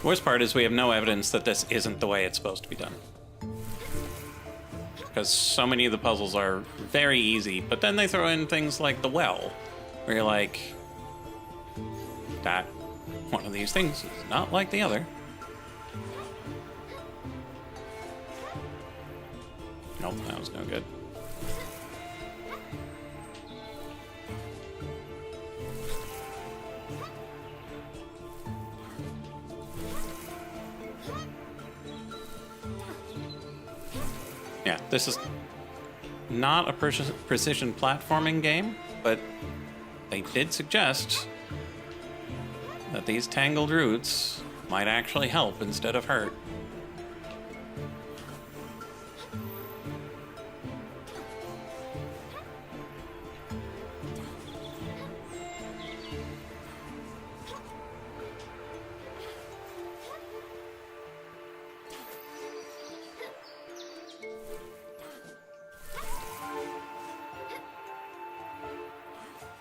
The worst part is we have no evidence that this isn't the way it's supposed to be done. Because so many of the puzzles are very easy, but then they throw in things like the well, where you're like, that one of these things is not like the other. Nope, that was no good. Yeah, this is not a precision platforming game, but they did suggest that these tangled roots might actually help instead of hurt.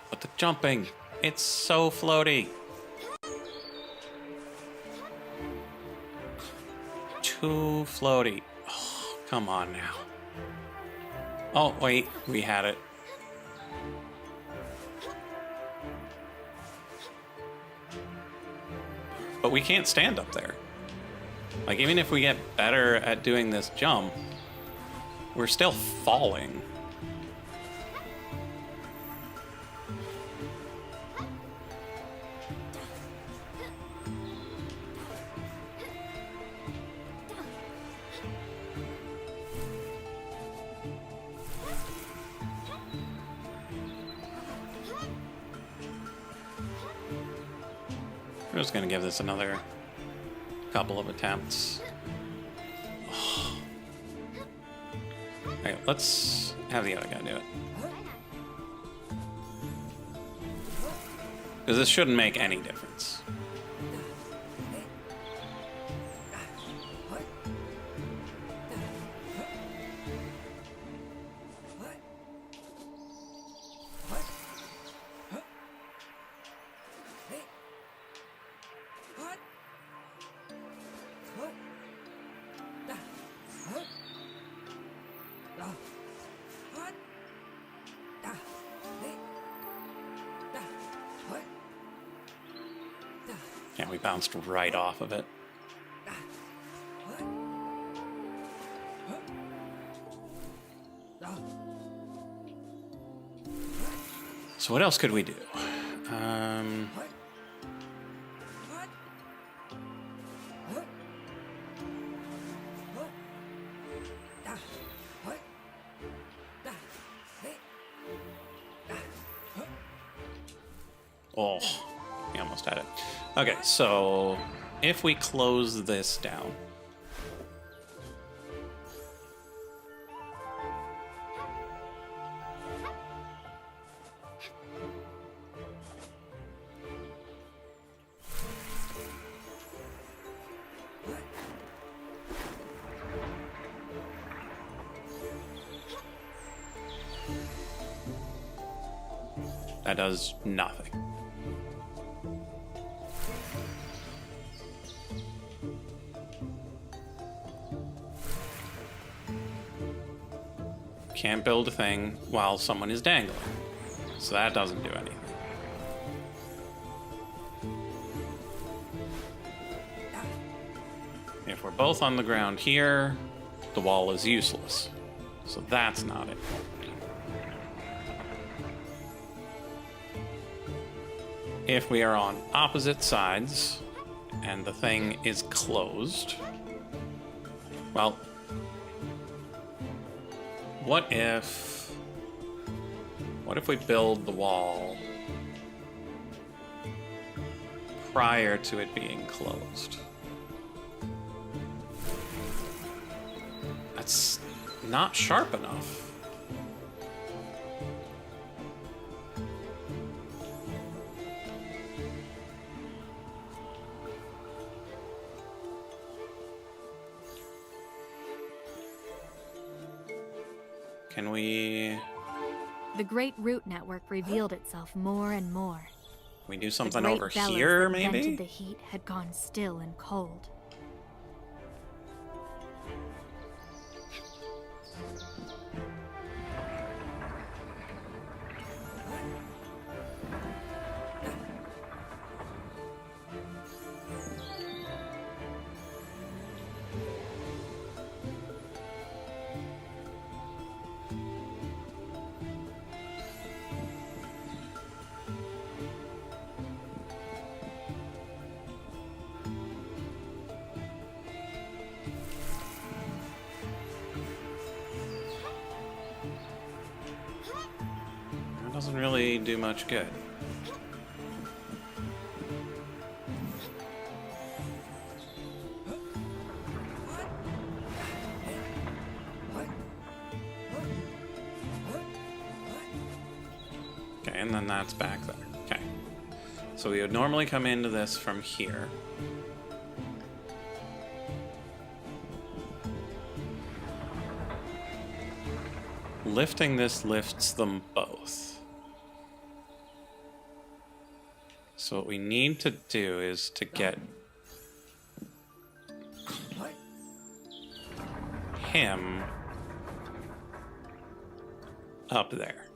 But the jumping, it's so floaty. Too floaty. Oh, come on now. Oh, wait, we had it. But we can't stand up there. Like, even if we get better at doing this jump, we're still falling. We're just gonna give this another couple of attempts. Oh. Okay, let's have the other guy do it. Because this shouldn't make any difference. Yeah, we bounced right off of it. So what else could we do? Oh, we almost had it. Okay, so if we close this down. That does nothing. Can't build a thing while someone is dangling. So that doesn't do anything. If we're both on the ground here, the wall is useless. So that's not it. If we are on opposite sides and the thing is closed, well, what if we build the wall prior to it being closed? That's not sharp enough. Can we The great root network revealed itself more and more. do The something great over bellows here, that maybe? vented the heat had gone still and cold. That doesn't really do much good. Okay, and then that's back there. Okay. So we would normally come into this from here. Lifting this lifts them both. So what we need to do is to get him up there.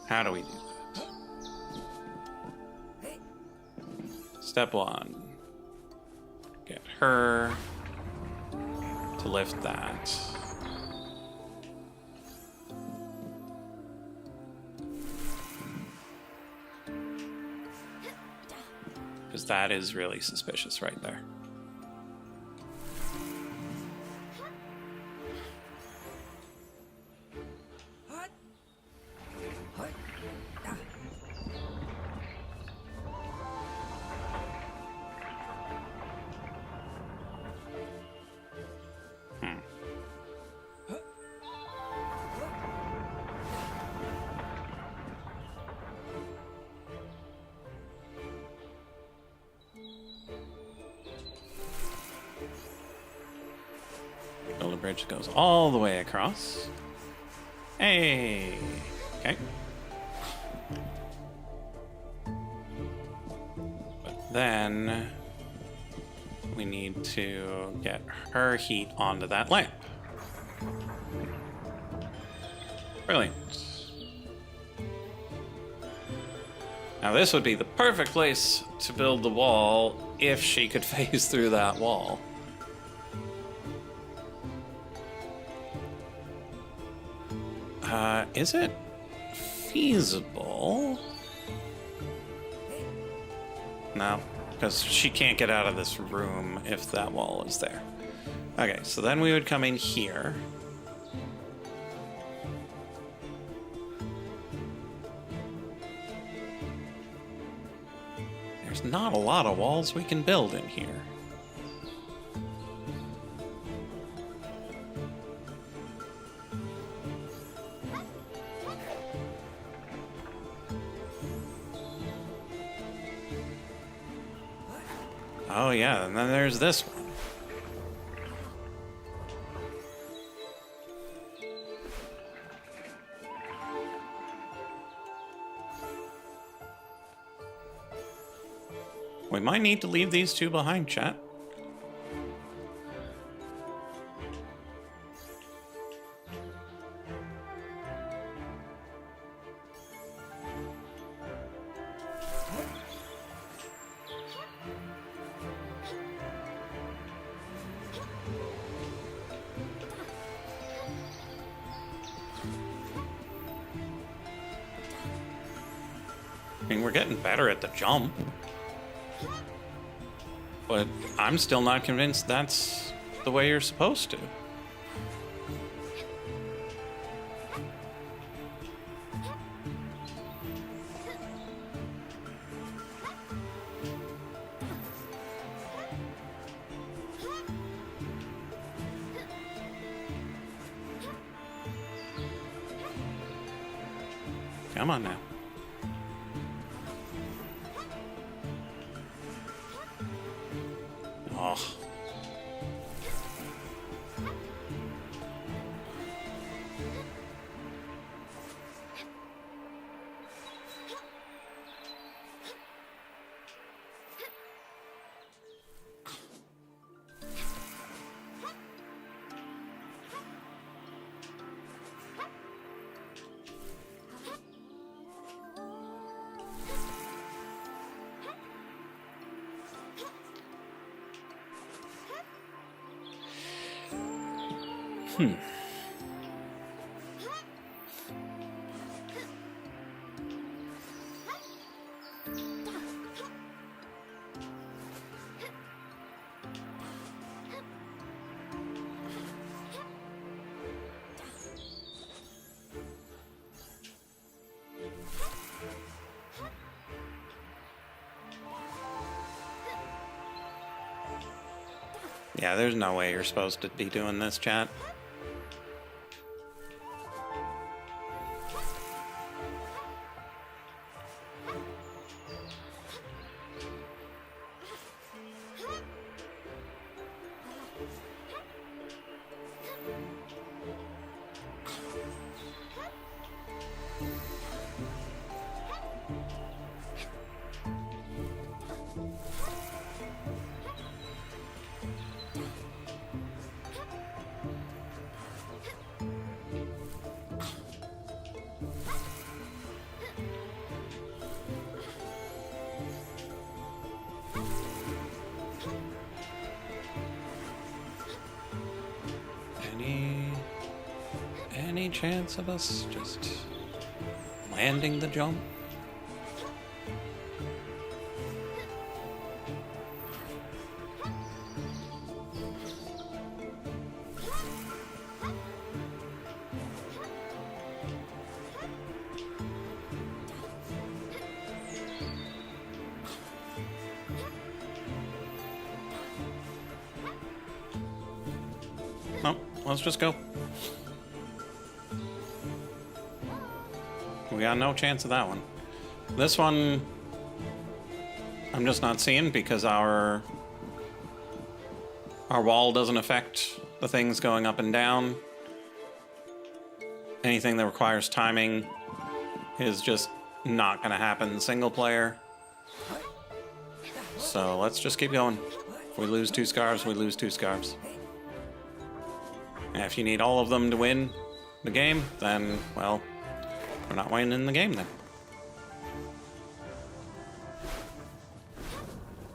How do we do that? Step one. Get her to lift that. Because that is really suspicious right there. Build a bridge that goes all the way across. Hey! Okay. But then we need to get her heat onto that lamp. Brilliant. Now this would be the perfect place to build the wall if she could phase through that wall. Is it feasible? No, because she can't get out of this room if that wall is there. Okay, so then we would come in here. There's not a lot of walls we can build in here. Oh yeah, and then there's this one. We might need to leave these two behind, chat. I mean, we're getting better at the jump. But I'm still not convinced that's the way you're supposed to. Come on now. Oh. Yeah, there's no way you're supposed to be doing this, chat. Any chance of us just landing the jump? No, let's just go. We got no chance of that one. This one, I'm just not seeing because our wall doesn't affect the things going up and down. Anything that requires timing is just not going to happen single player. So let's just keep going. If we lose 2 scarves, we lose 2 scarves. And if you need all of them to win the game, then, well, we're not winning the game then.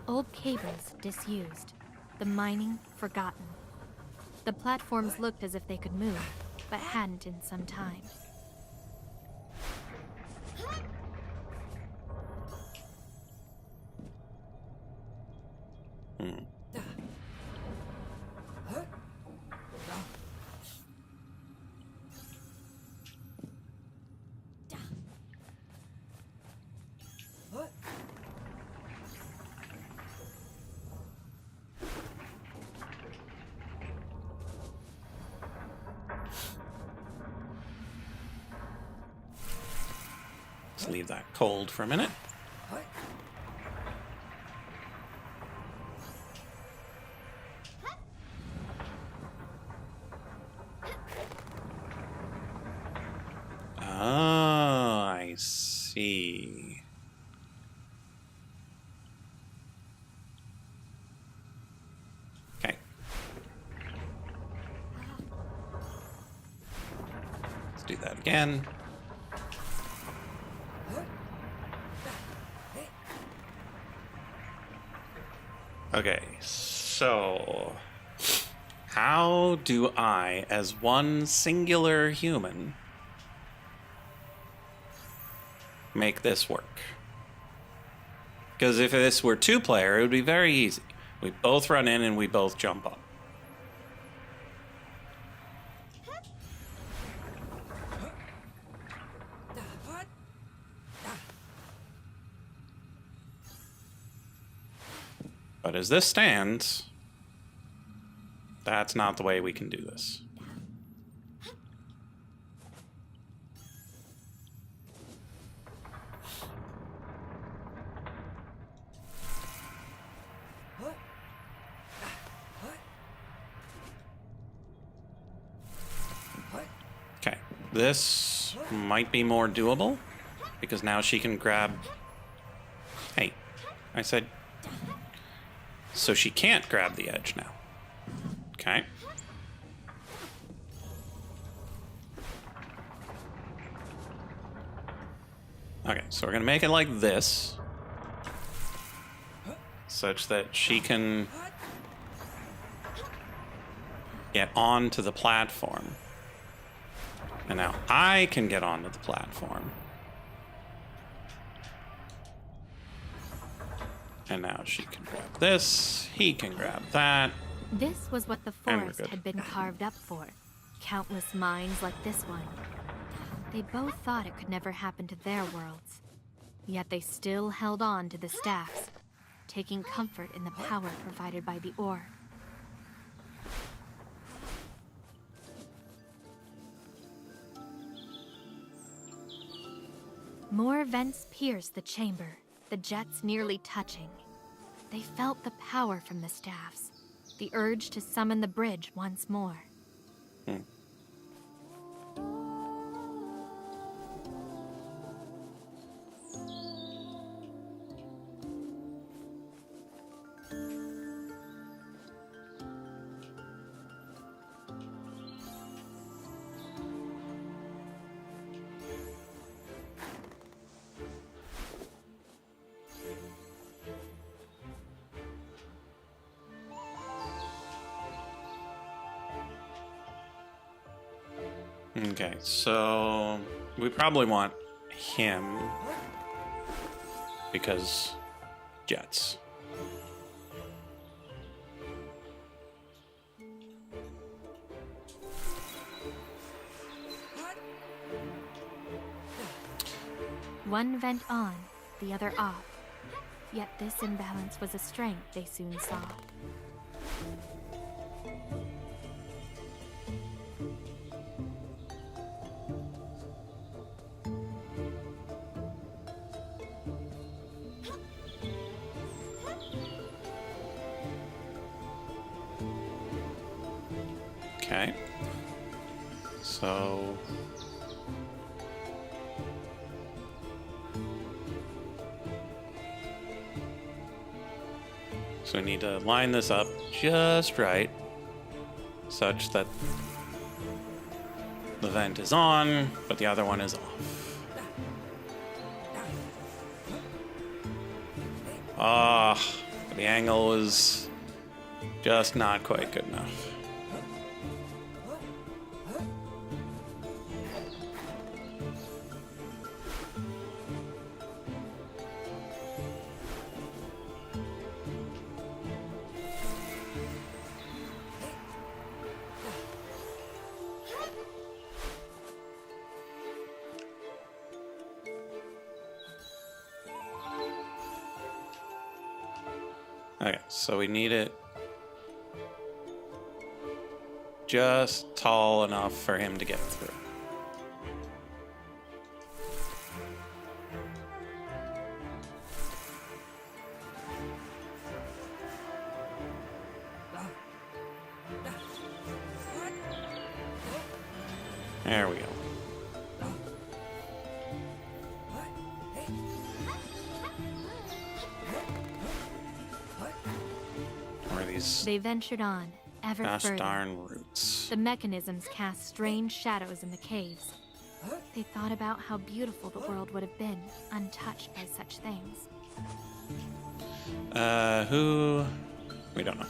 Old cables disused. The mining forgotten. The platforms looked as if they could move, but hadn't in some time. Let's leave that cold for a minute. Oh, I see. Okay. Let's do that again. Okay, so how do I, as one singular human, make this work? Because if this were 2-player, it would be very easy. We both run in and we both jump up. But as this stands, that's not the way we can do this. Okay, this might be more doable because now she can grab... Hey, I said... So she can't grab the edge now. Okay. Okay, so we're gonna make it like this. Such that she can get onto the platform. And now I can get onto the platform. And now she can grab this, he can grab that. This was what the And we're forest good. had been carved up for. Countless mines like this one. They both thought it could never happen to their worlds. Yet they still held on to the staffs, taking comfort in the power provided by the ore. More vents pierced the chamber, the jets nearly touching. They felt the power from the staffs, the urge to summon the bridge once more. Okay, so we probably want him because jets. One vent on, the other off. Yet this imbalance was a strength they soon saw. Okay. So we need to line this up just right, such that the vent is on, but the other one is off. The angle is just not quite good enough. Okay, so we need it just tall enough for him to get through. There we go. They ventured on, ever Gosh further. darn roots. The mechanisms cast strange shadows in the caves. They thought about how beautiful the world would have been, untouched by such things. Who? We don't know.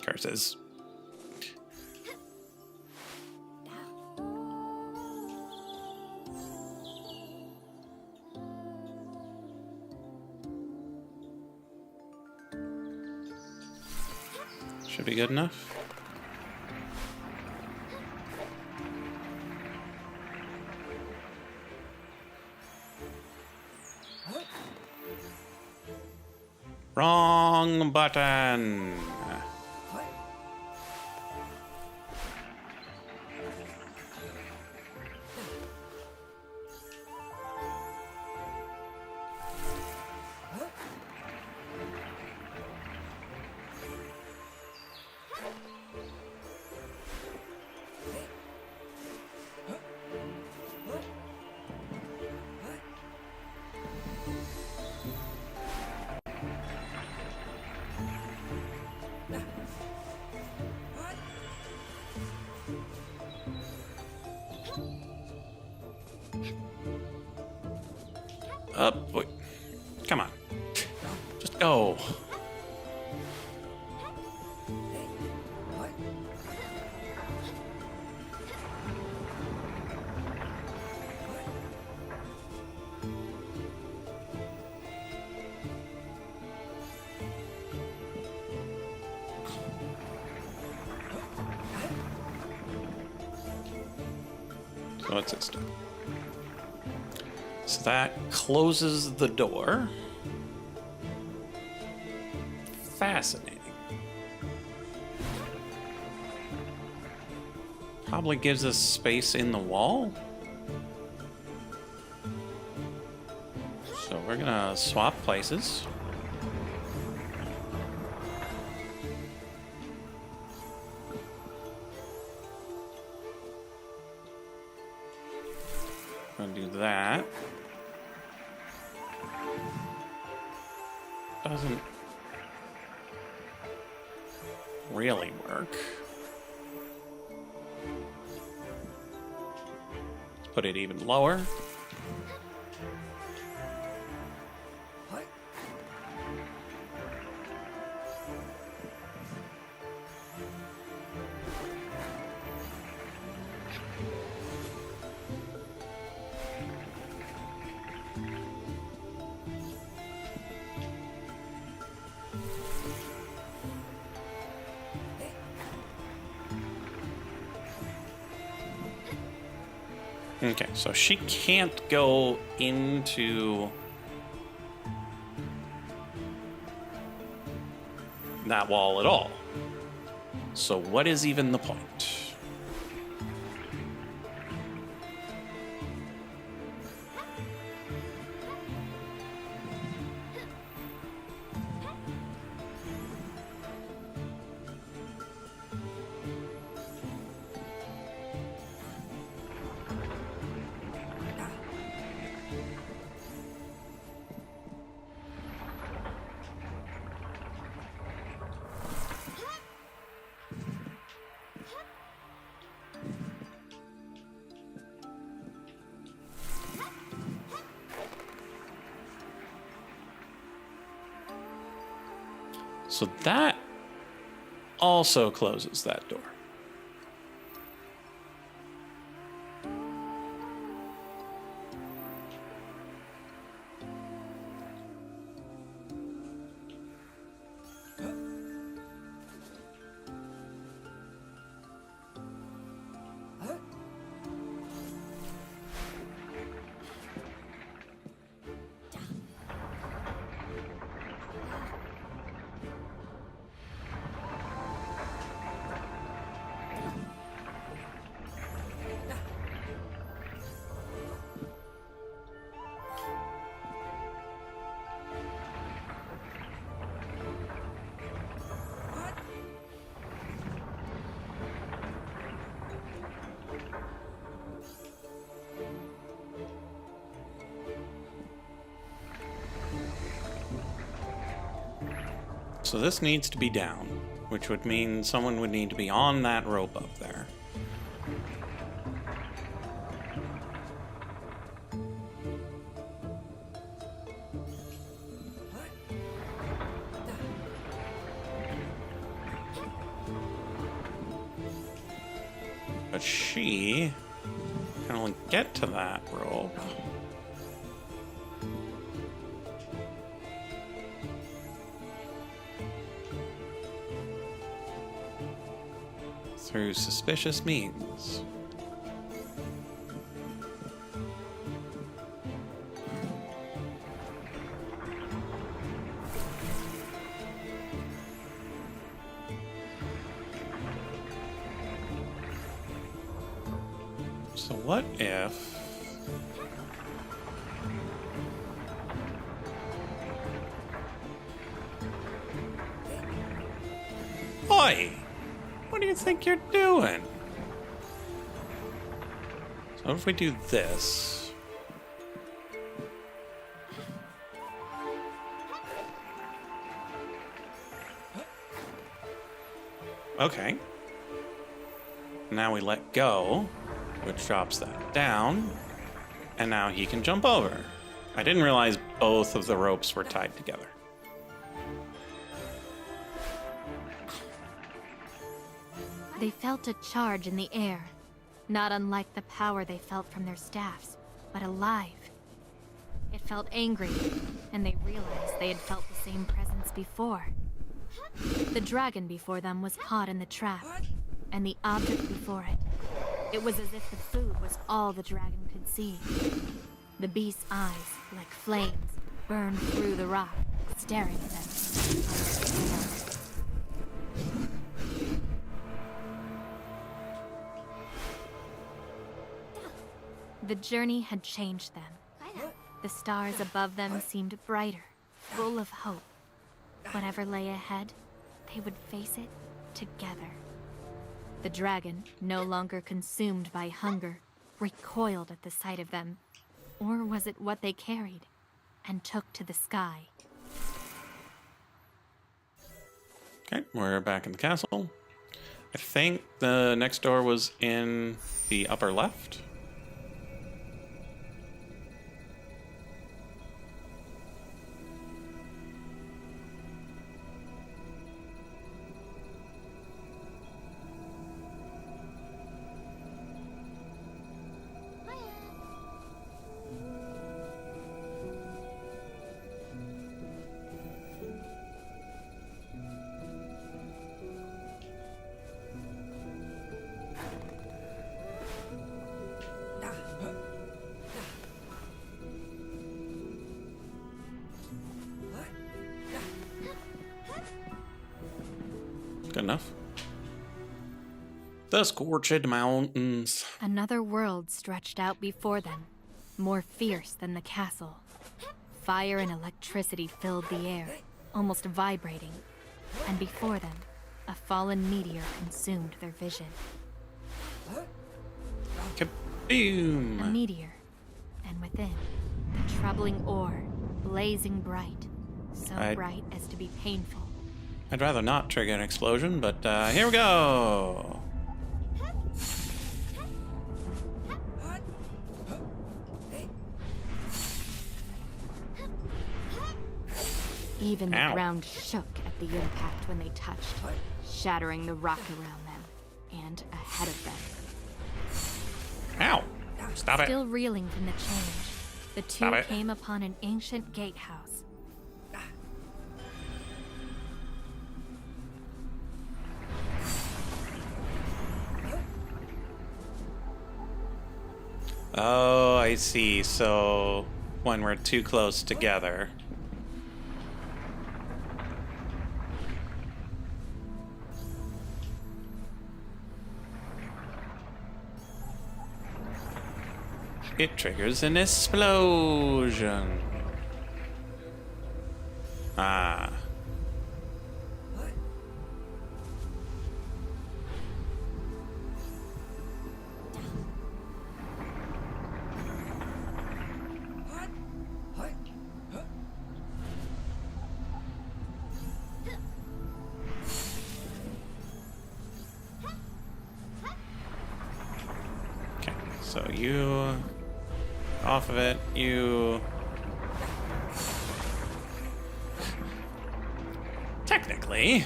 Curses. Should be good enough. Wrong button. Up. Wait. Come on. Just go. So what's this do? So that closes the door. Fascinating. Probably gives us space in the wall. So we're gonna swap places. Gonna do that. Doesn't really work. Let's put it even lower. Okay, so she can't go into that wall at all. So what is even the point? So that also closes that door. So this needs to be down, which would mean someone would need to be on that rope up there. But she can only get to that rope through suspicious means. So what if... Oi! What do you think you're doing? So what if we do this? Okay. Now we let go, which drops that down, and now he can jump over. I didn't realize both of the ropes were tied together. They felt a charge in the air, not unlike the power they felt from their staffs, but alive. It felt angry, and they realized they had felt the same presence before. The dragon before them was caught in the trap, and the object before it. It was as if the food was all the dragon could see. The beast's eyes, like flames, burned through the rock, staring at them. The journey had changed them. The stars above them seemed brighter, full of hope. Whatever lay ahead, they would face it together. The dragon, no longer consumed by hunger, recoiled at the sight of them. Or was it what they carried, and took to the sky? Okay, we're back in the castle. I think the next door was in the upper left. Good enough. The Scorched Mountains. Another world stretched out before them, more fierce than the castle. Fire and electricity filled the air, almost vibrating. And before them, a fallen meteor consumed their vision. Kaboom! A meteor, and within, the troubling ore, blazing bright, so bright as to be painful. I'd rather not trigger an explosion, but here we go! Even the ground shook at the impact when they touched, shattering the rock around them and ahead of them. Ow! Stop it! Still reeling from the change, the two came upon an ancient gatehouse. Oh, I see. So when we're too close together. It triggers an explosion. Ah. So you off of it, you technically,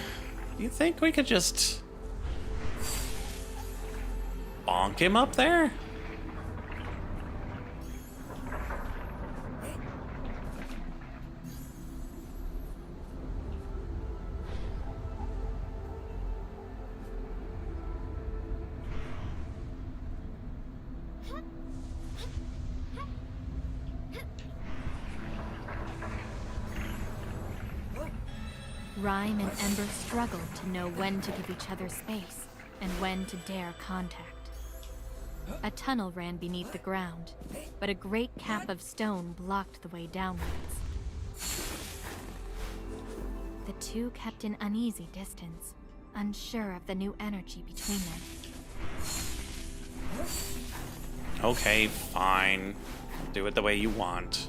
you think we could just bonk him up there? Rhyme and Ember struggled to know when to give each other space and when to dare contact. A tunnel ran beneath the ground, but a great cap of stone blocked the way downwards. The two kept an uneasy distance, unsure of the new energy between them. Okay, fine. Do it the way you want.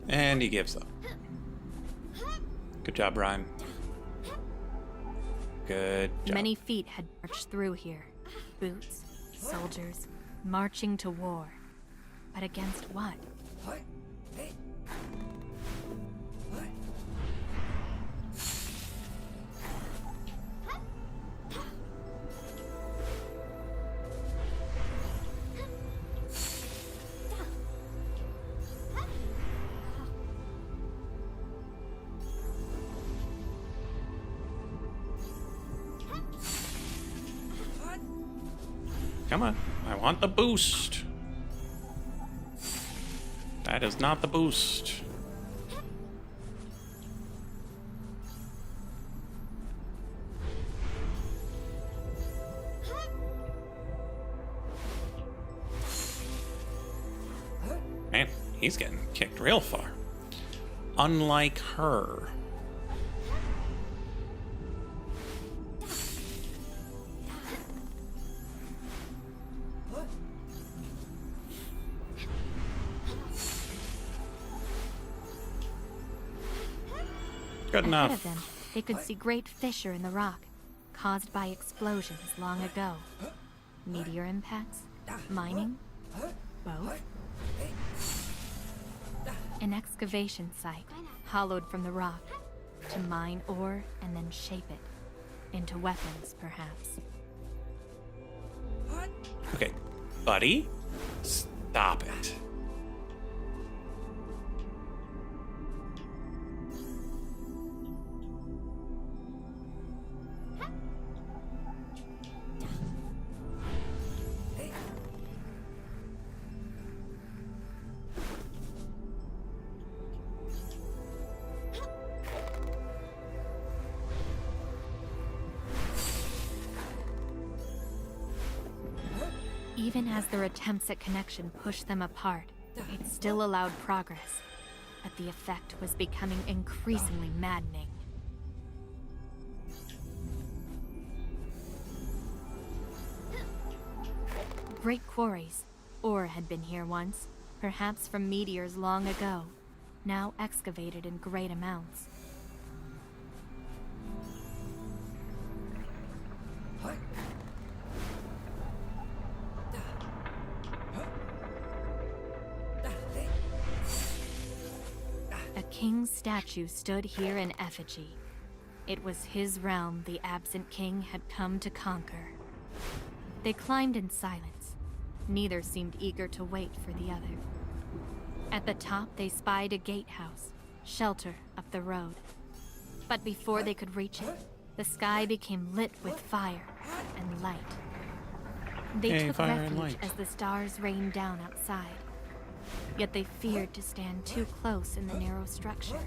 And he gives up. Good job, Ryan. Good job. Many feet had marched through here. Boots, soldiers, marching to war. But against what? Come on, I want the boost. That is not the boost. Man, he's getting kicked real far. Unlike her. Good Ahead enough. of them, they could see great fissure in the rock, caused by explosions long ago. Meteor impacts? Mining? Both? An excavation site, hollowed from the rock, to mine ore and then shape it into weapons, perhaps. Okay, buddy, stop it. Even as their attempts at connection pushed them apart, it still allowed progress. But the effect was becoming increasingly maddening. Great quarries. Ore had been here once, perhaps from meteors long ago, now excavated in great amounts. A king's statue stood here in effigy. It was his realm the absent king had come to conquer. They climbed in silence. Neither seemed eager to wait for the other. At the top, they spied a gatehouse, shelter up the road. But before they could reach it, the sky became lit with fire and light. They Hey, took fire and refuge light. as the stars rained down outside. Yet they feared to stand too close in the narrow structure.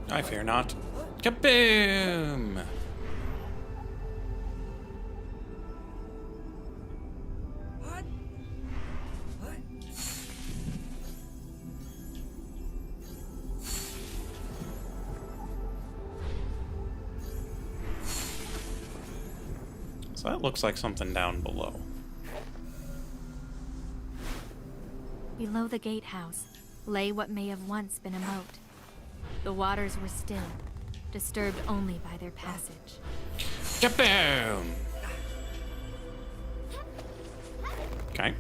I fear not. Kaboom! So that looks like something down below. Below the gatehouse lay what may have once been a moat. The waters were still, disturbed only by their passage. Kaboom! Okay.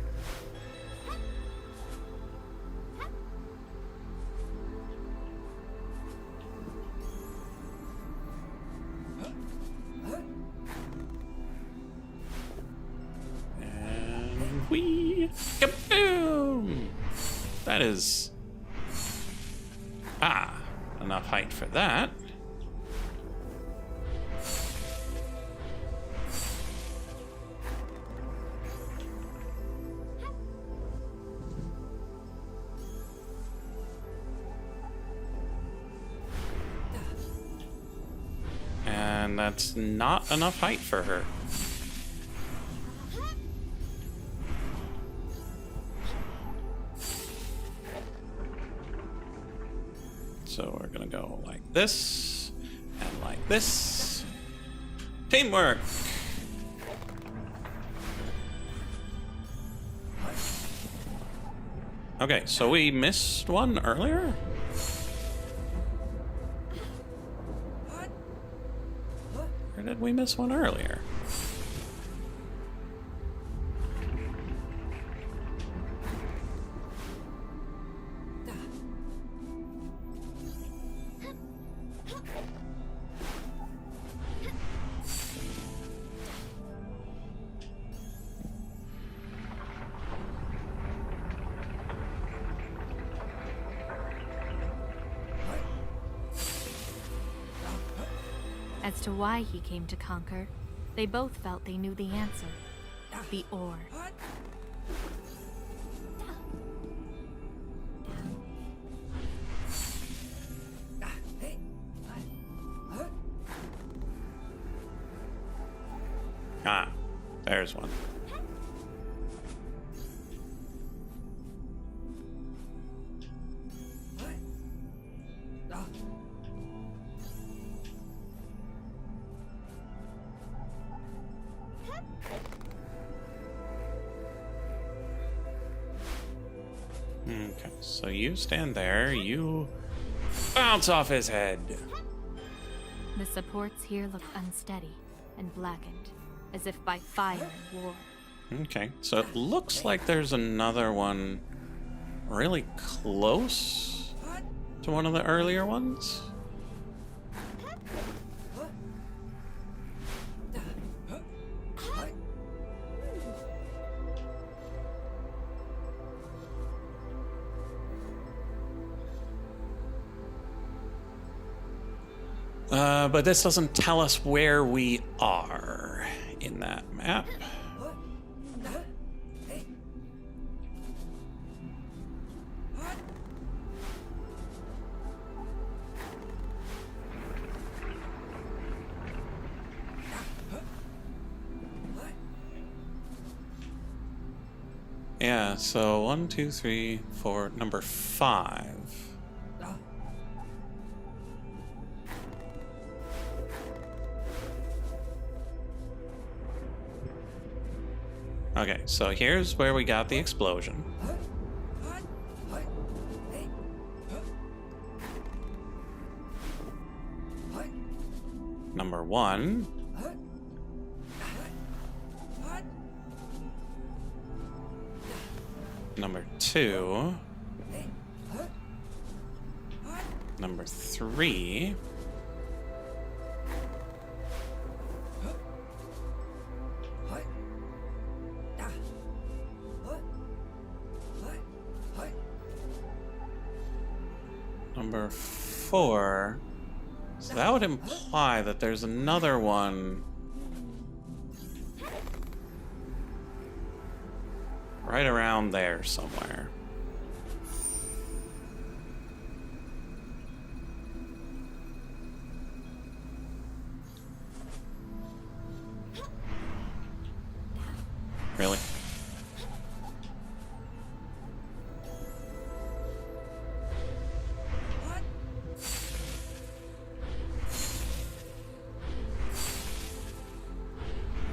And we kaboom! That is enough height for that. And that's not enough height for her. So we're gonna go like this, and like this. Teamwork! Okay, so we missed one earlier? Or did we miss one earlier? As to why he came to conquer, they both felt they knew the answer. The ore. Ah, there's one. Okay, so you stand there, you bounce off his head. The supports here look unsteady and blackened, as if by fire and war. Okay, so it looks like there's another one really close to one of the earlier ones. But this doesn't tell us where we are in that map. Yeah, so 1, 2, 3, 4, number 5. Okay, so here's where we got the explosion. Number 1. Number 2. Number 3. Number 4. So that would imply that there's another one right around there somewhere. Really?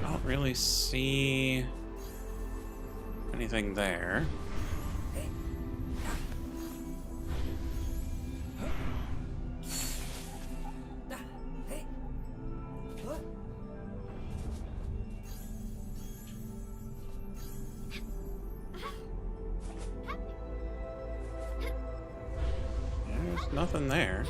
I don't really see anything there. There's nothing there.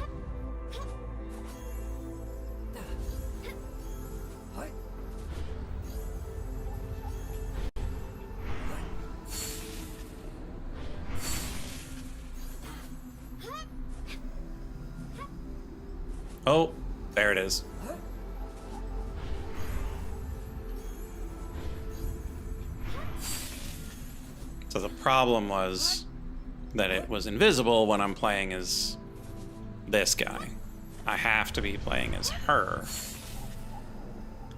Oh, there it is. So the problem was that it was invisible when I'm playing as this guy. I have to be playing as her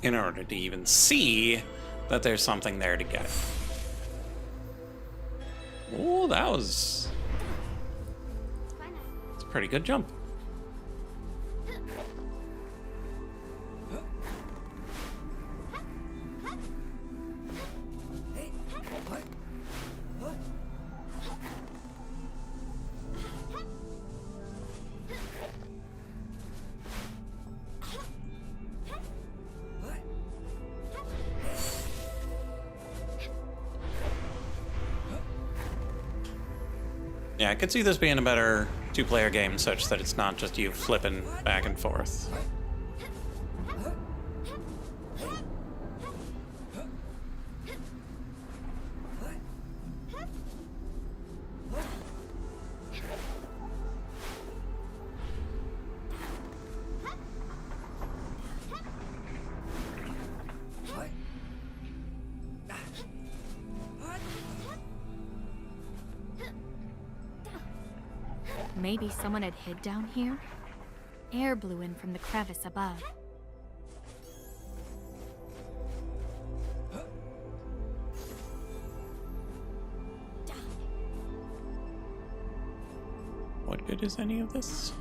in order to even see that there's something there to get. Oh, that's a pretty good jump. Yeah, I could see this being a better two-player game such that it's not just you flipping back and forth. Maybe someone had hid down here? Air blew in from the crevice above. What good is any of this?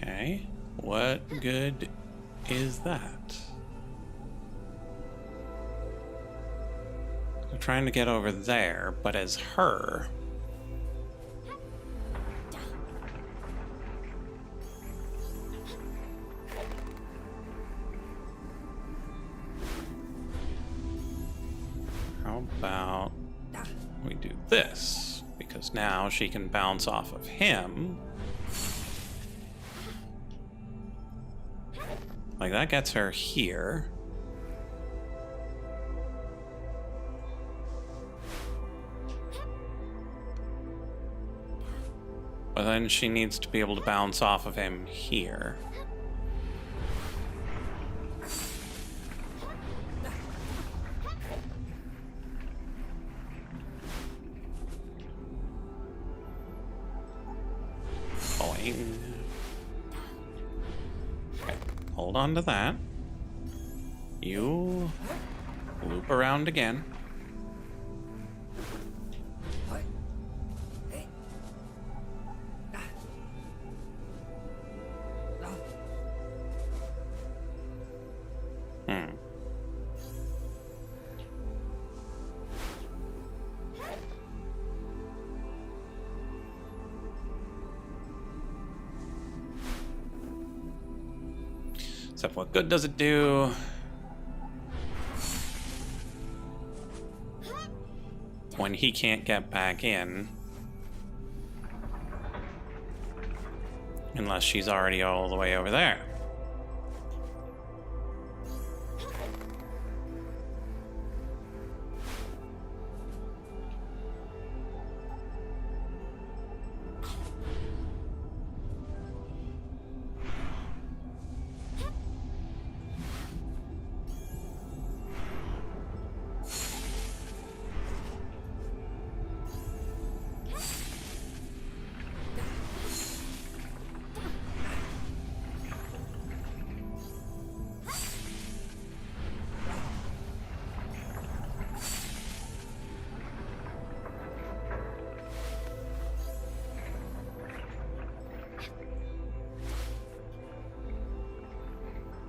Okay, what good is that? I'm trying to get over there, but as her. How about we do this? Because now she can bounce off of him. Like, that gets her here. But then she needs to be able to bounce off of him here. Boing. Hold on to that. You loop around again. Except what good does it do? When he can't get back in. Unless she's already all the way over there.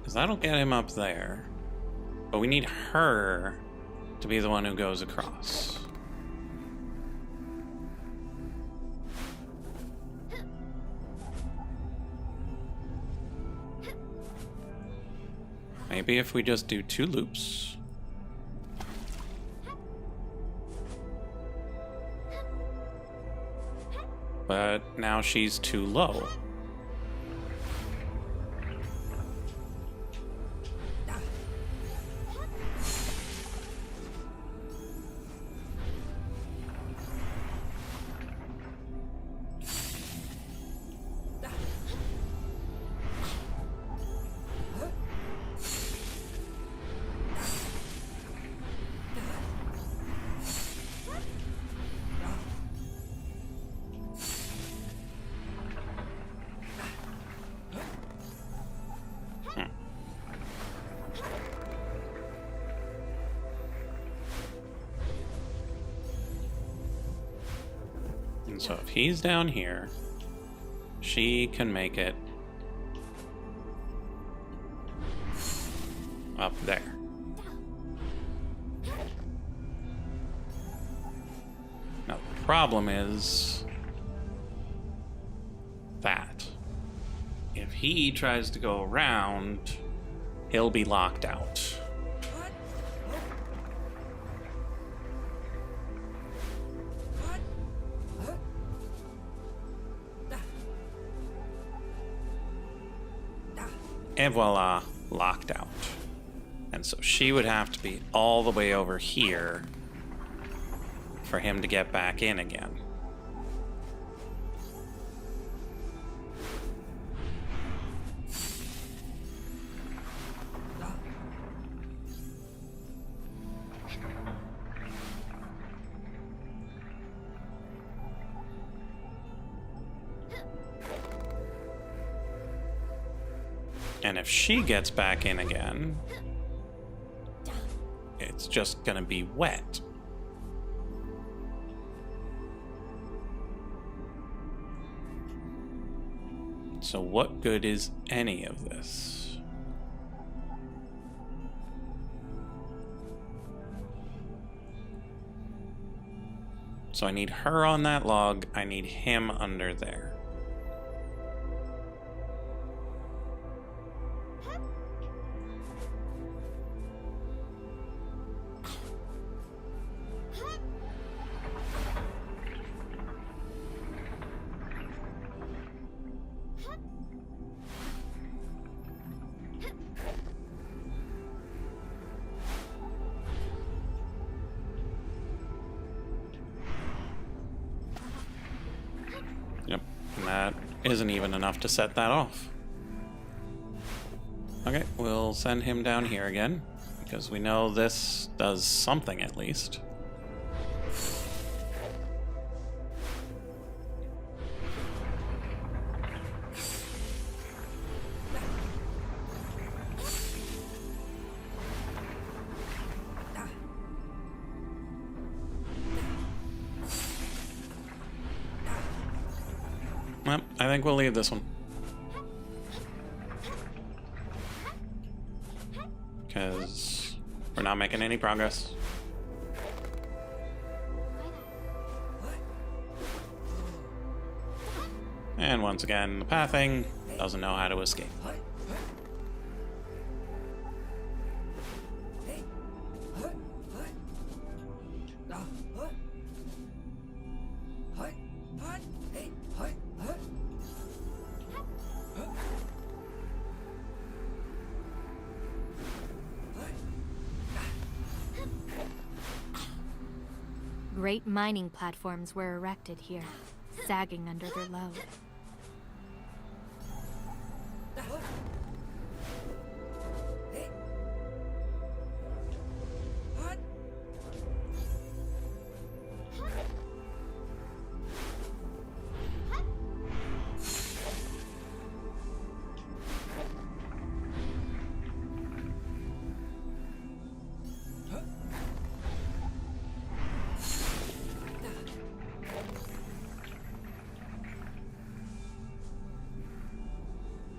Because that'll get him up there. But we need her to be the one who goes across. Maybe if we just do 2 loops. But now she's too low. And so if he's down here, she can make it up there. Now, the problem is that if he tries to go around, he'll be locked out. And voila, locked out. And so she would have to be all the way over here for him to get back in again. And if she gets back in again, it's just gonna be wet. So what good is any of this? So I need her on that log, I need him under there. Yep, and that isn't even enough to set that off. Okay, we'll send him down here again, because we know this does something at least. Well, I think we'll leave this one. Because we're not making any progress. And once again, the pathing doesn't know how to escape. Great mining platforms were erected here, sagging under their load.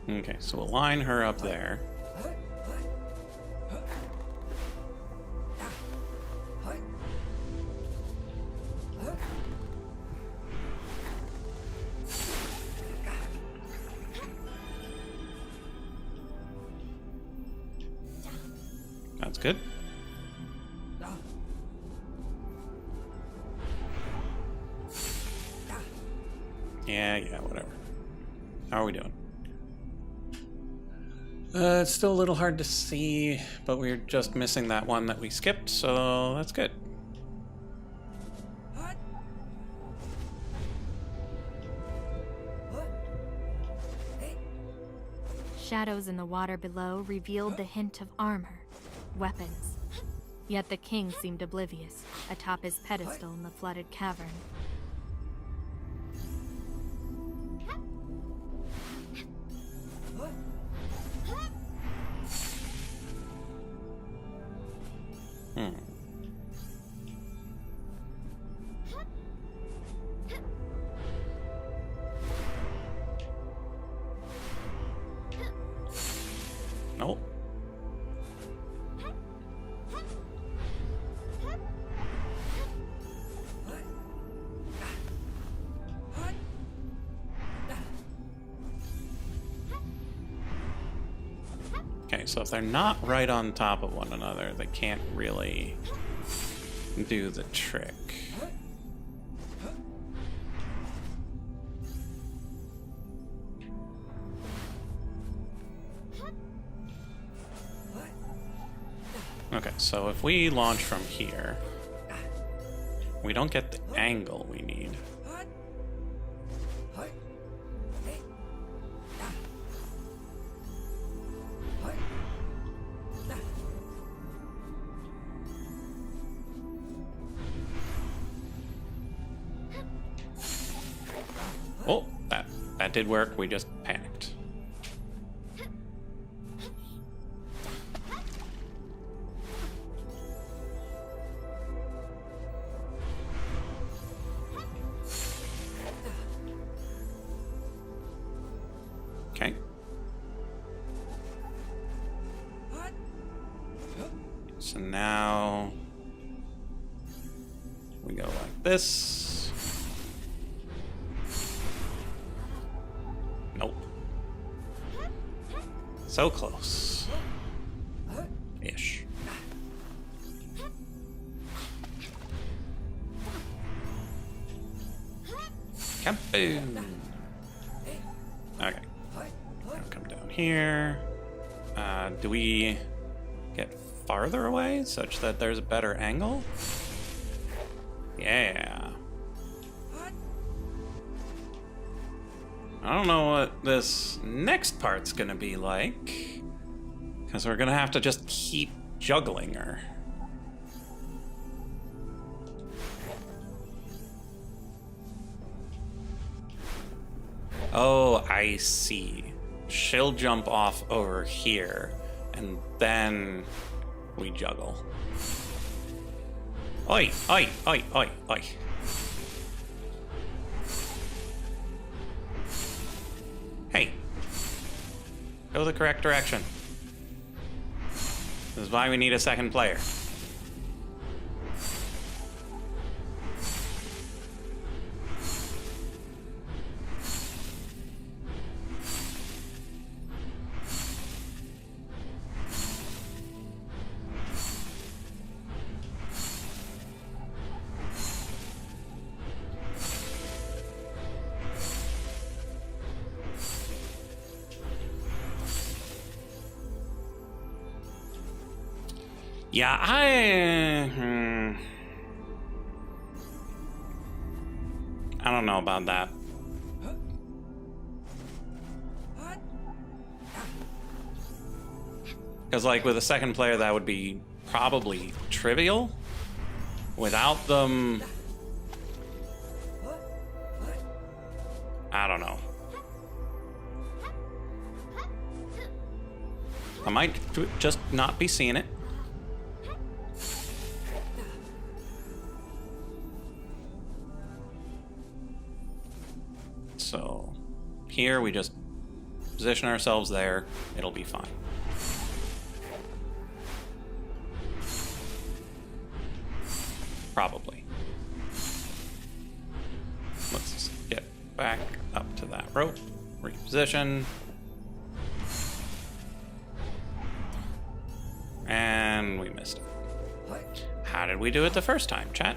Okay, so we'll line her up there. That's good. Yeah, whatever. How are we doing? It's still a little hard to see, but we're just missing that one that we skipped, so that's good. Shadows in the water below revealed the hint of armor, weapons. Yet the king seemed oblivious, atop his pedestal in the flooded cavern. Okay, so if they're not right on top of one another, they can't really do the trick. Okay, so if we launch from here, we don't get the angle we need. Oh, that did work. We just panicked. Okay. So now we go like this. Nope. So close. Ish. Kaboom. Okay. Now come down here. Do we get farther away such that there's a better angle? Yeah. I don't know what this next part's gonna be like, because we're gonna have to just keep juggling her. Oh, I see. She'll jump off over here, and then we juggle. Oi, oi, oi, oi, oi. Hey. Go the correct direction. This is why we need a second player. Yeah, I don't know about that. Because, like, with a second player, that would be probably trivial. Without them... I don't know. I might just not be seeing it. So here we just position ourselves there. It'll be fine. Probably. Let's get back up to that rope. Reposition. And we missed it. How did we do it the first time, chat?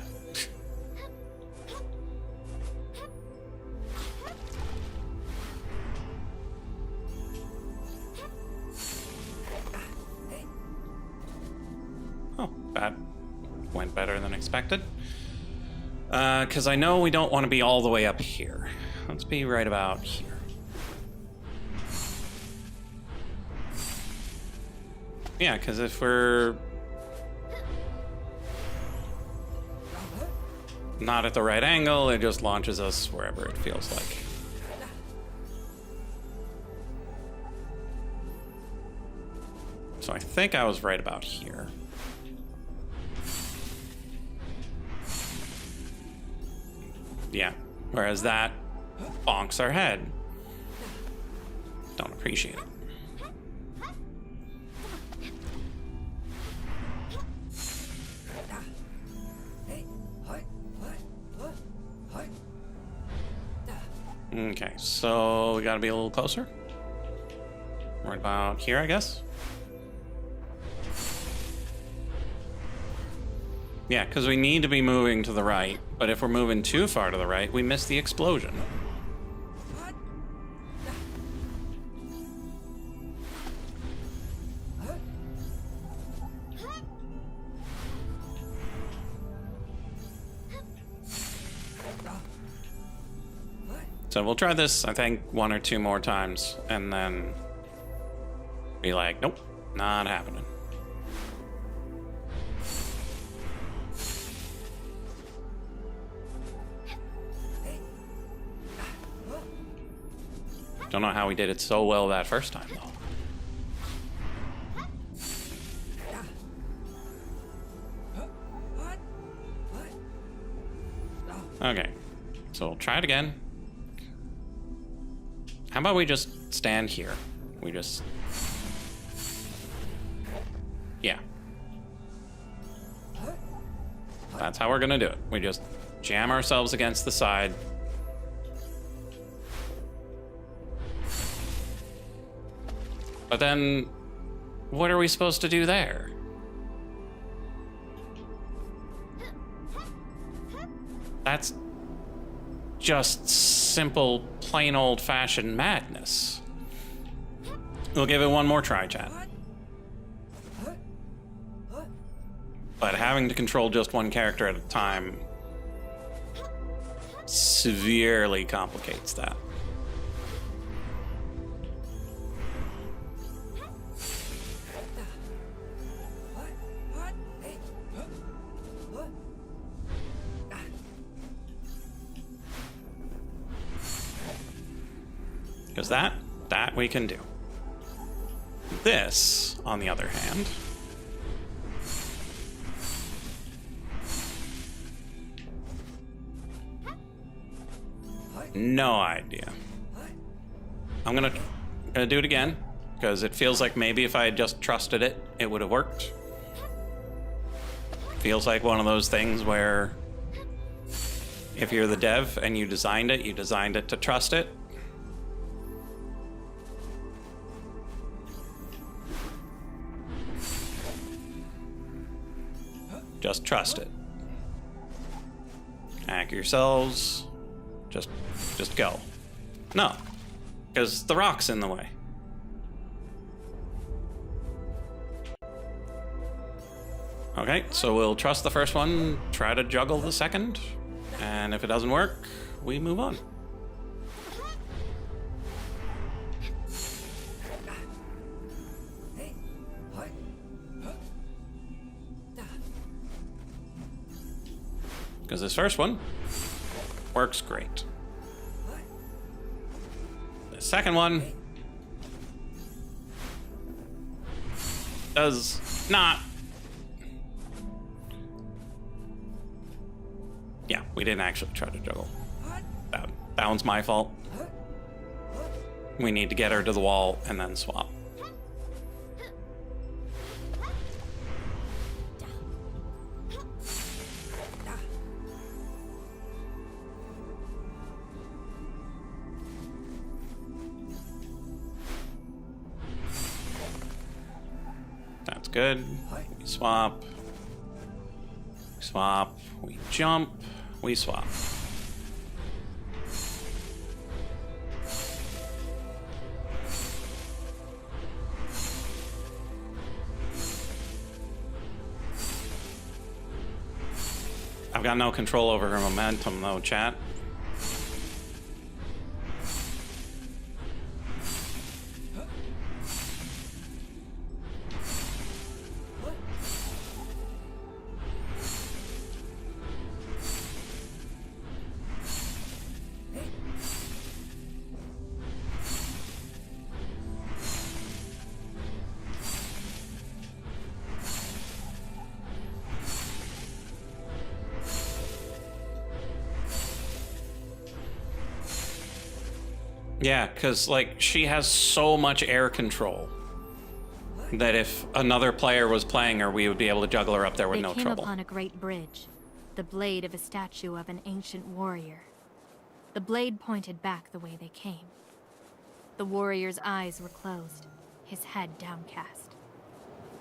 Oh, that went better than expected. Because I know we don't want to be all the way up here. Let's be right about here. Yeah, because if we're not at the right angle, it just launches us wherever it feels like. So I think I was right about here. Yeah, whereas that bonks our head. Don't appreciate it. Okay, so we gotta be a little closer. Right about here, I guess. Yeah, because we need to be moving to the right, but if we're moving too far to the right, we miss the explosion. So we'll try this, I think, 1 or 2 more times, and then be like, nope, not happening. Don't know how we did it so well that first time, though. Okay, so we'll try it again. How about we just stand here? We just... Yeah. That's how we're gonna do it. We just jam ourselves against the side. But then, what are we supposed to do there? That's just simple, plain old-fashioned madness. We'll give it one more try, chat. But having to control just one character at a time severely complicates that. Because that we can do. This, on the other hand... No idea. I'm gonna do it again, because it feels like maybe if I had just trusted it, it would have worked. Feels like one of those things where if you're the dev and you designed it to trust it. Just trust it. Hack yourselves. Just go. No, because the rock's in the way. Okay, so we'll trust the first one, try to juggle the second, and if it doesn't work, we move on. Because this first one works great. The second one does not. Yeah, we didn't actually try to juggle. That one's my fault. We need to get her to the wall and then swap. That's good. We swap. We swap. We jump. We swap. I've got no control over her momentum though, chat. Yeah, because, like, she has so much air control that if another player was playing her, we would be able to juggle her up there with no trouble. They came upon a great bridge, the blade of a statue of an ancient warrior. The blade pointed back the way they came. The warrior's eyes were closed, his head downcast.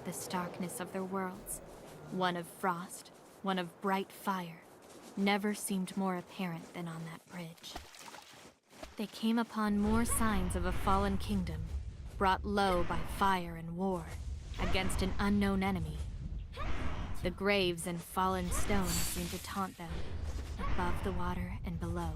The starkness of their worlds, one of frost, one of bright fire, never seemed more apparent than on that bridge. They came upon more signs of a fallen kingdom, brought low by fire and war, against an unknown enemy. The graves and fallen stones seemed to taunt them, above the water and below.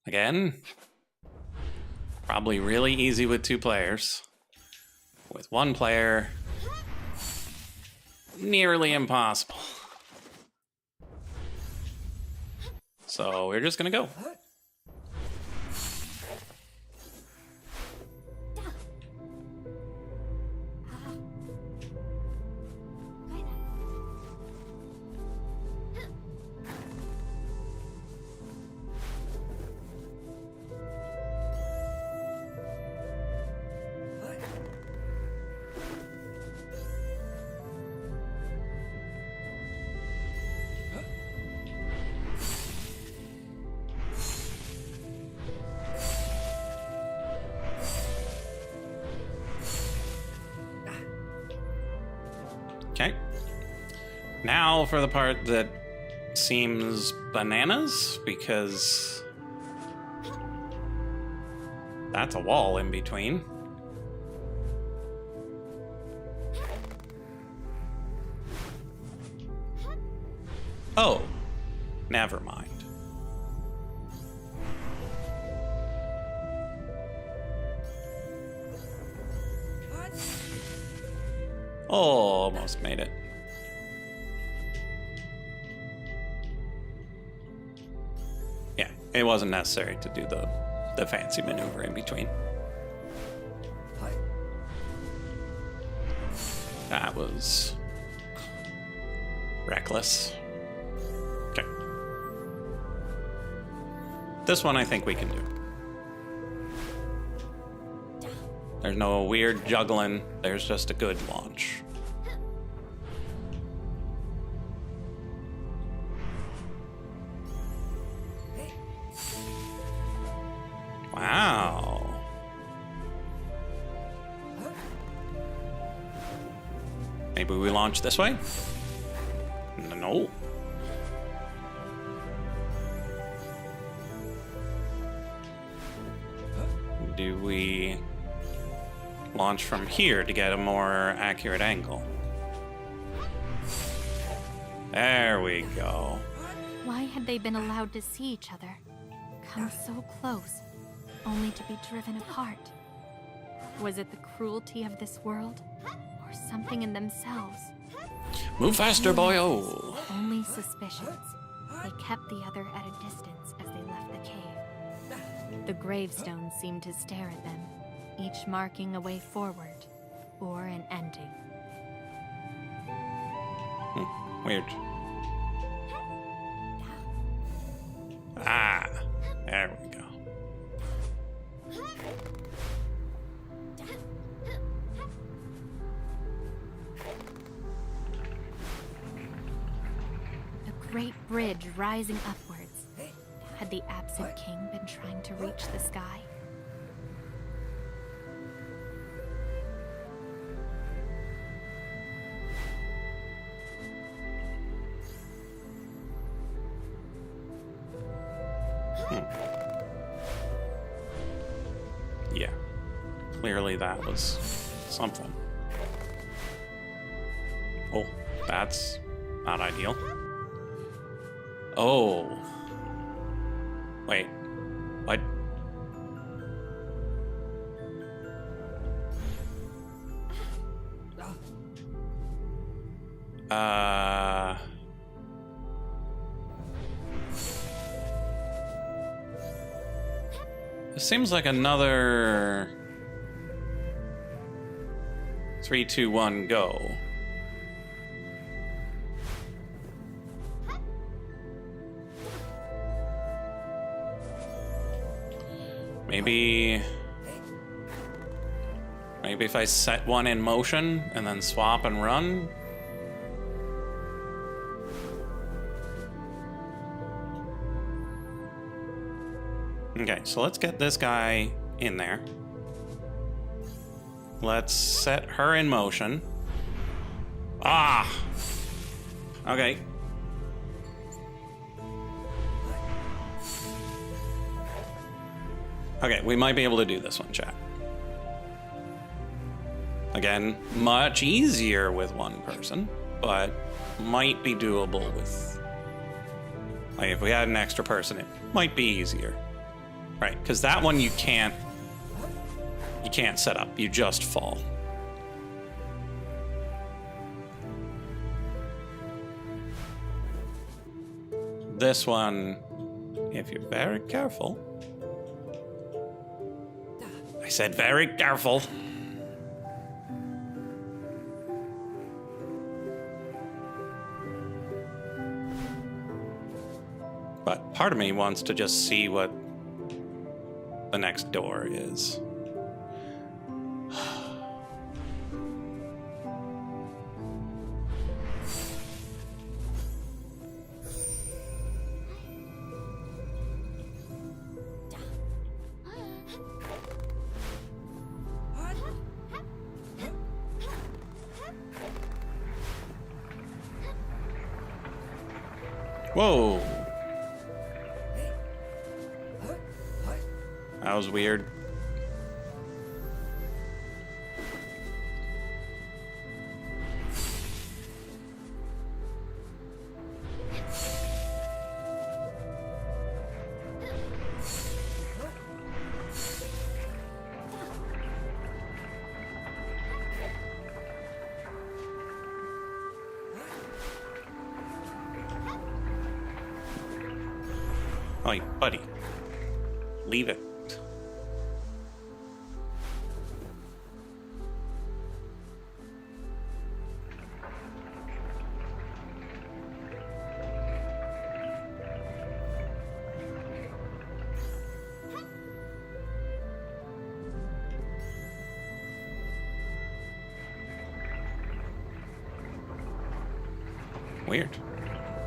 Again, probably really easy with 2 players. With 1 player, nearly impossible. So we're just gonna go. Okay. Now for the part that seems bananas, because that's a wall in between. Oh, never mind. Almost made it. Yeah, it wasn't necessary to do the fancy maneuver in between. That was reckless. Okay. This one I think we can do. There's no weird juggling, there's just a good launch. Wow. Maybe we launch this way? No. Do we launch from here to get a more accurate angle? There we go. Why had they been allowed to see each other? Come so close, only to be driven apart? Was it the cruelty of this world? Or something in themselves? Move faster, boyo! Only suspicions. They kept the other at a distance as they left the cave. The gravestones seemed to stare at them, each marking a way forward, or an ending. Weird. Ah, there we go. A great bridge rising upwards. Had the absent king been trying to reach the sky? Yeah. Clearly that was something. Oh, that's not ideal. Oh. Wait. What? It seems like another 3, 2, 1, go. Maybe if I set one in motion and then swap and run. Okay, so let's get this guy in there. Let's set her in motion. Ah! Okay. Okay, we might be able to do this one, chat. Again, much easier with one person, but might be doable with... Like, if we had an extra person, it might be easier. Right, because that one you can't set up, you just fall. This one, if you're very careful... I said very careful. But part of me wants to just see what the next door is. Whoa. That was weird. Oh, buddy. Leave it. Weird.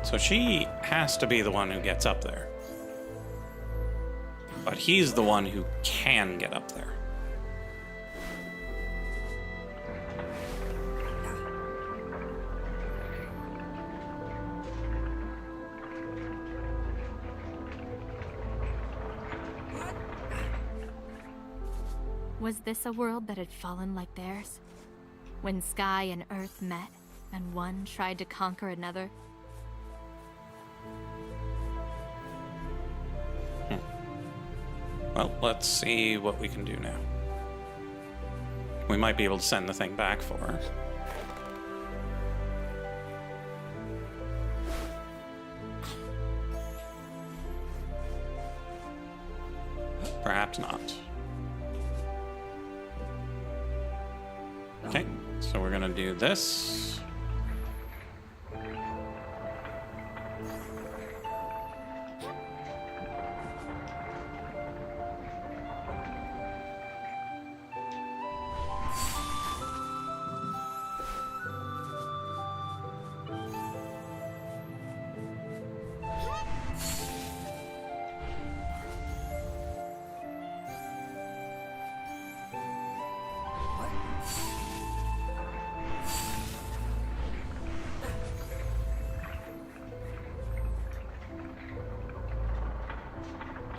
So she has to be the one who gets up there. But he's the one who can get up there. Was this a world that had fallen like theirs? When sky and earth met, and one tried to conquer another? Well, let's see what we can do now. We might be able to send the thing back for her. Perhaps not. Okay, so we're gonna do this.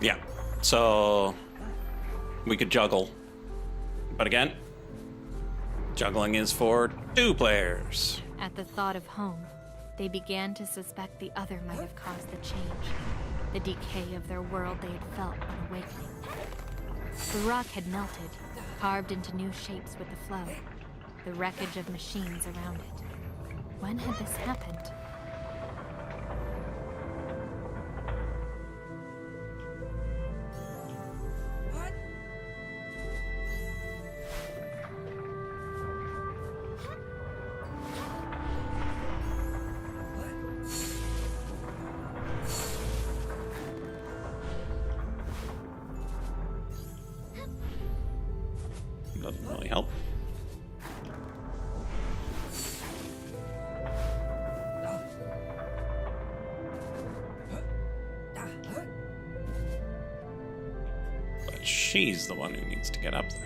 Yeah, so we could juggle. But again, juggling is for 2 players. At the thought of home, they began to suspect the other might have caused the change, the decay of their world they had felt on awakening. The rock had melted, carved into new shapes with the flow, the wreckage of machines around it. When had this happened? Doesn't really help. But she's the one who needs to get up there.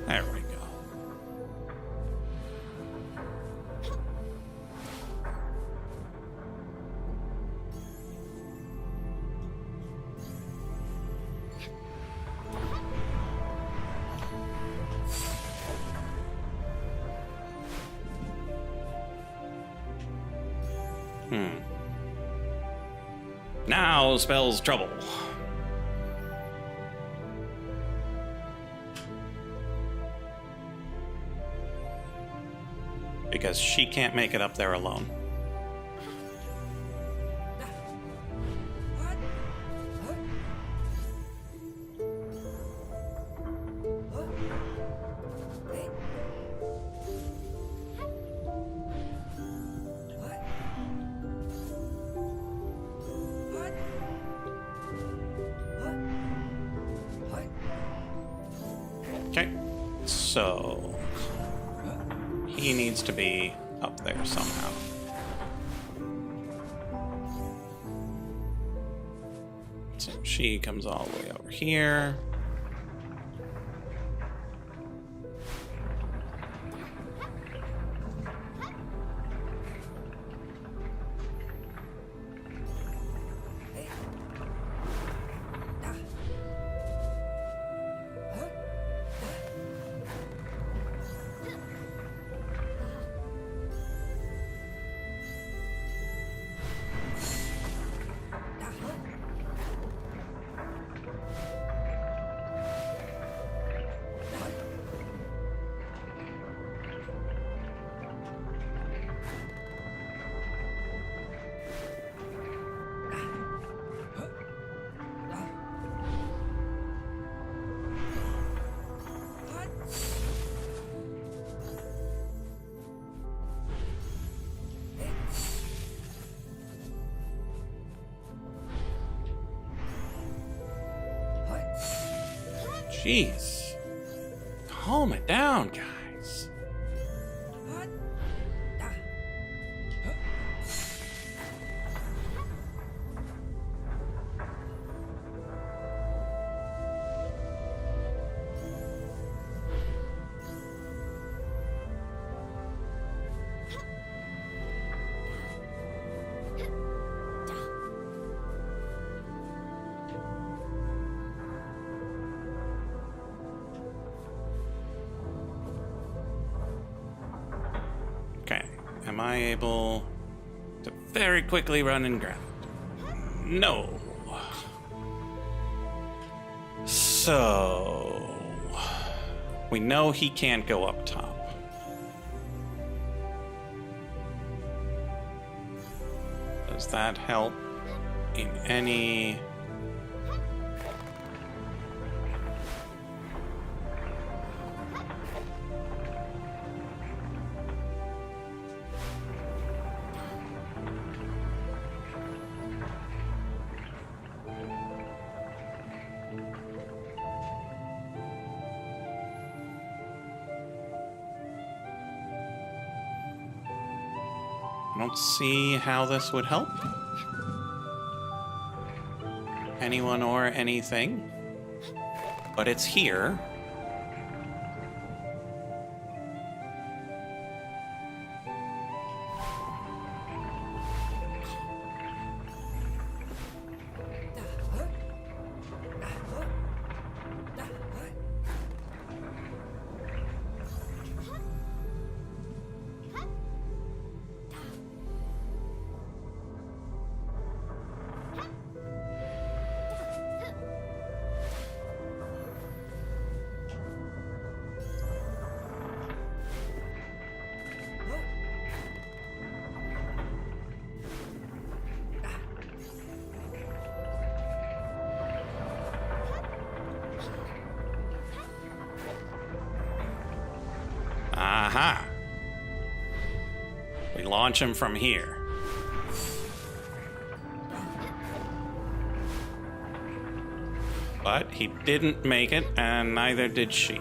There we go. Now spells trouble. Because she can't make it up there alone. Okay, so he needs to be up there somehow. So she comes all the way over here. Jeez. Calm it down, guys. Okay, am I able to very quickly run and grab it? No. So, we know he can't go up top. Does that help in any... I don't see how this would help anyone or anything, but it's here. Aha. We launch him from here. But he didn't make it, and neither did she.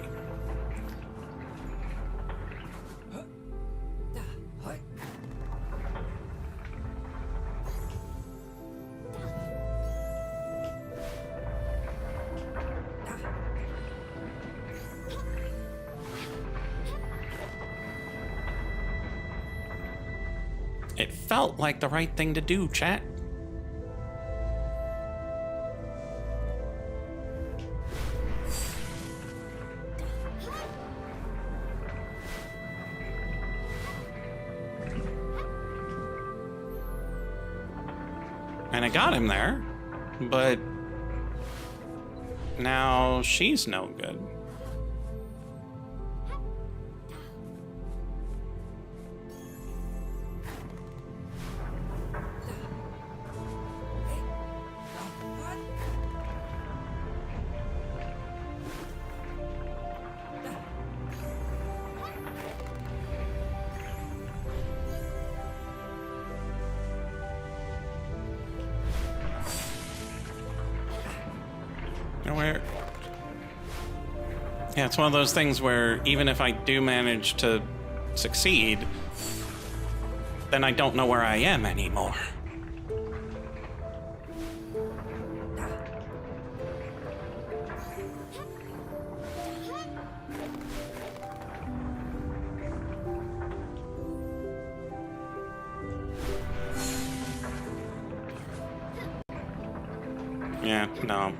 It felt like the right thing to do, chat. And I got him there, but now she's no good. Where? Yeah, it's one of those things where even if I do manage to succeed, then I don't know where I am anymore. Yeah, no.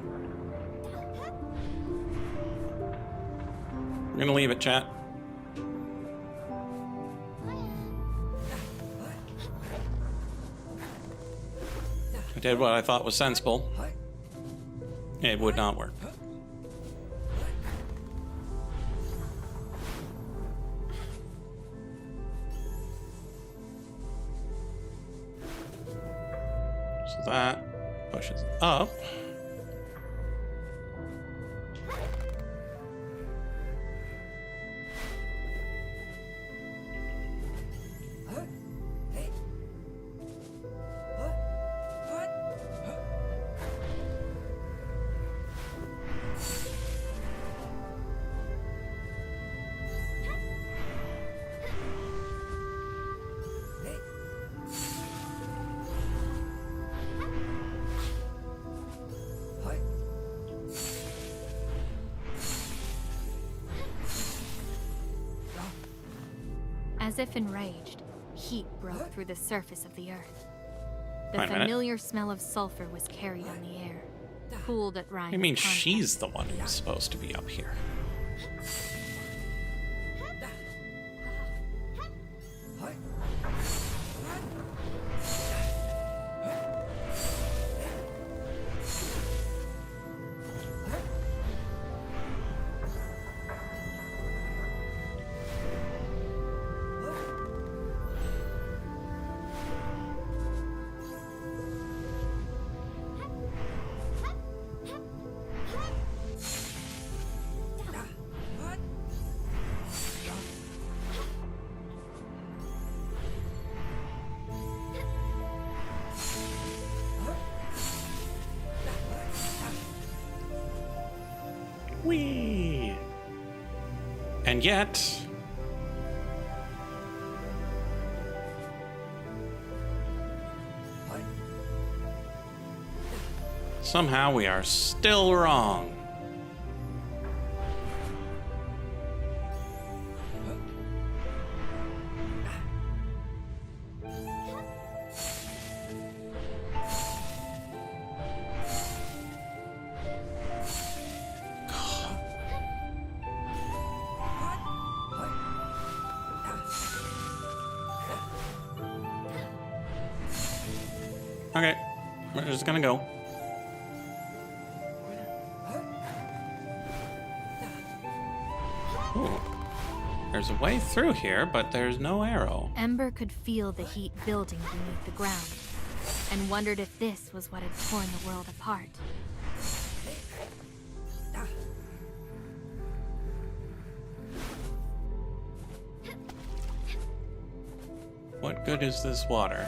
I'm gonna leave it, chat. I did what I thought was sensible. It would not work. So that pushes it up. As if enraged, heat broke through the surface of the earth. The Wait a minute. familiar smell of sulfur was carried on the air, cooled at Ryan's I mean, contact. she's the one who's supposed to be up here. Whee! And yet... somehow we are still wrong. Okay, we're just gonna go. Ooh. There's a way through here, but there's no arrow. Ember could feel the heat building beneath the ground, and wondered if this was what had torn the world apart. What good is this water?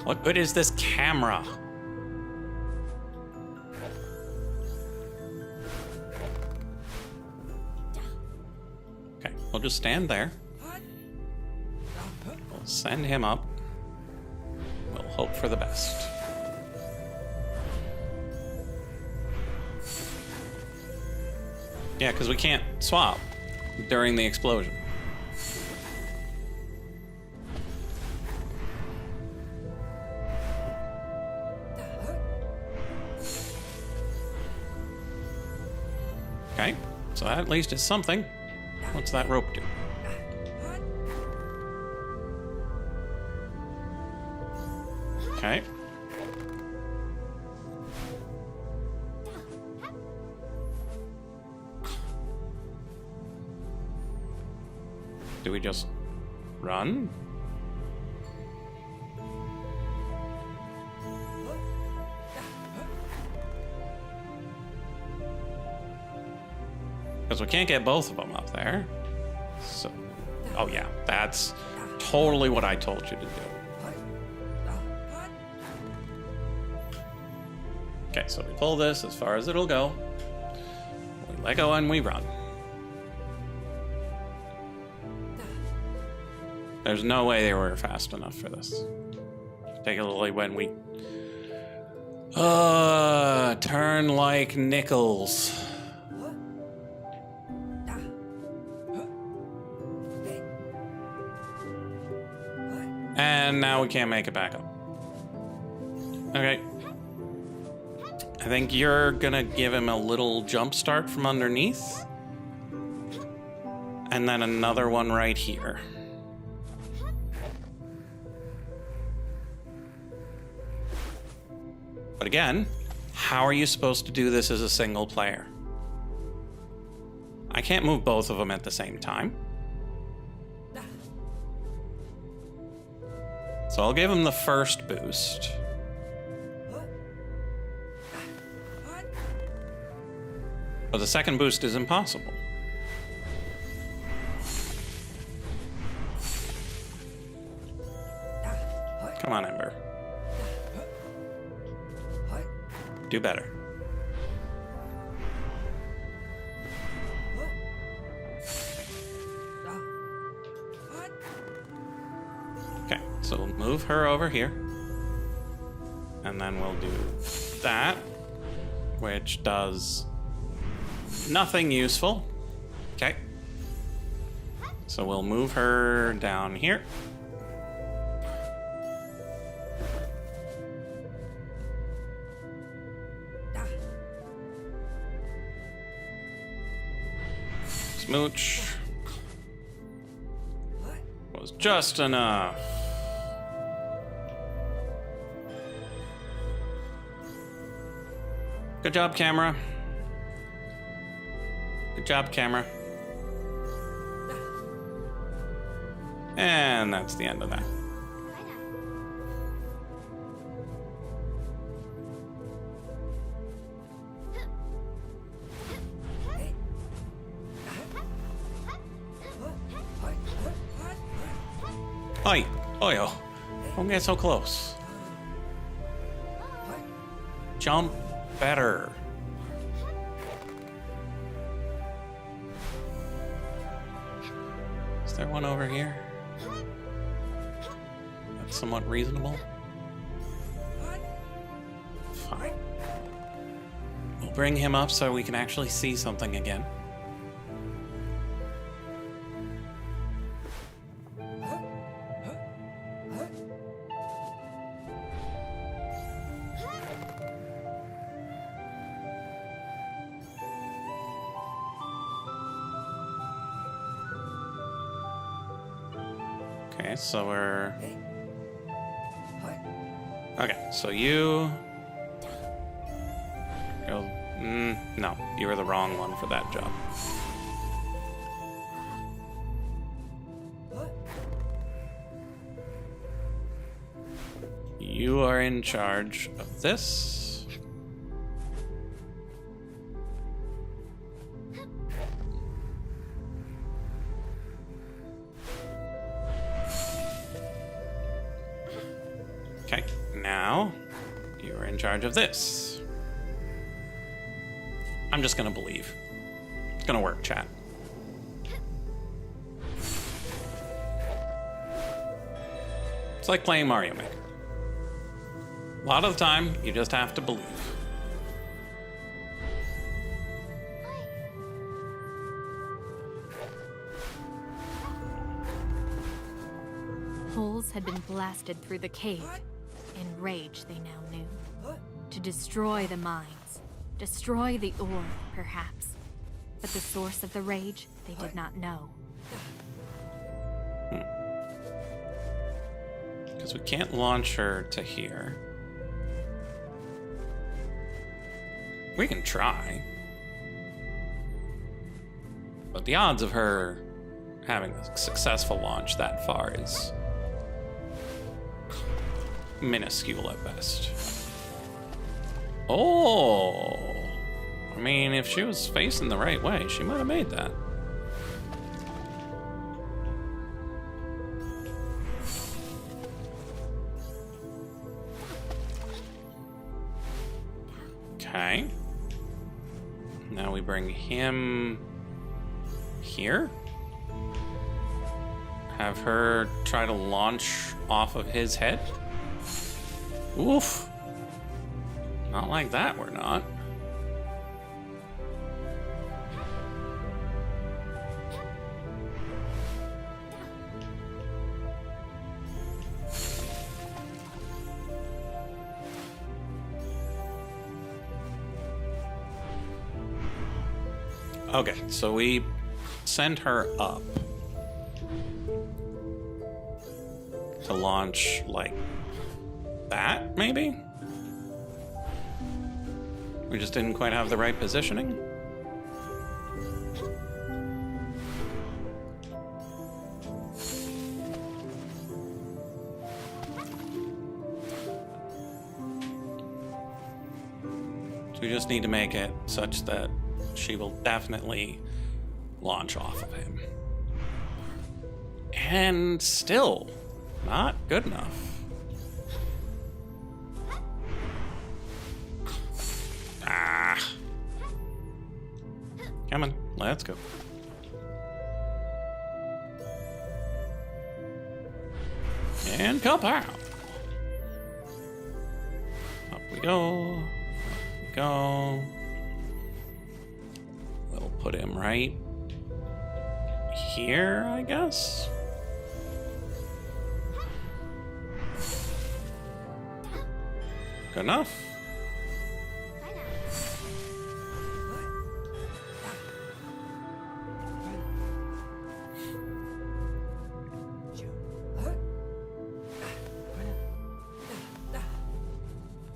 What good is this camera? Okay, we'll just stand there. We'll send him up. We'll hope for the best. Yeah, because we can't swap during the explosion. Okay, so that at least is something. What's that rope do? Okay. Do we just run? Because we can't get both of them up there. So, oh yeah, that's totally what I told you to do. Okay, so we pull this as far as it'll go. We let go and we run. There's no way they were fast enough for this. Particularly when we... turn like nickels. And now we can't make it back up. Okay. I think you're gonna give him a little jump start from underneath. And then another one right here. But again, how are you supposed to do this as a single player? I can't move both of them at the same time. So I'll give him the first boost. But the second boost is impossible. Come on, Ember. Do better. Okay, so we'll move her over here. And then we'll do that, which does nothing useful. Okay. So we'll move her down here. Smooch was just enough. Good job, camera. Good job, camera. And that's the end of that. Oi, oi, don't get so close. Jump better. Is there one over here? That's somewhat reasonable. Fine. We'll bring him up so we can actually see something again. Okay, so we're Okay, so you... no, you were the wrong one for that job. You are in charge of this. Okay, now you are in charge of this. I'm just gonna believe. It's gonna work, chat. It's like playing Mario Maker. A lot of the time, you just have to believe. Holes had been blasted through the cave. In rage, they now knew. To destroy the mines. Destroy the ore, perhaps. But the source of the rage, they did not know. Because we can't launch her to here. We can try. But the odds of her having a successful launch that far is minuscule at best. Oh! I mean, if she was facing the right way, she might have made that. Okay. Now we bring him here. Have her try to launch off of his head. Oof. Not like that, we're not. Okay, so we send her up to launch like that, maybe? We just didn't quite have the right positioning? So we just need to make it such that she will definitely launch off of him. And still, not good enough. Ah. Come on, let's go. And kapow! Up we go. Up we go. We'll put him right here, I guess. Good enough.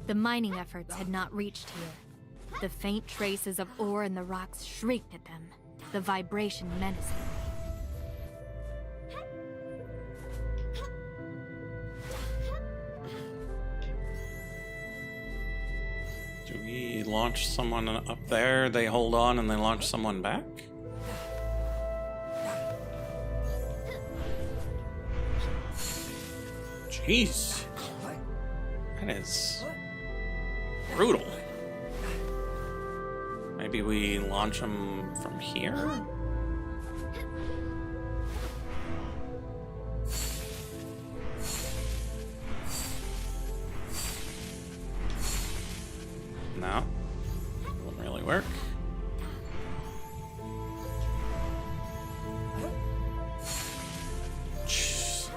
The mining efforts had not reached here. The faint traces of ore in the rocks shrieked at them, the vibration menacing. Do we launch someone up there, they hold on, and they launch someone back? Jeez. That is brutal. Maybe we launch them from here? No. Won't really work. Jeez.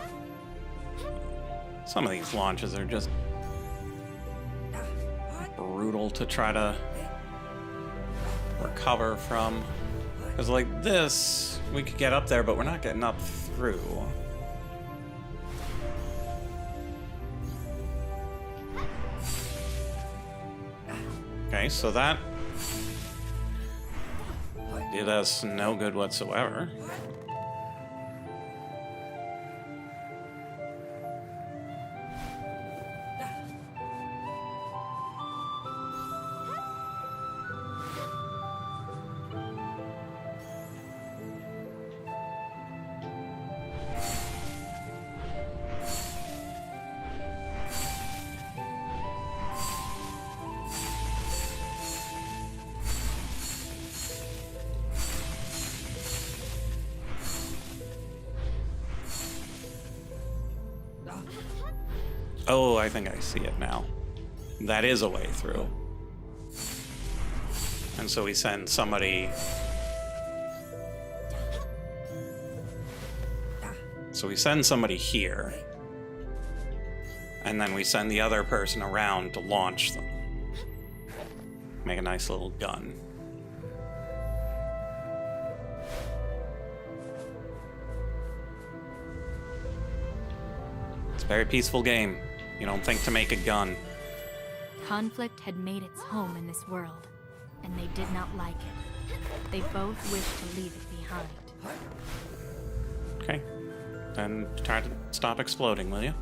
Some of these launches are just brutal to try to recover from. Because like this, we could get up there, but we're not getting up through. Okay, so that did us no good whatsoever. Oh, I think I see it now. That is a way through. And so we send somebody... So we send somebody here. And then we send the other person around to launch them. Make a nice little gun. It's a very peaceful game. You don't think to make a gun. Conflict had made its home in this world, and they did not like it. They both wished to leave it behind. Okay. Then try to stop exploding, will you?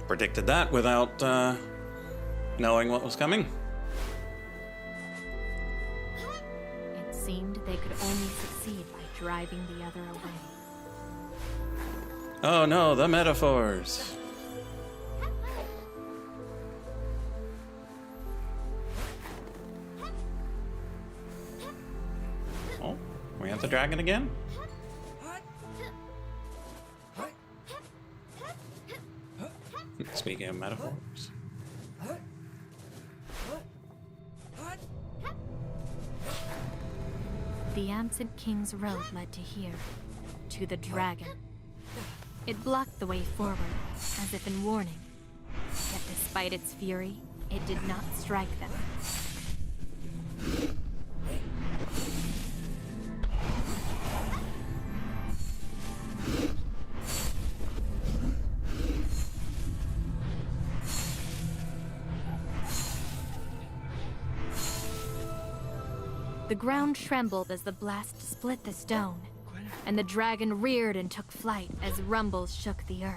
Predicted that without knowing what was coming. It seemed they could only succeed by driving the other away. Oh no, the metaphors. Oh, we have the dragon again? Speaking of metaphors. The absent king's road led to here, to the dragon. It blocked the way forward, as if in warning. Yet despite its fury, it did not strike them. The ground trembled as the blast split the stone, and the dragon reared and took flight as rumbles shook the earth.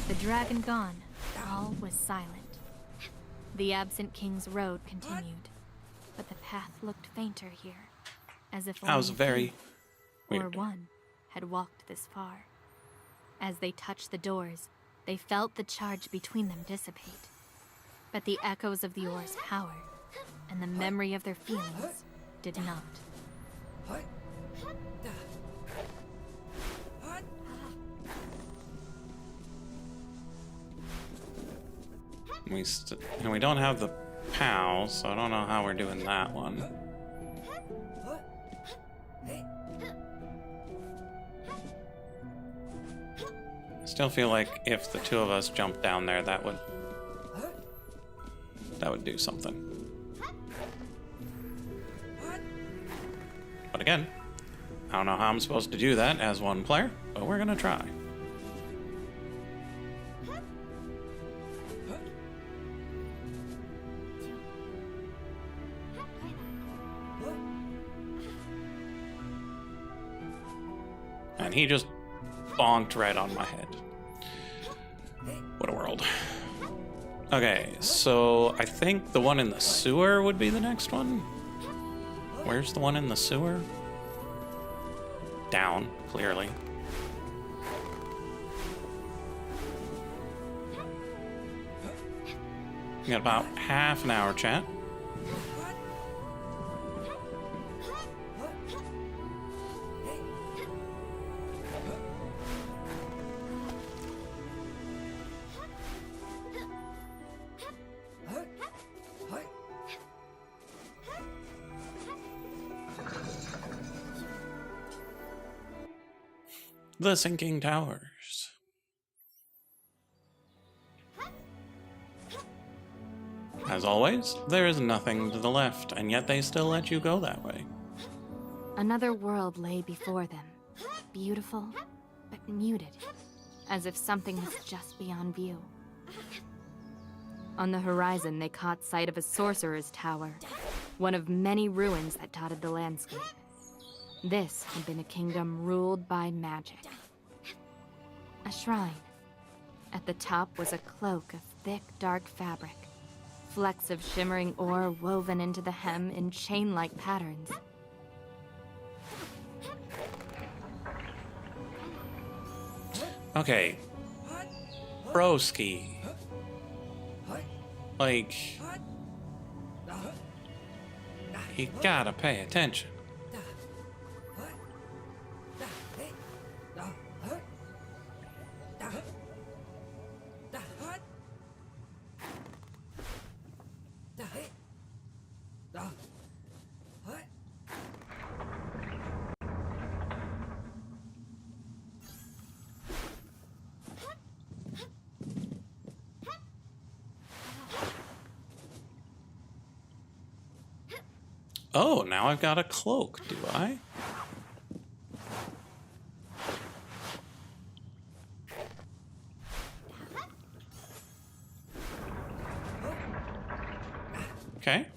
The dragon gone, all was silent. The absent king's road continued, but the path looked fainter here, as if That was only very he, or weird. one, had walked this far. As they touched the doors, they felt the charge between them dissipate. But the echoes of the oar's power and the memory of their feelings did not. And we don't have the POW, so I don't know how we're doing that one. I still feel like if the two of us jumped down there, that would do something. But again, I don't know how I'm supposed to do that as one player, but we're gonna try. And he just bonked right on my head. What a world. Okay, so I think the one in the sewer would be the next one. Where's the one in the sewer? Down, clearly. We got about half an hour, chat. the sinking towers. As always, there is nothing to the left, and yet they still let you go that way. Another world lay before them, beautiful, but muted, as if something was just beyond view. On the horizon, they caught sight of a sorcerer's tower, one of many ruins that dotted the landscape. This had been a kingdom ruled by magic. A shrine. At the top was a cloak of thick, dark fabric, flecks of shimmering ore woven into the hem in chain-like patterns. Okay. Broski. Like, you gotta pay attention. Oh, now I've got a cloak, do I? Okay.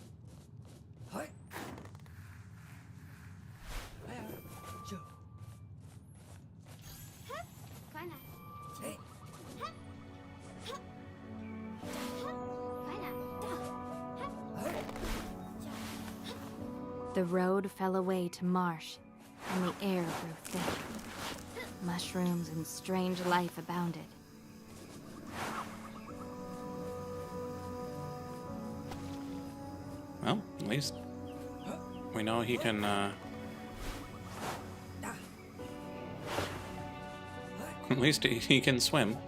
The road fell away to marsh, and the air grew thick. Mushrooms and strange life abounded. Well, at least we know he can, at least he can swim.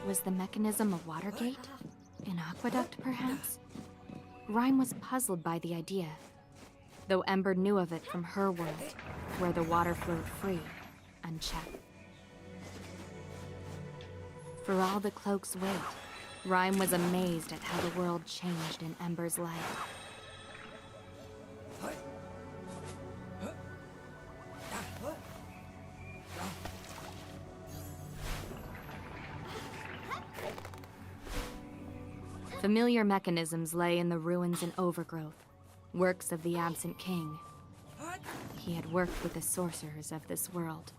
Was the mechanism a water gate? An aqueduct, perhaps? Rhyme was puzzled by the idea, though Ember knew of it from her world, where the water flowed free, unchecked. For all the cloak's weight, Rhyme was amazed at how the world changed in Ember's life. Familiar mechanisms lay in the ruins and overgrowth, works of the absent king. He had worked with the sorcerers of this world.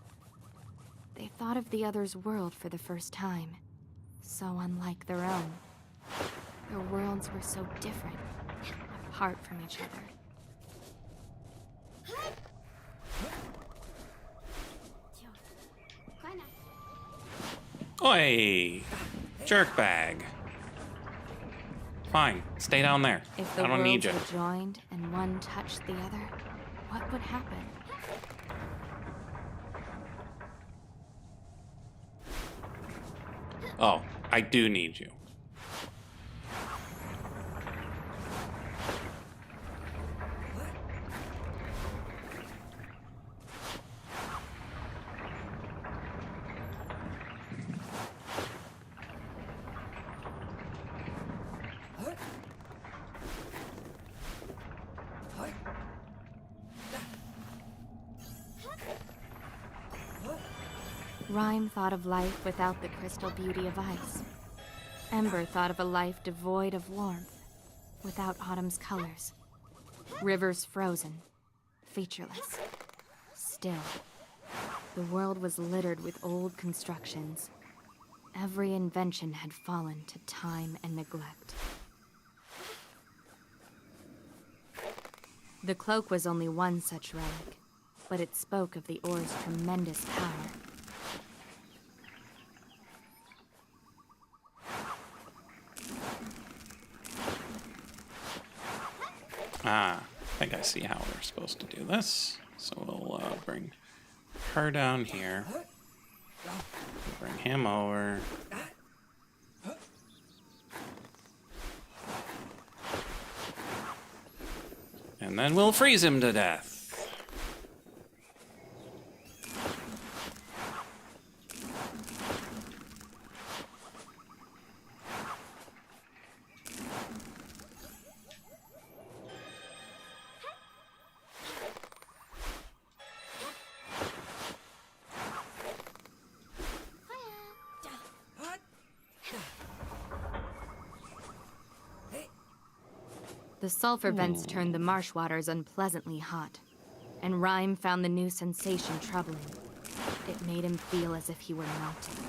They thought of the other's world for the first time, so unlike their own. Their worlds were so different, apart from each other. Oi! Jerkbag. Fine, stay down there. If the I don't need you. worlds were joined and one touched the other, what would happen? Oh, I do need you. Rhyme thought of life without the crystal beauty of ice. Ember thought of a life devoid of warmth, without autumn's colors. Rivers frozen, featureless, still. The world was littered with old constructions. Every invention had fallen to time and neglect. The cloak was only one such relic, but it spoke of the ore's tremendous power. Ah, I think I see how we're supposed to do this. So we'll bring her down here. Bring him over. And then we'll freeze him to death. The sulfur vents turned the marsh waters unpleasantly hot, and Rhyme found the new sensation troubling. It made him feel as if he were melting.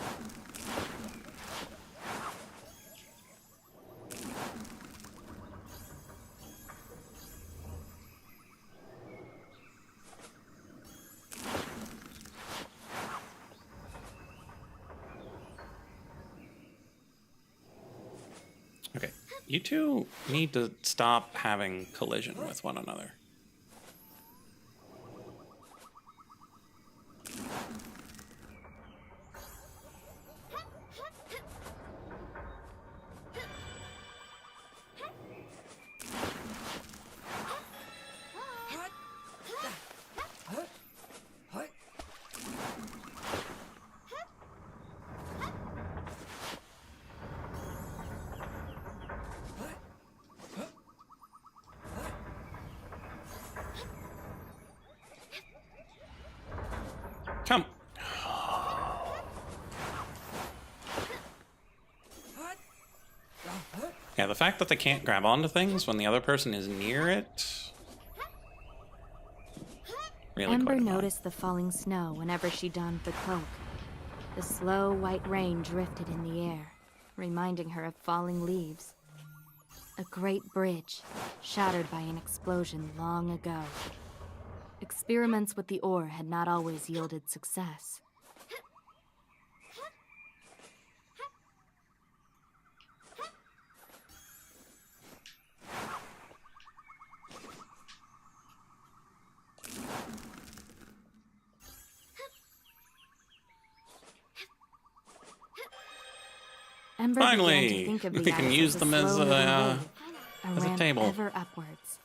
Okay, you two need to stop having collision with one another. Come. Yeah, the fact that they can't grab onto things when the other person is near it. Really Ember quite annoying. noticed the falling snow whenever she donned the cloak. The slow white rain drifted in the air, reminding her of falling leaves. A great bridge, shattered by an explosion long ago. Experiments with the ore had not always yielded success. Ember Finally, began to think of the we can ice use as them as slow-moving a wave, and ran table. ever upwards.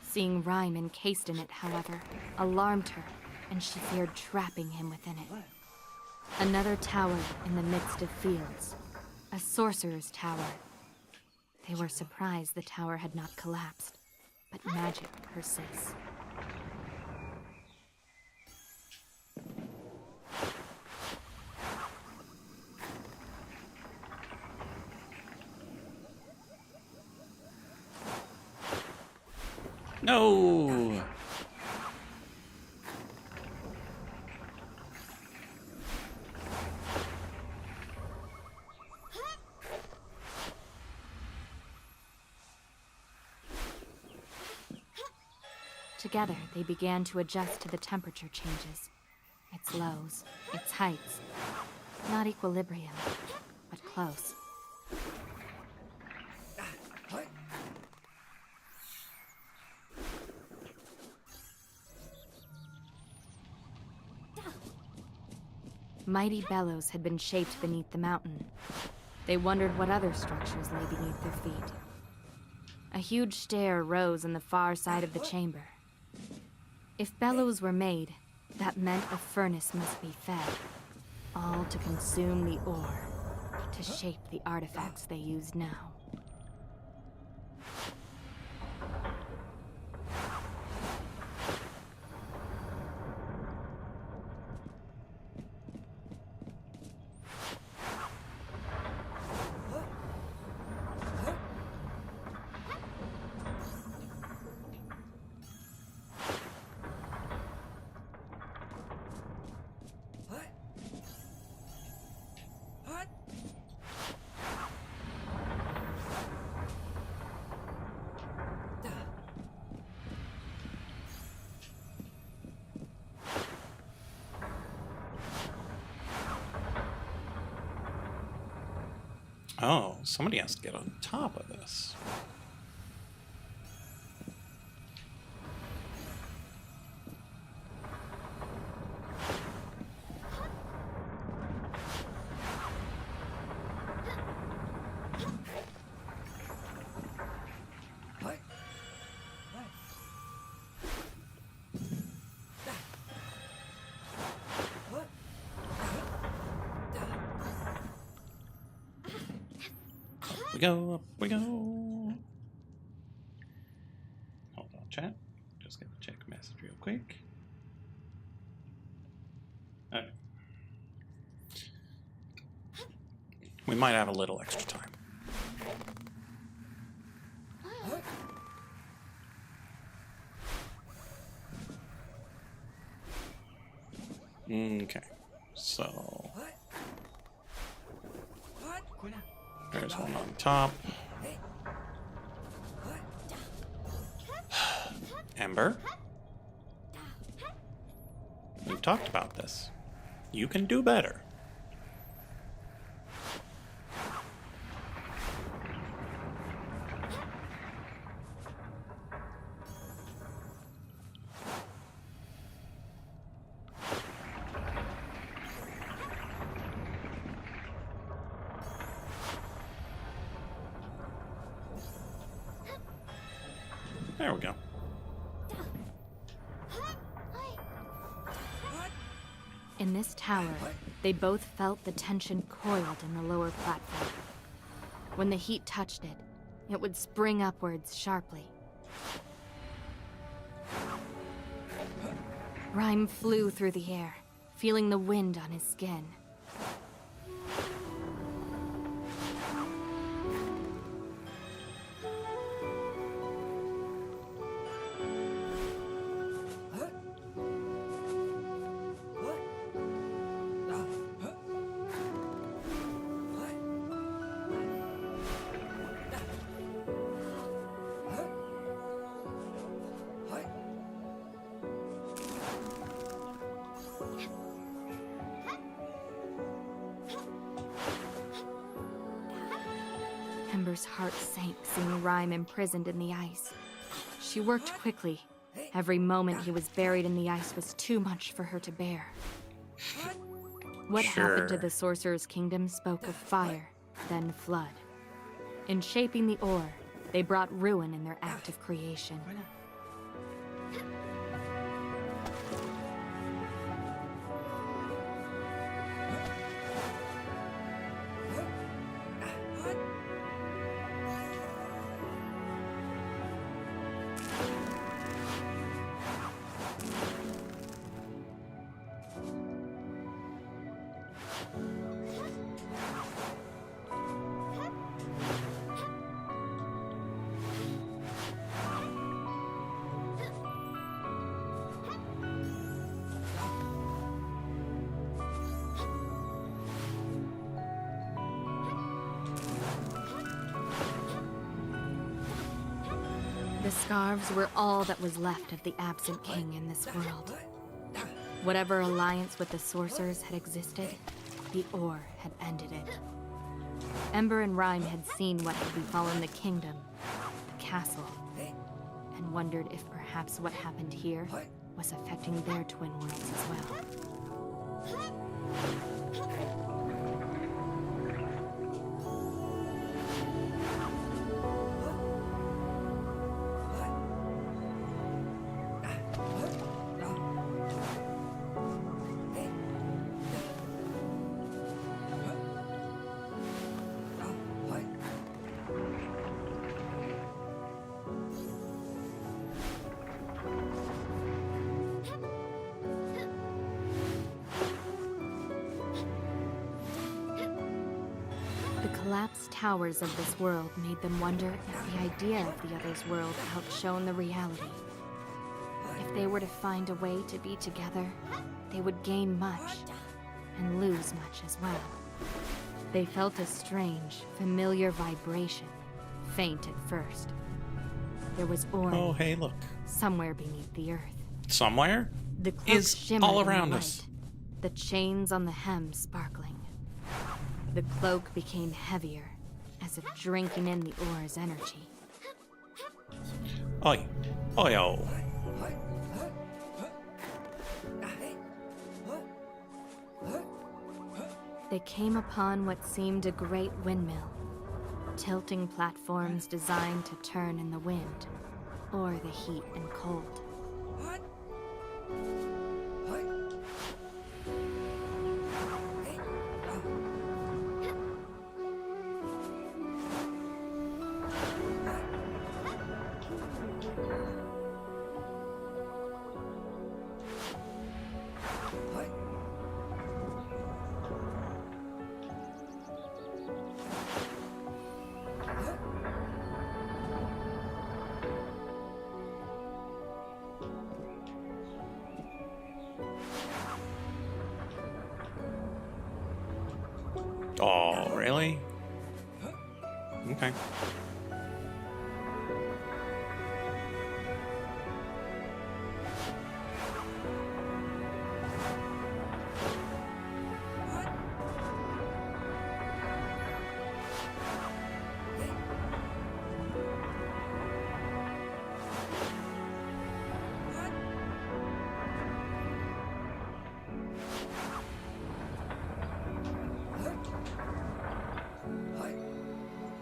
Seeing Rhyme encased in it, however, alarmed her, and she feared trapping him within it. Another tower in the midst of fields. A sorcerer's tower. They were surprised the tower had not collapsed, but magic persists. No! Together, they began to adjust to the temperature changes. Its lows, its heights. Not equilibrium, but close. Mighty bellows had been shaped beneath the mountain. They wondered what other structures lay beneath their feet. A huge stair rose on the far side of the chamber. If bellows were made, that meant a furnace must be fed, all to consume the ore, to shape the artifacts they used now. Oh, somebody has to get on top of this. we go, up we go. Hold on, chat. Just gonna check a message real quick. Okay. We might have a little extra time. Okay, so there's one on top. Ember, we've talked about this. You can do better. There we go. In this tower, they both felt the tension coiled in the lower platform. When the heat touched it, it would spring upwards sharply. Rhyme flew through the air, feeling the wind on his skin. Ember's heart sank seeing Rhyme imprisoned in the ice. She worked quickly. Every moment he was buried in the ice was too much for her to bear. What happened to the Sorcerer's Kingdom spoke of fire, then flood. In shaping the ore, they brought ruin in their act of creation. The scarves were all that was left of the absent king in this world. Whatever alliance with the sorcerers had existed, the ore had ended it. Ember and Rhyme had seen what had befallen the kingdom, the castle, and wondered if perhaps what happened here was affecting their twin worlds as well. The collapsed towers of this world made them wonder if the idea of the other's world outshone the reality. If they were to find a way to be together, they would gain much and lose much as well. They felt a strange, familiar vibration, faint at first. There was orange. Oh, hey, look. Somewhere beneath the earth. Somewhere? The cloak Is shimmered all in the around light, us. the chains on the hem sparkling. The cloak became heavier, as if drinking in the ore's energy. Oi. Oi, oh. They came upon what seemed a great windmill, tilting platforms designed to turn in the wind, or the heat and cold. Oh, really? Okay.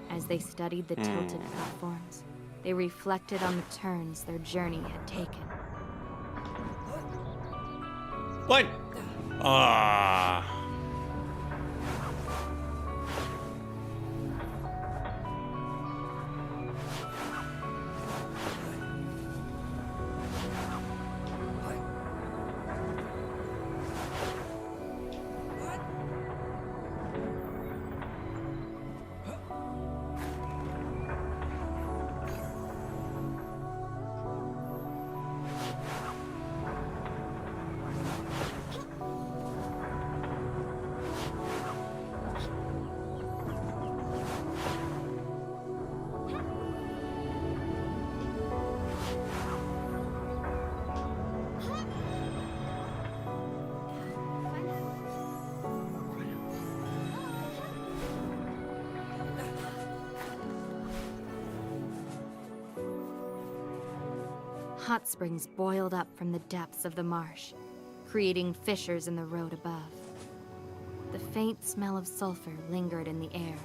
As they studied the tilted platforms, they reflected on the turns their journey had taken. What? Ah. Hot springs boiled up from the depths of the marsh, creating fissures in the road above. The faint smell of sulfur lingered in the air.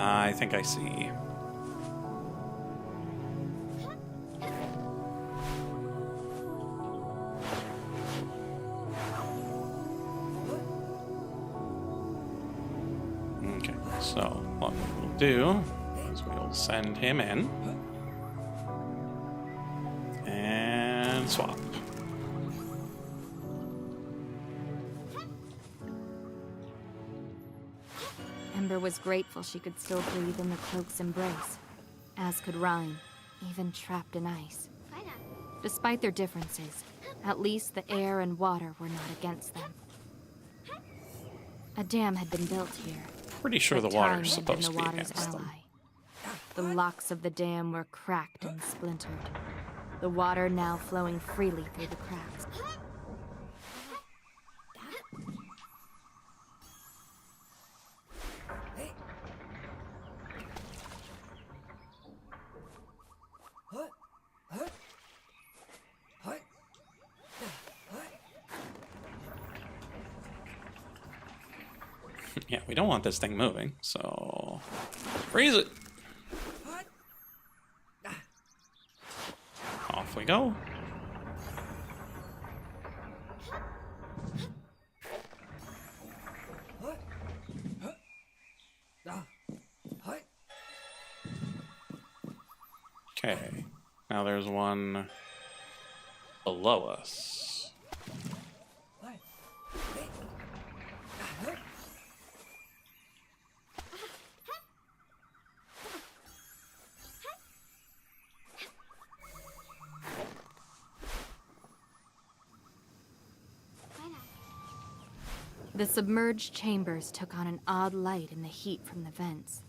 I think I see. Okay, so what we will do is we'll send him in and swap. Ember was grateful she could still breathe in the cloak's embrace, as could Rhyme, even trapped in ice. Despite their differences, at least the air and water were not against them. A dam had been built here. Pretty sure the but water's time had supposed to been be the water's against them. ally. The locks of the dam were cracked and splintered, the water now flowing freely through the cracks. Yeah, we don't want this thing moving, so freeze it. Off we go. Okay, now there's one below us. The submerged chambers took on an odd light in the heat from the vents.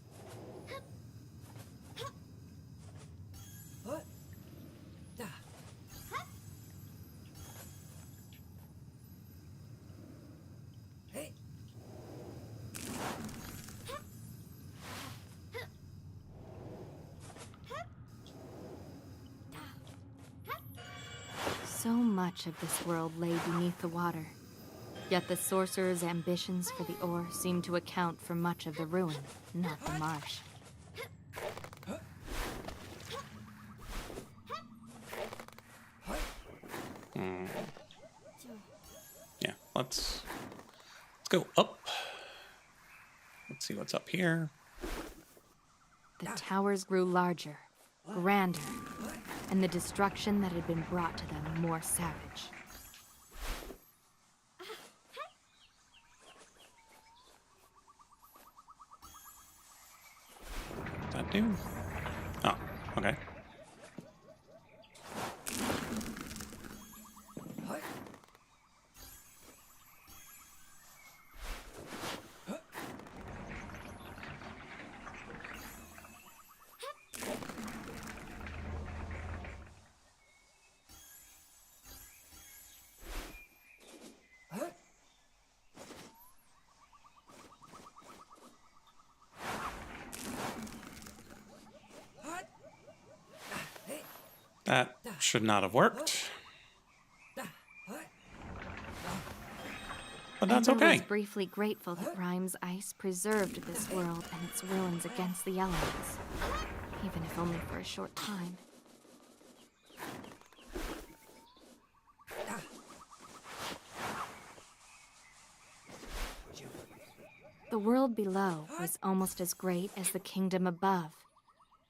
So much of this world lay beneath the water. Yet the sorcerer's ambitions for the ore seemed to account for much of the ruin, not the marsh. Yeah, let's go up. Let's see what's up here. The towers grew larger, grander, and the destruction that had been brought to them more savage. What's that do? Oh, okay. That should not have worked. But that's Ember okay. was briefly grateful that Rhyme's ice preserved this world and its ruins against the elements, even if only for a short time. The world below was almost as great as the kingdom above.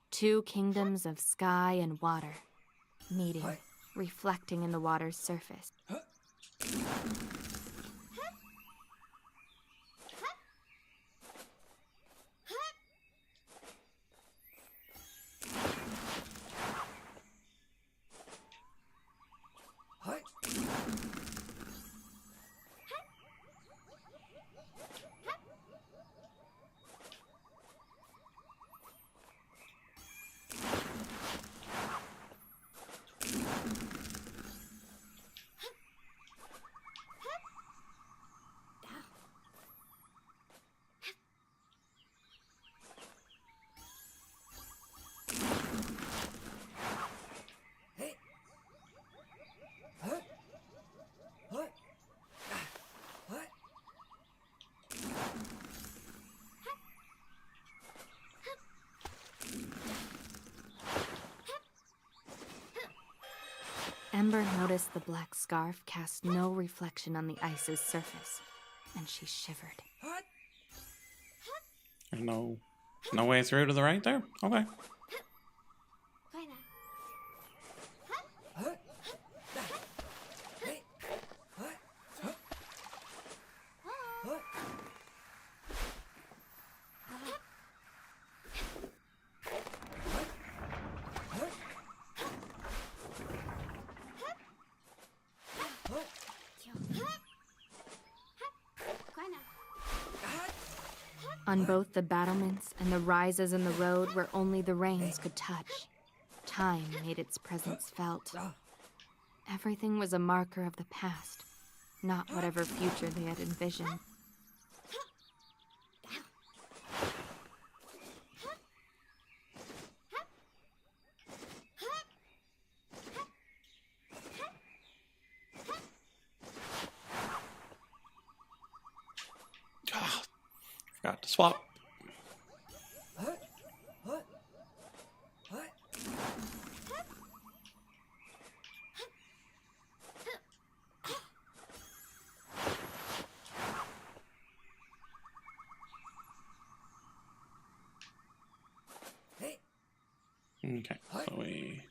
Two kingdoms of sky and water, meeting, reflecting in the water's surface. Ember noticed the black scarf cast no reflection on the ice's surface, and she shivered. There's no way through to the right there? Okay. On both the battlements and the rises in the road where only the rains could touch, time made its presence felt. Everything was a marker of the past, not whatever future they had envisioned. Forgot to swap. Okay, so we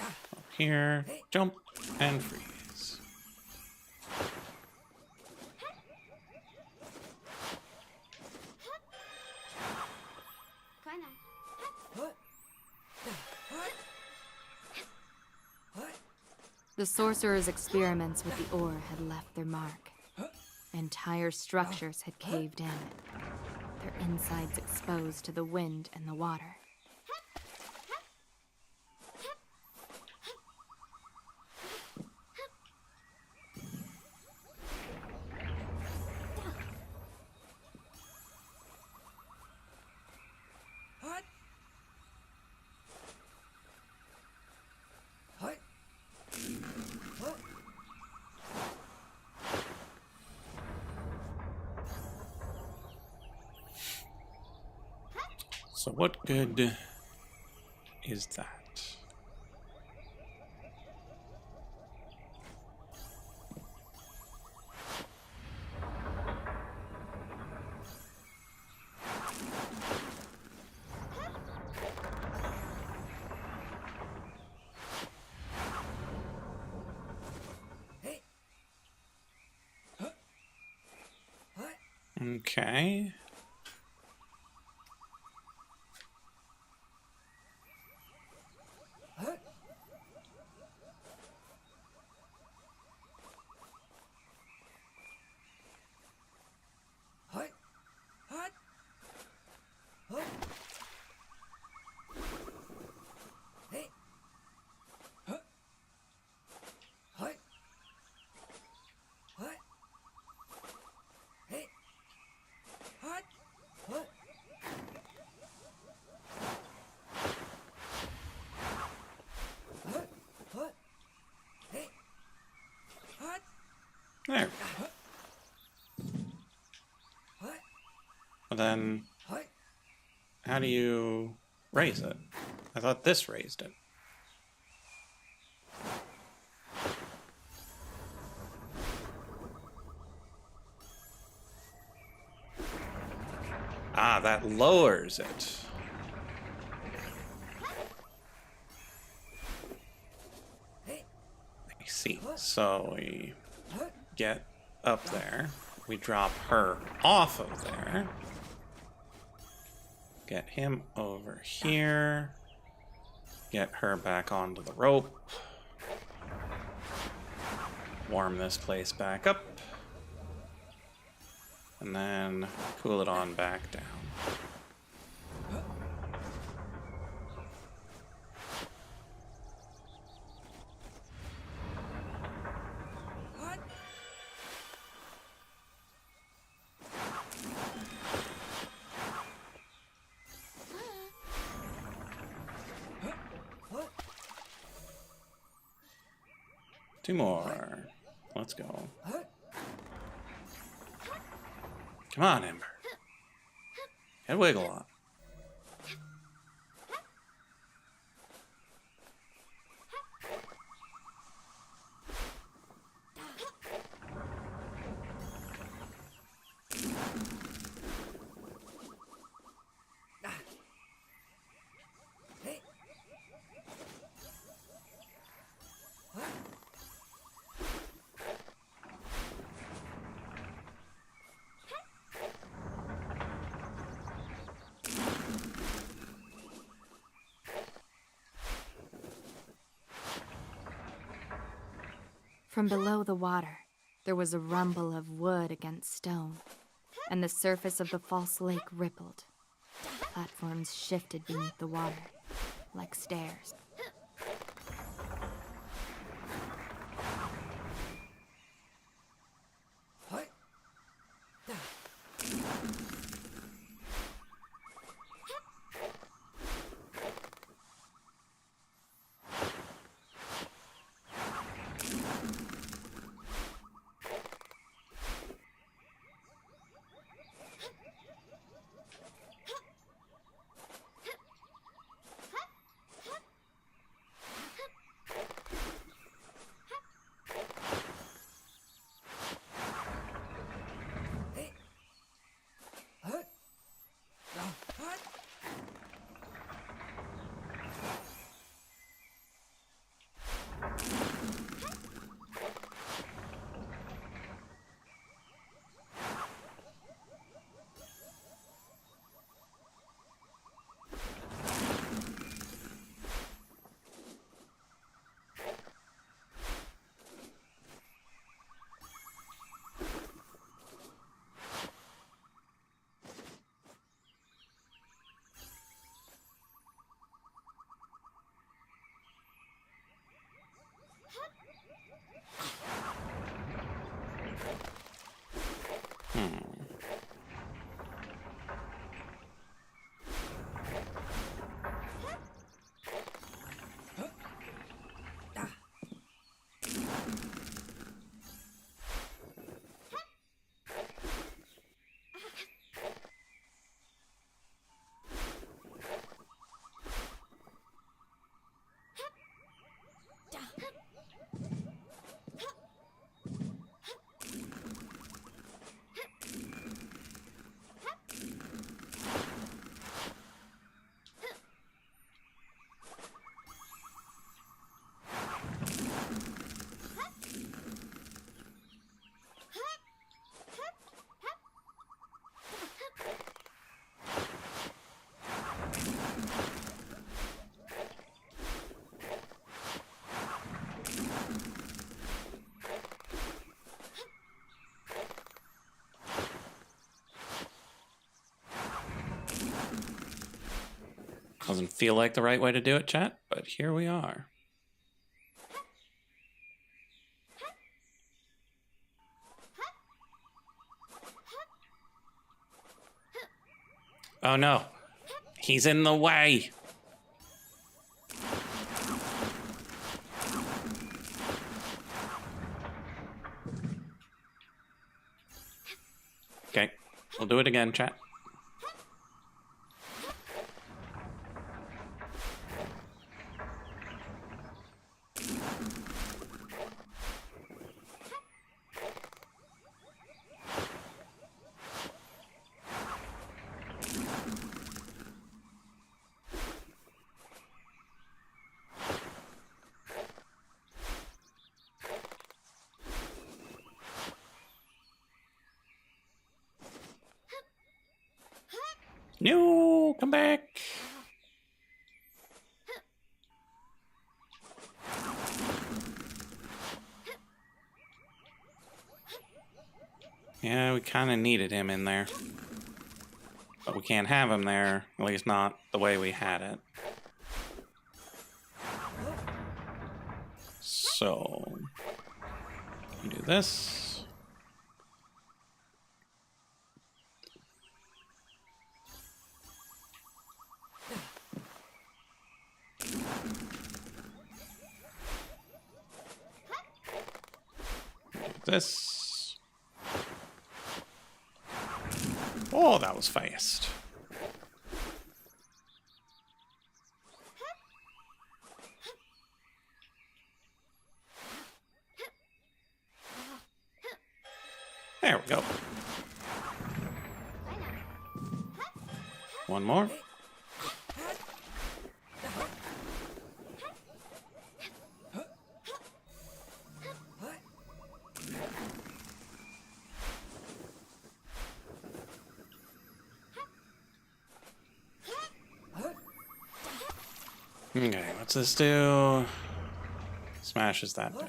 up here, jump, and freeze. The sorcerer's experiments with the ore had left their mark. Entire structures had caved in, their insides exposed to the wind and the water. So what good is that? Okay. There. Well, then, how do you raise it? I thought this raised it. Ah, that lowers it. I see. So we get up there. We drop her off of there. Get him over here. Get her back onto the rope. Warm this place back up. And then cool it on back down. Two more. Let's go. Come on, Ember. Get wiggle on. From below the water, there was a rumble of wood against stone, and the surface of the false lake rippled. Platforms shifted beneath the water, like stairs. Doesn't feel like the right way to do it, chat, but here we are. Oh no, he's in the way. Okay, we'll do it again, chat. No, come back. Yeah, we kind of needed him in there. But we can't have him there, at least not the way we had it. So, we do this. This. Oh, that was fast. There we go. One more. Okay, what's this do? Smashes that down.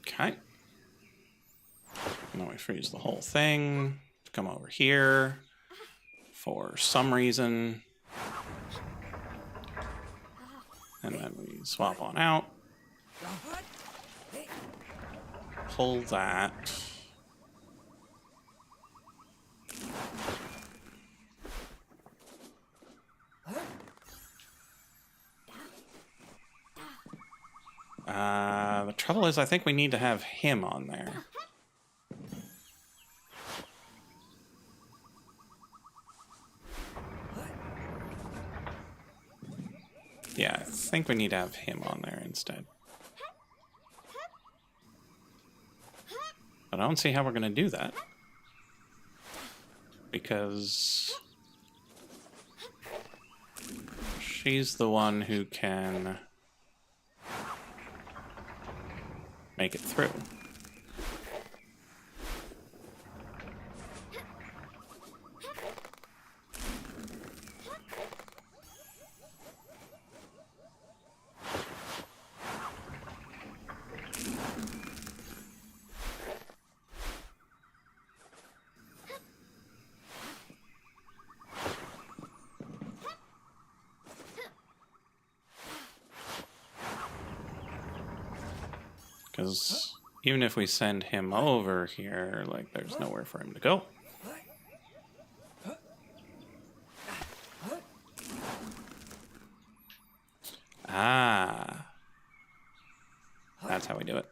Okay. Now we freeze the whole thing. Come over here for some reason. And then we swap on out. Pull that. The trouble is, I think we need to have him on there. Yeah, I think we need to have him on there instead. But I don't see how we're going to do that. Because she's the one who can make it through. Because even if we send him over here, like, there's nowhere for him to go. Ah. That's how we do it.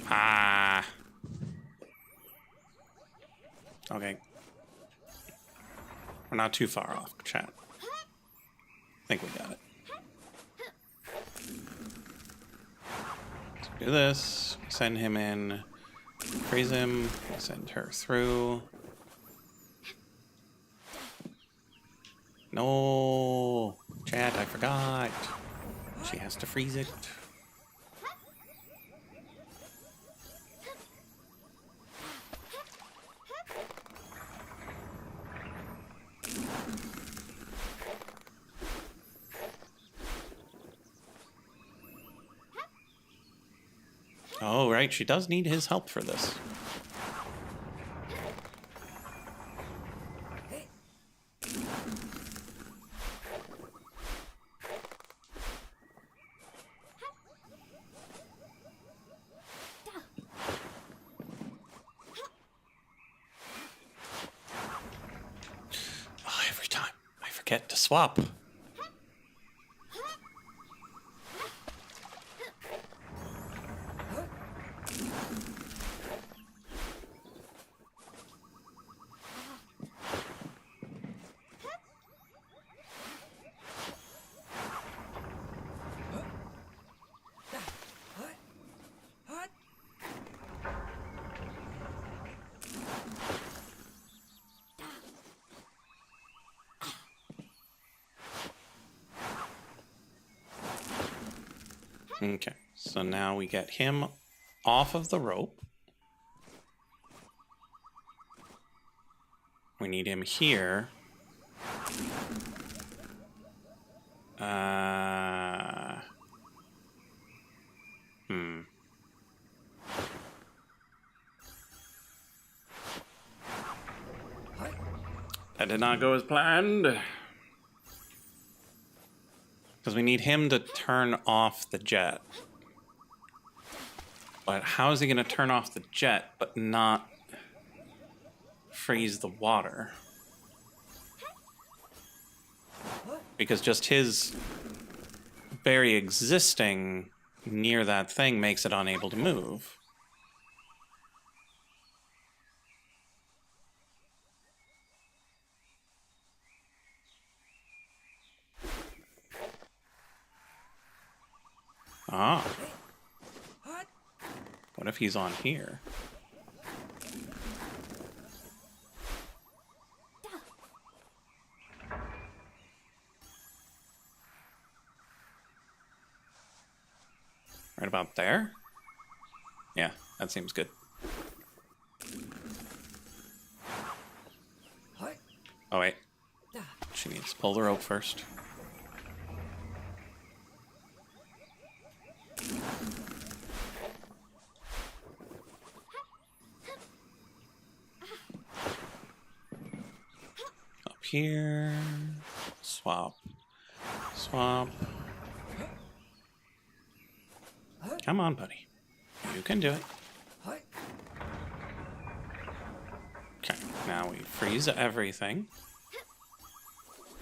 Ah. Okay. We're not too far off, chat. I think we got it. Let's do this. Send him in. Freeze him. Send her through. No. Chat, I forgot. She has to freeze it. Oh, right. She does need his help for this. Oh, every time I forget to swap. Okay, so now we get him off of the rope. We need him here. That did not go as planned. Because we need him to turn off the jet. But how is he going to turn off the jet but not freeze the water? Because just his very existing near that thing makes it unable to move. Ah. What if he's on here? Right about there? Yeah, that seems good. Oh, wait. She needs to pull the rope first. Up here. Swap. Swap. Come on, buddy. You can do it. Okay, now we freeze everything.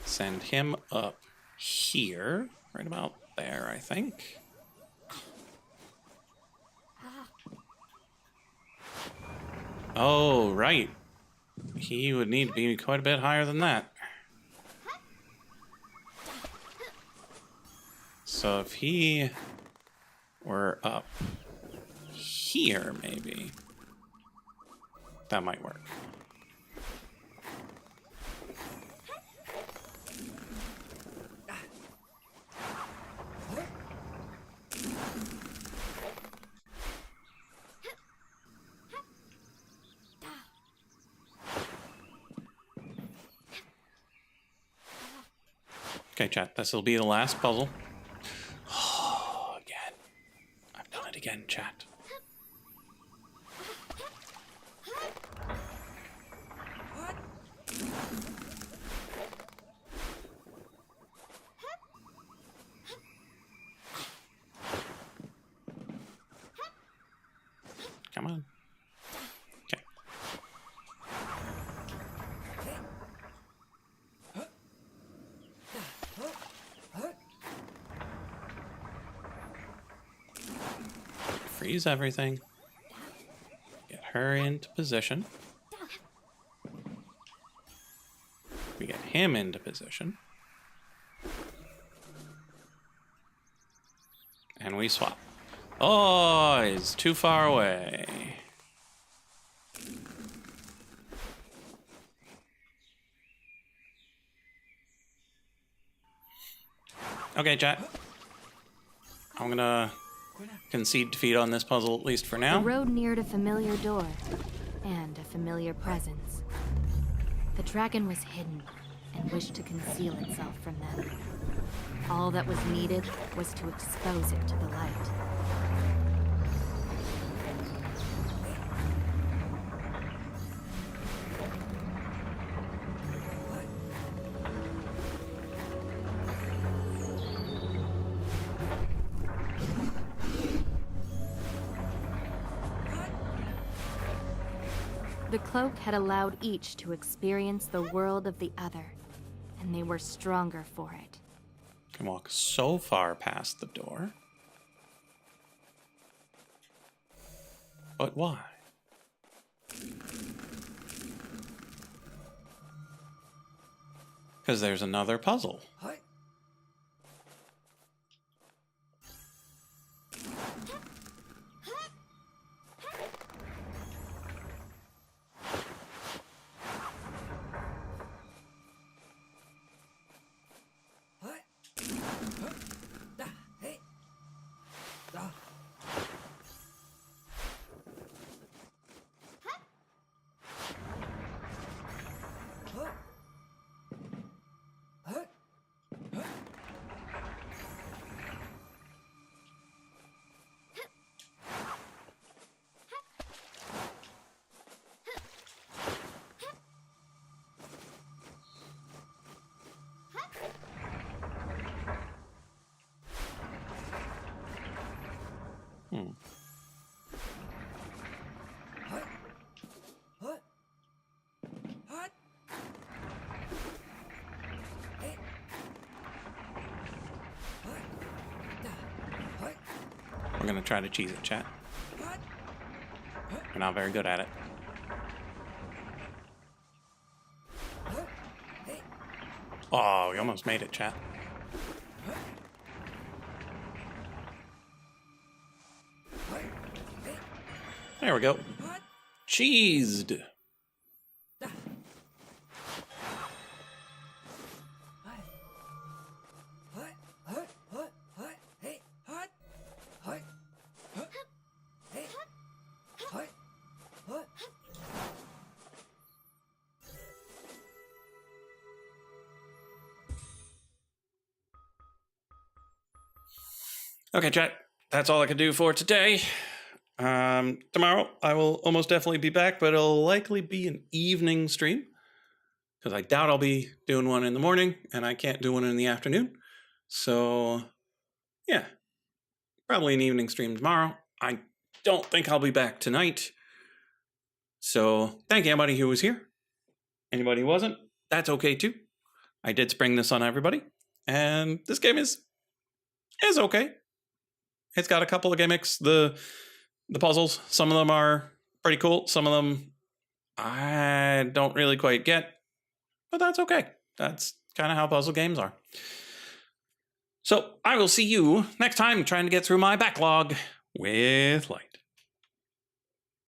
Send him up here. Right about there, I think. Oh, right. He would need to be quite a bit higher than that. So if he were up here, maybe, that might work. Okay, chat, this will be the last puzzle. Oh, again. I've done it again, chat. Come on. Okay. Freeze everything. Get her into position. We get him into position. And we swap. Oh, he's too far away. Okay, chat. I'm gonna concede defeat on this puzzle, at least for now. The road neared a familiar door, and a familiar presence. The dragon was hidden, and wished to conceal itself from them. All that was needed was to expose it to the light. The cloak had allowed each to experience the world of the other, and they were stronger for it. Can walk so far past the door. But why? Because there's another puzzle. We're gonna try to cheese it, chat. We're not very good at it. Oh, we almost made it, chat. There we go. Cheesed. Okay, chat. That's all I can do for today. Tomorrow I will almost definitely be back, but it'll likely be an evening stream because I doubt I'll be doing one in the morning and I can't do one in the afternoon. So, yeah, probably an evening stream tomorrow. I don't think I'll be back tonight. So, thank you, everybody who was here. Anybody who wasn't, that's okay too. I did spring this on everybody, and this game is okay. It's got a couple of gimmicks. The puzzles, some of them are pretty cool. Some of them I don't really quite get, but that's okay. That's kind of how puzzle games are. So I will see you next time trying to get through my backlog with light.